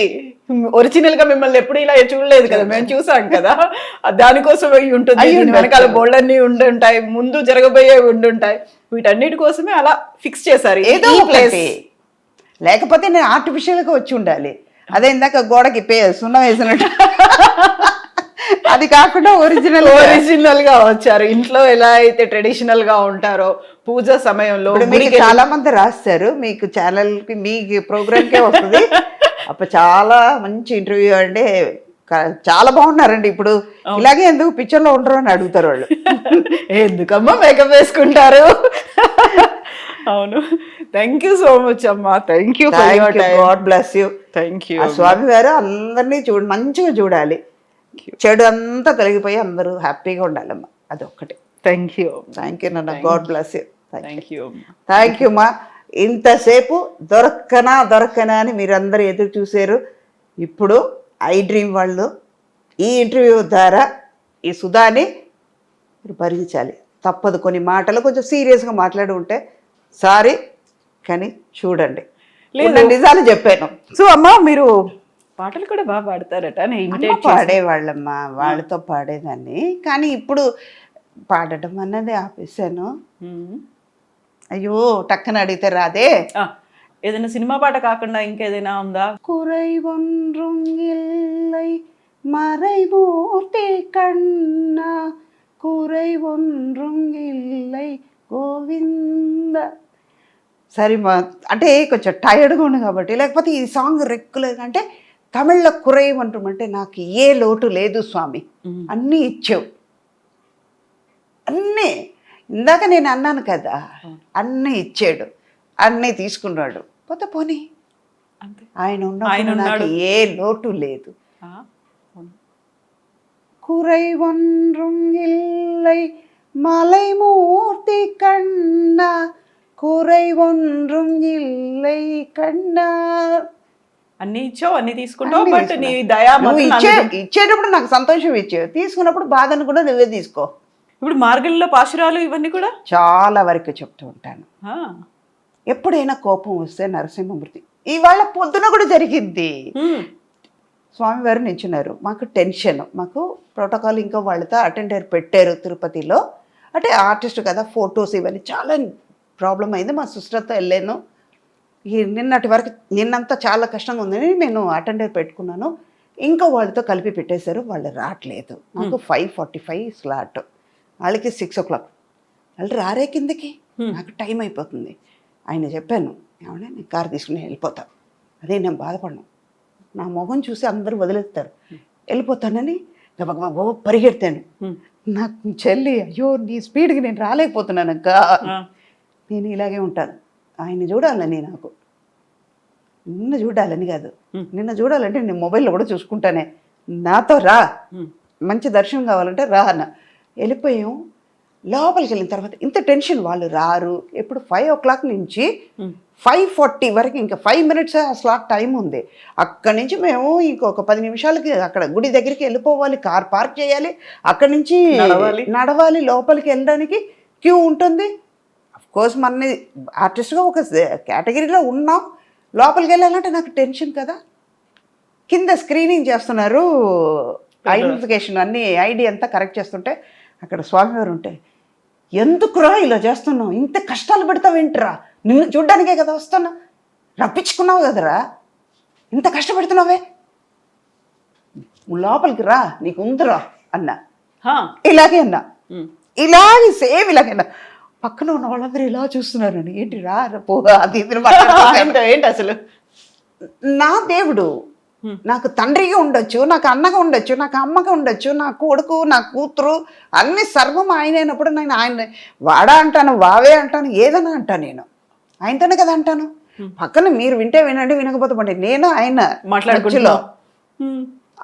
ఒరిజినల్ గా మిమ్మల్ని ఎప్పుడు ఇలా చూడలేదు కదా, మేము చూసాం కదా, దానికోసం ఉంటుంది. వెనకాల బోల్డన్ని ఉండుంటాయి, ముందు జరగబోయే ఉండుంటాయి, వీటన్నిటి కోసమే అలా ఫిక్స్ చేశారు ఏదో ప్లేస్. లేకపోతే నేను ఆర్టిఫిషియల్గా వచ్చి ఉండాలి. అదే ఇందాక గోడకి సున్నం వేసినట్టు, అది కాకుండా ఒరిజినల్ గా వచ్చారు. ఇంట్లో ఎలా అయితే ట్రెడిషనల్ గా ఉంటారో పూజ సమయంలో మీకు చాలా మంది రాస్తారు, మీకు ఛానల్ కి, మీ ప్రోగ్రామ్ కే వస్తుంది. అప్పుడు చాలా మంచి ఇంటర్వ్యూ అండి, చాలా బాగున్నారండి. ఇప్పుడు ఇలాగే ఎందుకు పిక్చర్ లో ఉండరు అని అడుగుతారు వాళ్ళు. ఎందుకమ్మా మేకప్ వేసుకుంటారు. అవును, థ్యాంక్ యూ సో మచ్ అమ్మా. Thank you, God bless you. Thank you. స్వామి వారు అందరినీ మంచిగా చూడాలి, చెడు అంతా తొలగిపోయి అందరూ హ్యాపీగా ఉండాలమ్మా, అదొక్కటి. Thank you. థ్యాంక్ యూ నాన్న. God bless you. Thank you. Thank you మా. ఇంతసేపు దొరకనా అని మీరందరూ ఎదురు చూశారు. ఇప్పుడు ఐ డ్రీమ్ వాళ్ళు ఈ ఇంటర్వ్యూ ద్వారా ఈ సుధాని మీరు భరించాలి, తప్పదు. కొన్ని మాటలు కొంచెం సీరియస్గా మాట్లాడి ఉంటే సారీ, కానీ చూడండి, నిజాలు చెప్పాను. సో అమ్మా, మీరు పాటలు కూడా బాగా పాడతారట. పాడేవాళ్ళమ్మా, వాళ్ళతో పాడేదాన్ని, కానీ ఇప్పుడు పాడటం అన్నది ఆపేశాను. అయ్యో, టక్కన అడిగితే రాదే. ఏదైనా సినిమా పాట కాకుండా ఇంకేదైనా ఉందా? కురై ఒన్றும் இல்லை மறைமூர்த்தி கண்ணா, కురై ఒన్றும் இல்லை గోవింద. సరే మా, అంటే కొంచెం టైర్డ్గా ఉంది కాబట్టి. లేకపోతే ఈ సాంగ్ రెగ్యులర్గా అంటే తమిళ్లో కురై ఒన్றும் అంటే నాకు ఏ లోటు లేదు స్వామి, అన్నీ ఇచ్చావు, అన్నీ. ఇందాక నేను అన్నాను కదా, అన్నీ ఇచ్చాడు, అన్నీ తీసుకున్నాడు, పోతే పోనీ, ఆయన ఉన్నప్పుడు నాకు ఏ లోటు లేదు. కురై ఒన్றும் இல்லை మలైమూర్తి కన్నా, కురై ఒన్றும் இல்லை కన్నా. అన్ని ఇచ్చావు, అన్ని తీసుకుంటావు, బట్ నీ దయా ఇచ్చేటప్పుడు నాకు సంతోషం ఇచ్చావు, తీసుకున్నప్పుడు బాధను కూడా నువ్వే తీసుకో. ఇప్పుడు మార్గంలో పాశురాలు ఇవన్నీ కూడా చాలా వరకు చెప్తూ ఉంటాను. ఎప్పుడైనా కోపం వస్తే నరసింహమూర్తి, ఇవాళ పొద్దున కూడా జరిగింది. స్వామివారు నించున్నారు, మాకు టెన్షన్, మాకు ప్రోటోకాల్ ఇంకా వాళ్ళతో అటెండర్ పెట్టారు తిరుపతిలో. అంటే ఆర్టిస్ట్ కదా, ఫొటోస్ ఇవన్నీ చాలా ప్రాబ్లం అయింది. మా సిస్టర్తో వెళ్ళాను. నిన్నటి వరకు, నిన్నంతా చాలా కష్టంగా ఉందని నేను అటెండర్ పెట్టుకున్నాను. ఇంకో వాళ్ళతో కలిపి పెట్టేశారు, వాళ్ళు రావట్లేదు. నాకు 5:45 స్లాట్, వాళ్ళకి 6 o'clock. వాళ్ళు రారే కిందకి, నాకు టైం అయిపోతుంది. ఆయన చెప్పాను, ఏమన్నా నేను కారు తీసుకుని వెళ్ళిపోతా, అదే నేను బాధపడను, నా మొహం చూసి అందరూ వదిలేస్తారు, వెళ్ళిపోతానని గబగబా పరిగెడతాను. నాకు చెల్లి, అయ్యో నీ స్పీడ్కి నేను రాలేకపోతున్నాను అక్క, నేను ఇలాగే ఉంటాను. ఆయన చూడాలని, నాకు నిన్న చూడాలని కాదు, నిన్న చూడాలంటే నేను మొబైల్లో కూడా చూసుకుంటానే, నాతో రా, మంచి దర్శనం కావాలంటే రా అన్న. వెళ్ళిపోయాం. లోపలికి వెళ్ళిన తర్వాత ఇంత టెన్షన్, వాళ్ళు రారు. ఎప్పుడు 5 o'clock నుంచి 5:40 వరకు, ఇంకా 5 minutes ఆ స్లాట్ టైం ఉంది. అక్కడి నుంచి మేము ఇంకొక 10 నిమిషాలకి అక్కడ గుడి దగ్గరికి వెళ్ళిపోవాలి, కార్ పార్క్ చేయాలి, అక్కడి నుంచి నడవాలి, లోపలికి వెళ్ళడానికి క్యూ ఉంటుంది. కోర్స్ మన ఆర్టిస్ట్గా ఒక కేటగిరీలో ఉన్నాం, లోపలికి వెళ్ళాలంటే నాకు టెన్షన్ కదా. కింద స్క్రీనింగ్ చేస్తున్నారు, ఐడెంటిఫికేషన్ అన్నీ ఐడి అంతా కరెక్ట్ చేస్తుంటే అక్కడ స్వామివారు ఉంటే, ఎందుకురా ఇలా చేస్తున్నావు, ఇంత కష్టాలు పెడతావేంటిరా, నిన్ను చూడ్డానికే కదా వస్తున్నా, రప్పించుకున్నావు కదరా, ఇంత కష్టపెడుతున్నావే, లోపలికి రా, నీకు ఉందిరా అన్నా. ఇలాగే అన్నా, ఇలాగే సేమ్ ఇలాగే అన్నా. పక్కన ఉన్న వాళ్ళందరూ ఇలా చూస్తున్నారు, ఏంటి రా పోగా అది ఏంటి అసలు. నా దేవుడు నాకు తండ్రిగా ఉండొచ్చు, నాకు అన్నగా ఉండొచ్చు, నాకు అమ్మగా ఉండొచ్చు, నా కొడుకు, నా కూతురు, అన్ని సర్వం ఆయన అయినప్పుడు నేను ఆయన వాడా అంటాను, వావే అంటాను, ఏదైనా అంటాను, నేను ఆయనతోనే కదా అంటాను. పక్కన మీరు వింటే వినండి, వినకపోతే పండి, నేను ఆయన మాట్లాడుకులో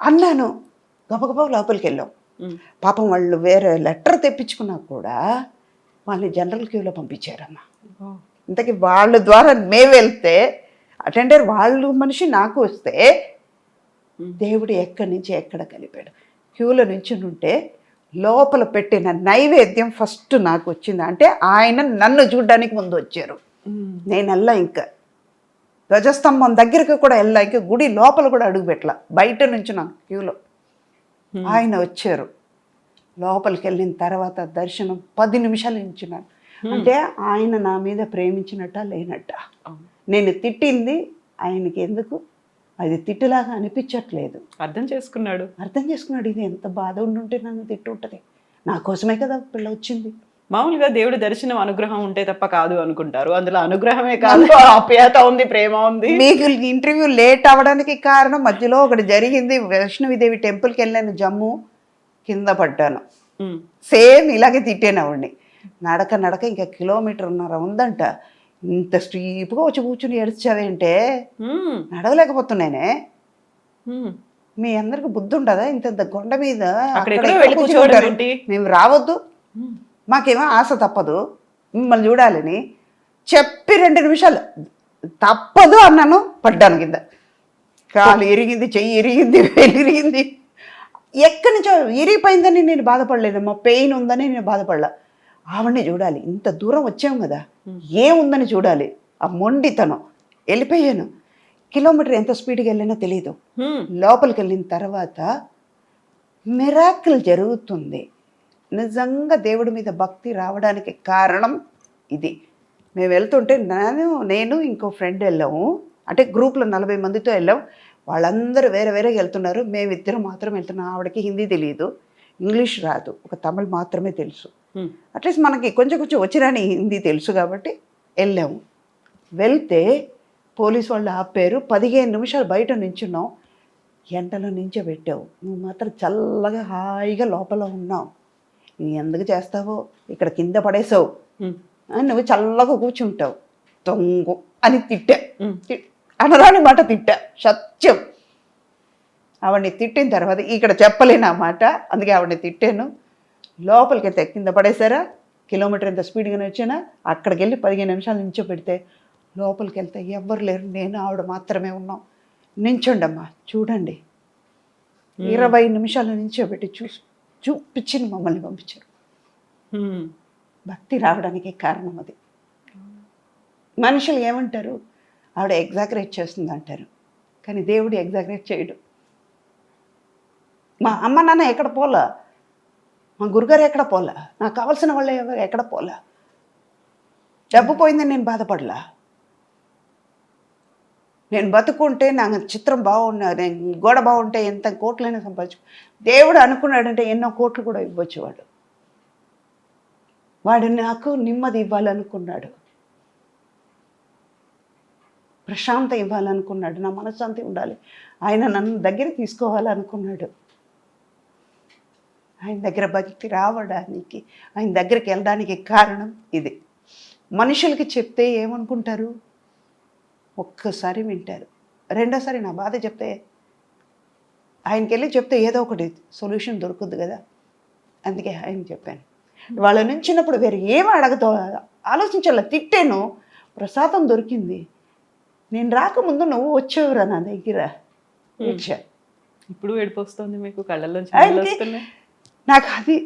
అన్నాను. గబగబా లోపలికి వెళ్ళాం. పాపం వాళ్ళు వేరే లెటర్ తెప్పించుకున్నా కూడా వాళ్ళని జనరల్ క్యూలో పంపించారమ్మా. ఇంతకీ వాళ్ళ ద్వారా మేము వెళ్తే అటెండర్ వాళ్ళు మనిషి నాకు వస్తే, దేవుడు ఎక్కడి నుంచి ఎక్కడ కలిపాడు. క్యూలో నుంచి ఉంటే లోపల పెట్టిన నైవేద్యం ఫస్ట్ నాకు వచ్చింది. అంటే ఆయన నన్ను చూడడానికి ముందు వచ్చారు. నేను వెళ్ళా, ఇంకా ధ్వజస్తంభం దగ్గరికి కూడా వెళ్ళా, ఇంకా గుడి లోపల కూడా అడుగు పెట్టలా, బయట నుంచి నాకు క్యూలో ఆయన వచ్చారు. లోపలికి వెళ్ళిన తర్వాత దర్శనం 10 నిమిషాలు నించున్నాను. అంటే ఆయన నా మీద ప్రేమించినట్ట లేనట్ట. నేను తిట్టింది ఆయనకి ఎందుకు అది తిట్టులాగా అనిపించట్లేదు. అర్థం చేసుకున్నాడు. ఇది ఎంత బాధ ఉండుంటే నన్ను తిట్టుంటది, నా కోసమే కదా పిల్ల వచ్చింది. మామూలుగా దేవుడి దర్శనం అనుగ్రహం ఉంటే తప్ప కాదు అనుకుంటారు, అందులో అనుగ్రహమే కాదు, ఆప్యాయత ఉంది, ప్రేమ ఉంది. మీకు ఇంటర్వ్యూ లేట్ అవ్వడానికి కారణం మధ్యలో ఒకటి జరిగింది. వైష్ణవిదేవి టెంపుల్కి వెళ్ళాను, జమ్ము, కింద పడ్డాను. సేమ్ ఇలాగే తిట్టాను ఆవిడ్ని. నడక నడక ఇంకా 1.5 కిలోమీటర్ ఉందంట. ఇంత స్టీప్గా వచ్చి కూర్చుని ఏడ్చావేంటే, నడవలేకపోతున్నానే. మీ అందరికి బుద్ధి ఉండదా, ఇంత కొండ మీద మేము రావద్దు, మాకేమో ఆశ తప్పదు మిమ్మల్ని చూడాలని చెప్పి 2 నిమిషాలు తప్పదు అన్నాను. పడ్డాను కింద, కాలు ఇరిగింది, చెయ్యి ఇరిగింది, వేలు ఇరిగింది. ఎక్కడి నుంచో ఇరిగిపోయిందని నేను బాధపడలేదమ్మా, పెయిన్ ఉందని నేను బాధపడలా. ఆవిడని చూడాలి, ఇంత దూరం వచ్చాము కదా, ఏముందని చూడాలి. ఆ మొండితనం. వెళ్ళిపోయాను. కిలోమీటర్ ఎంత స్పీడ్గా వెళ్ళినా తెలియదు. లోపలికి వెళ్ళిన తర్వాత మిరాకిల్ జరుగుతుంది. నిజంగా దేవుడి మీద భక్తి రావడానికి కారణం ఇది. మేము వెళ్తుంటే నేను ఇంకో ఫ్రెండ్ వెళ్ళాము, అంటే గ్రూప్లో 40 మందితో వెళ్ళాం. వాళ్ళందరూ వేరే వేరేగా వెళ్తున్నారు, మేమిద్దరం మాత్రం వెళ్తున్నాం. ఆవిడకి హిందీ తెలియదు, ఇంగ్లీష్ రాదు, ఒక తమిళ్ మాత్రమే తెలుసు. అట్లీస్ట్ మనకి కొంచెం వచ్చిరాని హిందీ తెలుసు కాబట్టి వెళ్ళాము. వెళ్తే పోలీసు వాళ్ళు ఆపారు. 15 నిమిషాలు బయట నించున్నాం. ఎండలో నించోబెట్టావు, నువ్వు మాత్రం చల్లగా హాయిగా లోపల ఉన్నావు, నువ్వు ఎందుకు చేస్తావో, ఇక్కడ కింద పడేసావు, నువ్వు చల్లగా కూర్చుంటావు, తొంగు అని తిట్టా. అనరాని మాట తిట్టా, సత్యం. ఆవిడని తిట్టిన తర్వాత ఇక్కడ చెప్పలేను ఆ మాట, అందుకే ఆవిడని తిట్టాను. లోపలికి వెళ్తే కింద పడేసారా, కిలోమీటర్ ఎంత స్పీడ్గానే వచ్చానా, అక్కడికి వెళ్ళి 15 నిమిషాలు నించోబెడితే లోపలికి వెళ్తే ఎవ్వరు లేరు, నేను ఆవిడ మాత్రమే ఉన్నాం. నించోండమ్మా చూడండి, 20 నిమిషాలు నించోబెట్టి చూపించి మమ్మల్ని పంపించారు. భక్తి రావడానికి కారణం అది. మనుషులు ఏమంటారు, ఆవిడ ఎగ్జాగరేట్ చేస్తుంది అంటారు, కానీ దేవుడు ఎగ్జాగరేట్ చేయడు. మా అమ్మ నాన్న ఎక్కడ పోలా, మా గురుగారు ఎక్కడ పోలా, నాకు కావాల్సిన వాళ్ళు ఎక్కడ పోలా, డబ్బు పోయిందని నేను బాధపడలా. నేను బతుకుంటే నాకు చిత్రం బాగున్నా, నేను గోడ బాగుంటే ఎంత కోట్లైనా సంపాదించు. దేవుడు అనుకున్నాడంటే ఎన్నో కోట్లు కూడా ఇవ్వచ్చు. వాడు నాకు నెమ్మది ఇవ్వాలనుకున్నాడు, ప్రశాంతం ఇవ్వాలనుకున్నాడు, నా మనశ్శాంతి ఉండాలి, ఆయన నన్ను దగ్గర తీసుకోవాలనుకున్నాడు. ఆయన దగ్గర భక్తి రావడానికి, ఆయన దగ్గరికి వెళ్ళడానికి కారణం ఇది. మనుషులకి చెప్తే ఏమనుకుంటారు? ఒక్కసారి వింటారు, రెండోసారి నా బాధ చెప్తే ఆయనకి వెళ్ళి చెప్తే ఏదో ఒకటి సొల్యూషన్ దొరుకుద్ది కదా. అందుకే ఆయన చెప్పాను. వాళ్ళ నుంచినప్పుడు వేరే ఏమి అడగతో ఆలోచించాల. తిట్టాను, ప్రసాదం దొరికింది. నేను రాకముందు నువ్వు వచ్చేవరా నా దగ్గర, వచ్చా. ఇప్పుడు ఏడుపొస్తుంది మీకు, కళ్ళల్లోంచి ఆయనకి నీళ్ళు వస్తున్నాయి. నాకు అది,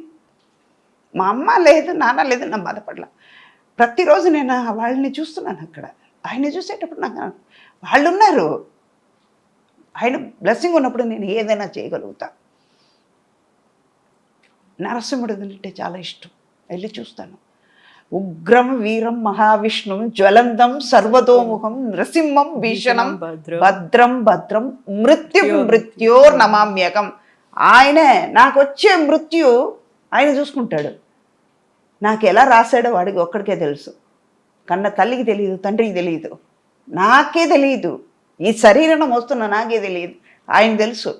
మా అమ్మ లేదు నాన్న లేదు, నా బాధపడలా. ప్రతిరోజు నేను వాళ్ళని చూస్తున్నాను అక్కడ. ఆయన చూసేటప్పుడు నాకు వాళ్ళు ఉన్నారు. ఆయన బ్లెస్సింగ్ ఉన్నప్పుడు నేను ఏదైనా చేయగలుగుతా. నరసింహుడు అంటే చాలా ఇష్టం, వెళ్ళి చూస్తాను. ఉగ్రం వీరం మహావిష్ణుం జ్వలంతం సర్వతోముఖం నృసింహం భీషణం భద్రం భద్రం మృత్యోర్ నమామ్యకం. ఆయనే నాకు వచ్చే మృత్యు ఆయన చూసుకుంటాడు. నాకు ఎలా రాశాడో వాడికి ఒక్కడికే తెలుసు. కన్న తల్లికి తెలియదు, తండ్రికి తెలియదు, నాకే తెలియదు, ఈ శరీరం వస్తున్న నాకే తెలియదు. ఆయన తెలుసు,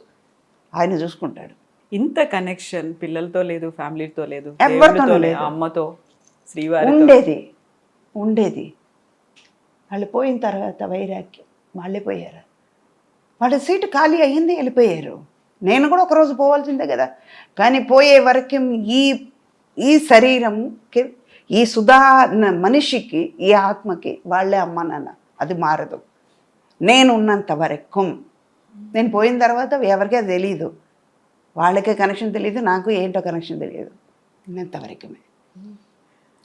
ఆయన చూసుకుంటాడు. ఇంత కనెక్షన్ పిల్లలతో లేదు, ఫ్యామిలీతో లేదు, ఎవరితోనూ దేవుడితో లేదు. అమ్మతో, శ్రీవారి ఉండేది. వాళ్ళు పోయిన తర్వాత వైరాగ్యం, వాళ్ళే పోయారు. వాళ్ళ సీటు ఖాళీ అయ్యింది, వెళ్ళిపోయారు. నేను కూడా ఒకరోజు పోవాల్సిందే కదా. కానీ పోయే వరకు ఈ శరీరంకి, ఈ సుధా మనిషికి, ఈ ఆత్మకి వాళ్ళే అమ్మ నాన్న. అది మారదు. నేను ఉన్నంత వరకు. నేను పోయిన తర్వాత ఎవరికీ అది తెలియదు. వాళ్ళకే కనెక్షన్ తెలియదు, నాకు ఏంటో కనెక్షన్ తెలియదు. ఉన్నంతవరకమే.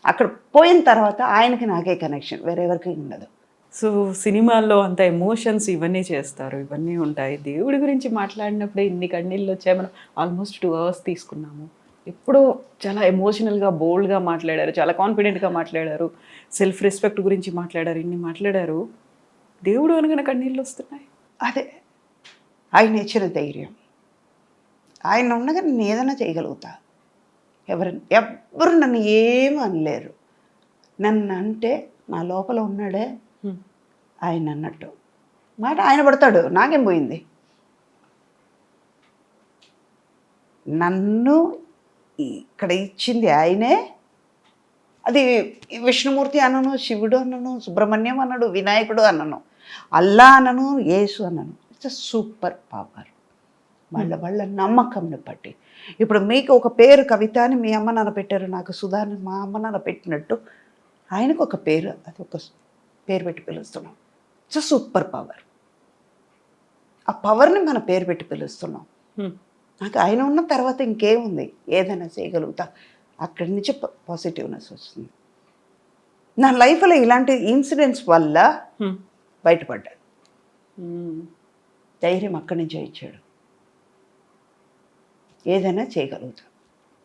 అక్కడ పోయిన తర్వాత ఆయనకి నాకే కనెక్షన్, వేరెవరికి ఉండదు. సో సినిమాల్లో అంత ఎమోషన్స్ ఇవన్నీ చేస్తారు, ఇవన్నీ ఉంటాయి. దేవుడి గురించి మాట్లాడినప్పుడే ఇన్ని కన్నీళ్ళు వచ్చాయి. మనం ఆల్మోస్ట్ 2 hours తీసుకున్నాము. ఎప్పుడూ చాలా ఎమోషనల్గా, బోల్డ్గా మాట్లాడారు, చాలా కాన్ఫిడెంట్గా మాట్లాడారు, సెల్ఫ్ రెస్పెక్ట్ గురించి మాట్లాడారు, ఇన్ని మాట్లాడారు. దేవుడు అనగానే కన్నీళ్ళు వస్తున్నాయి. అదే ఆయన ఇచ్చిన ధైర్యం. ఆయన ఉండగా నేను ఏదైనా చేయగలుగుతా. ఎవ్వరు నన్ను ఏమీ అనలేరు. నన్ను అంటే నా లోపల ఉన్నాడే ఆయన అన్నట్టు మాట ఆయన పడతాడు, నాకేం పోయింది. నన్ను ఇక్కడ ఇచ్చింది ఆయనే. అది విష్ణుమూర్తి అనను, శివుడు అనను, సుబ్రహ్మణ్యం అన్నాడు, వినాయకుడు అనను, అల్లా అనను, యేసు అనను. It's super power. వాళ్ళ నమ్మకంని బట్టి. ఇప్పుడు మీకు ఒక పేరు కవిత అని మీ అమ్మ నాన్న పెట్టారు, నాకు సుధాని మా అమ్మ నాన్న పెట్టినట్టు ఆయనకు ఒక పేరు, అది ఒక పేరు పెట్టి పిలుస్తున్నాం. It's super power. ఆ పవర్ని మన పేరు పెట్టి పిలుస్తున్నాం. నాకు ఆయన ఉన్న తర్వాత ఇంకేముంది, ఏదైనా చేయగలుగుతా. అక్కడి నుంచి పాజిటివ్నెస్ వస్తుంది. నా లైఫ్లో ఇలాంటి ఇన్సిడెంట్స్ వల్ల బయటపడ్డాను. ధైర్యం అక్కడి నుంచే ఇచ్చాడు, ఏదైనా చేయగలుగుతా.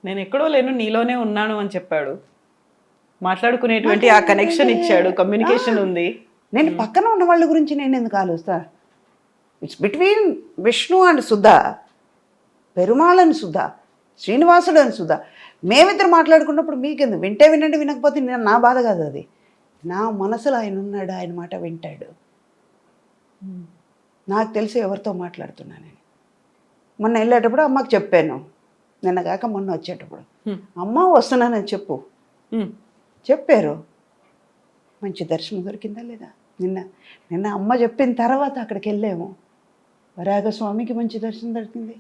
నేను ఎక్కడో లేను, నీలోనే ఉన్నాను అని చెప్పాడు. మాట్లాడుకునేటువంటి ఆ కనెక్షన్ ఇచ్చాడు, కమ్యూనికేషన్ ఉంది. నేను పక్కన ఉన్న వాళ్ళ గురించి నేను ఎందుకు ఆలోచిస్తా? It's between Vishnu and Sudha, Perumal అని సుధా, శ్రీనివాసుడు అని సుధా. మేమిద్దరు మాట్లాడుకున్నప్పుడు మీకెందుకు? వింటే వినండి, వినకపోతే నా బాధ కాదు అది. నా మనసులో ఆయన ఉన్నాడు, ఆయన మాట వింటాడు. నాకు తెలిసి ఎవరితో మాట్లాడుతున్నా నేను. మొన్న వెళ్ళేటప్పుడు అమ్మకి చెప్పాను, నిన్న కాక మొన్న వచ్చేటప్పుడు, అమ్మ వస్తున్నానని చెప్పారు. మంచి దర్శనం దొరికిందా లేదా? నిన్న అమ్మ చెప్పిన తర్వాత అక్కడికి వెళ్ళాము. వరాగస్వామికి మంచి దర్శనం దొరికింది.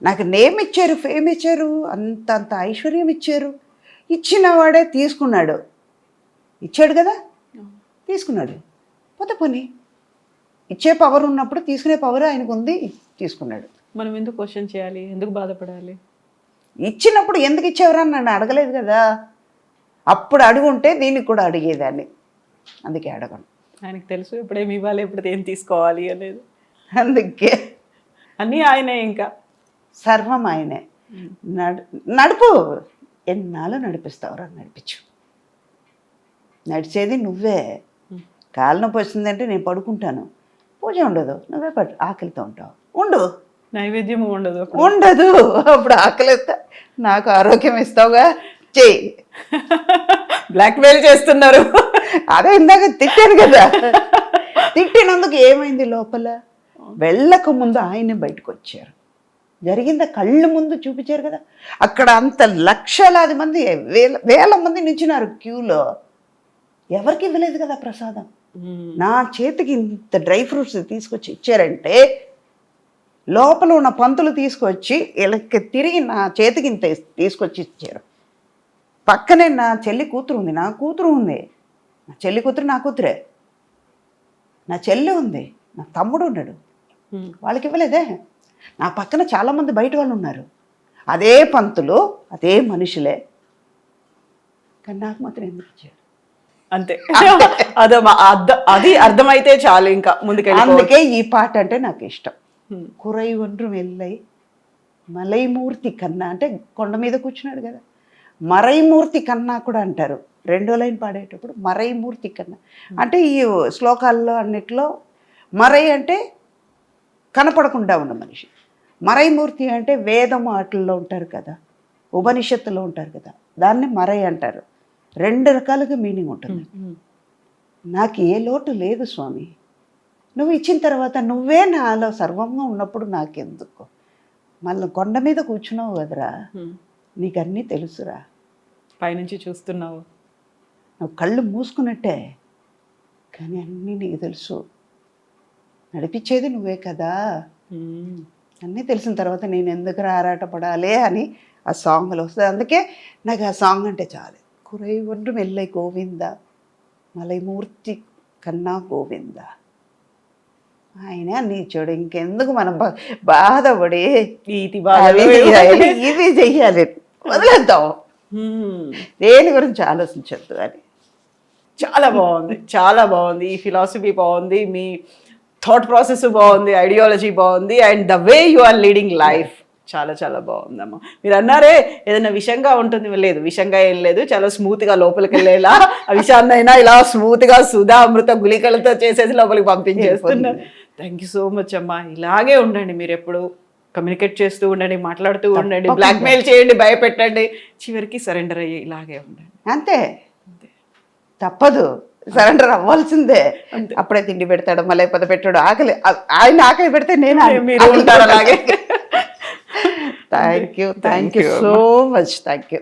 నాకు నేమ్ ఇచ్చారు, ఫేమ్ ఇచ్చారు, అంత ఐశ్వర్యం ఇచ్చారు. ఇచ్చిన వాడే తీసుకున్నాడు. ఇచ్చాడు కదా, తీసుకున్నాడు. పోతే పోనీ, ఇచ్చే పవర్ ఉన్నప్పుడు తీసుకునే పవర్ ఆయనకు ఉంది, తీసుకున్నాడు. మనం ఎందుకు క్వశ్చన్ చేయాలి, ఎందుకు బాధపడాలి? ఇచ్చినప్పుడు ఎందుకు ఇచ్చేవరని నన్ను అడగలేదు కదా. అప్పుడు అడుగుంటే దీనికి కూడా అడిగేదాన్ని, అందుకే అడగను. ఆయనకు తెలుసు ఎప్పుడేమి ఇవ్వాలి, ఎప్పుడు ఏం తీసుకోవాలి అనేది. అందుకే అన్నీ ఆయనే, ఇంకా సర్వం ఆయనే. నడుపు, ఎన్నాళ్ళు నడిపిస్తావురా, నడిపించు. నడిచేది నువ్వే. కాలు నొప్పి వచ్చిందంటే నేను పడుకుంటాను, పూజ ఉండదు, నువ్వే ఆకలితో ఉంటావు, ఉండు. నైవేద్యం ఉండదు. ఉండదు, అప్పుడు ఆకలి నాకు ఆరోగ్యం ఇస్తావుగా, చెయ్యి. బ్లాక్మెయిల్ చేస్తున్నారు. అదే ఇందాక తిట్టాను కదా, తిట్టినందుకు ఏమైంది లోపల? వెళ్ళక ముందు ఆయనే బయటకు వచ్చారు, జరిగింది కళ్ళు ముందు చూపించారు కదా. అక్కడ అంత లక్షలాది మంది, వేల మంది నించున్నారు క్యూలో, ఎవరికి ఇవ్వలేదు కదా ప్రసాదం. నా చేతికి ఇంత డ్రై ఫ్రూట్స్ తీసుకొచ్చి ఇచ్చారంటే లోపల ఉన్న పంతులు తీసుకొచ్చి వీళ్ళకి తిరిగి నా చేతికి ఇంత తీసుకొచ్చి ఇచ్చారు. పక్కనే నా చెల్లి కూతురు ఉంది, నా కూతురు ఉంది, నా చెల్లి కూతురు నా కూతురే, నా చెల్లి ఉంది, నా తమ్ముడు ఉన్నాడు, వాళ్ళకి ఇవ్వలేదే. నా పక్కన చాలామంది బయట వాళ్ళు ఉన్నారు, అదే పంతులు, అదే మనుషులే, కానీ నాకు మాత్రం ఎందుకు ఇచ్చాడు? అంతే, అది అర్థమైతే చాలు, ఇంకా ముందుకెళ్ళి. అందుకే ఈ పాట అంటే నాకు ఇష్టం. కురై ఒండ్రు వెళ్ళై మలైమూర్తి కన్నా, అంటే కొండ మీద కూర్చున్నాడు కదా, మరైమూర్తి కన్నా కూడా అంటారు. రెండో లైన్ పాడేటప్పుడు మరైమూర్తి కన్నా అంటే ఈ శ్లోకాల్లో అన్నిట్లో మరై అంటే కనపడకుండా ఉన్న మనిషి, మరైమూర్తి అంటే వేదం వాటిల్లో ఉంటారు కదా, ఉపనిషత్తులో ఉంటారు కదా, దాన్ని మరై అంటారు. రెండు రకాలుగా మీనింగ్ ఉంటుంది. నాకు ఏ లోటు లేదు స్వామి, నువ్వు ఇచ్చిన తర్వాత నువ్వే నాలో సర్వంగా ఉన్నప్పుడు నాకెందుకు? మళ్ళీ కొండ మీద కూర్చున్నావు కదరా, నీకు అన్నీ తెలుసురా, పైనుంచి చూస్తున్నావు, నువ్వు కళ్ళు మూసుకున్నట్టే, కానీ అన్నీ నీకు తెలుసు, నడిపించేది నువ్వే కదా. అన్నీ తెలిసిన తర్వాత నేను ఎందుకు ఆరాటపడాలి అని ఆ సాంగ్లో వస్తుంది. అందుకే నాకు ఆ సాంగ్ అంటే చాలు. కురై ఒండ్రు మెల్లై గోవింద మలైమూర్తి కన్నా గోవింద, ఆయన నీచోడు, ఇంకెందుకు మనం బాధపడి ఇవి చెయ్యాలి, వదిలేద్దాం, దేని గురించి ఆలోచించద్దు అని. చాలా బాగుంది, చాలా బాగుంది. ఈ ఫిలాసఫీ బాగుంది, మీ థాట్ ప్రాసెస్ బాగుంది, ఐడియాలజీ బాగుంది, and the way you are leading life చాలా చాలా బాగుందమ్మా. మీరు అన్నారే ఏదైనా విషంగా ఉంటుంది, లేదు విషంగా ఏం లేదు, చాలా స్మూత్గా లోపలికి వెళ్ళేలా ఆ విషయాన్నైనా ఇలా స్మూత్గా సుధా అమృత గుళికలతో చేసేసి లోపలికి పంపించేస్తున్నారు. థ్యాంక్ యూ సో మచ్ అమ్మా. ఇలాగే ఉండండి, మీరు ఎప్పుడు కమ్యూనికేట్ చేస్తూ ఉండండి, మాట్లాడుతూ ఉండండి, బ్లాక్మెయిల్ చేయండి, భయపెట్టండి, చివరికి సరెండర్ అయ్యి ఇలాగే ఉండండి. అంతే, తప్పదు, సరెండర్ అవ్వాల్సిందే. అప్పుడే తిండి పెడతాడు, మళ్ళీ పద పెట్టాడు, ఆకలి ఆయన ఆకలి పెడితే నేను మీరు ఉంటారు అలాగే. Thank you so much, thank you.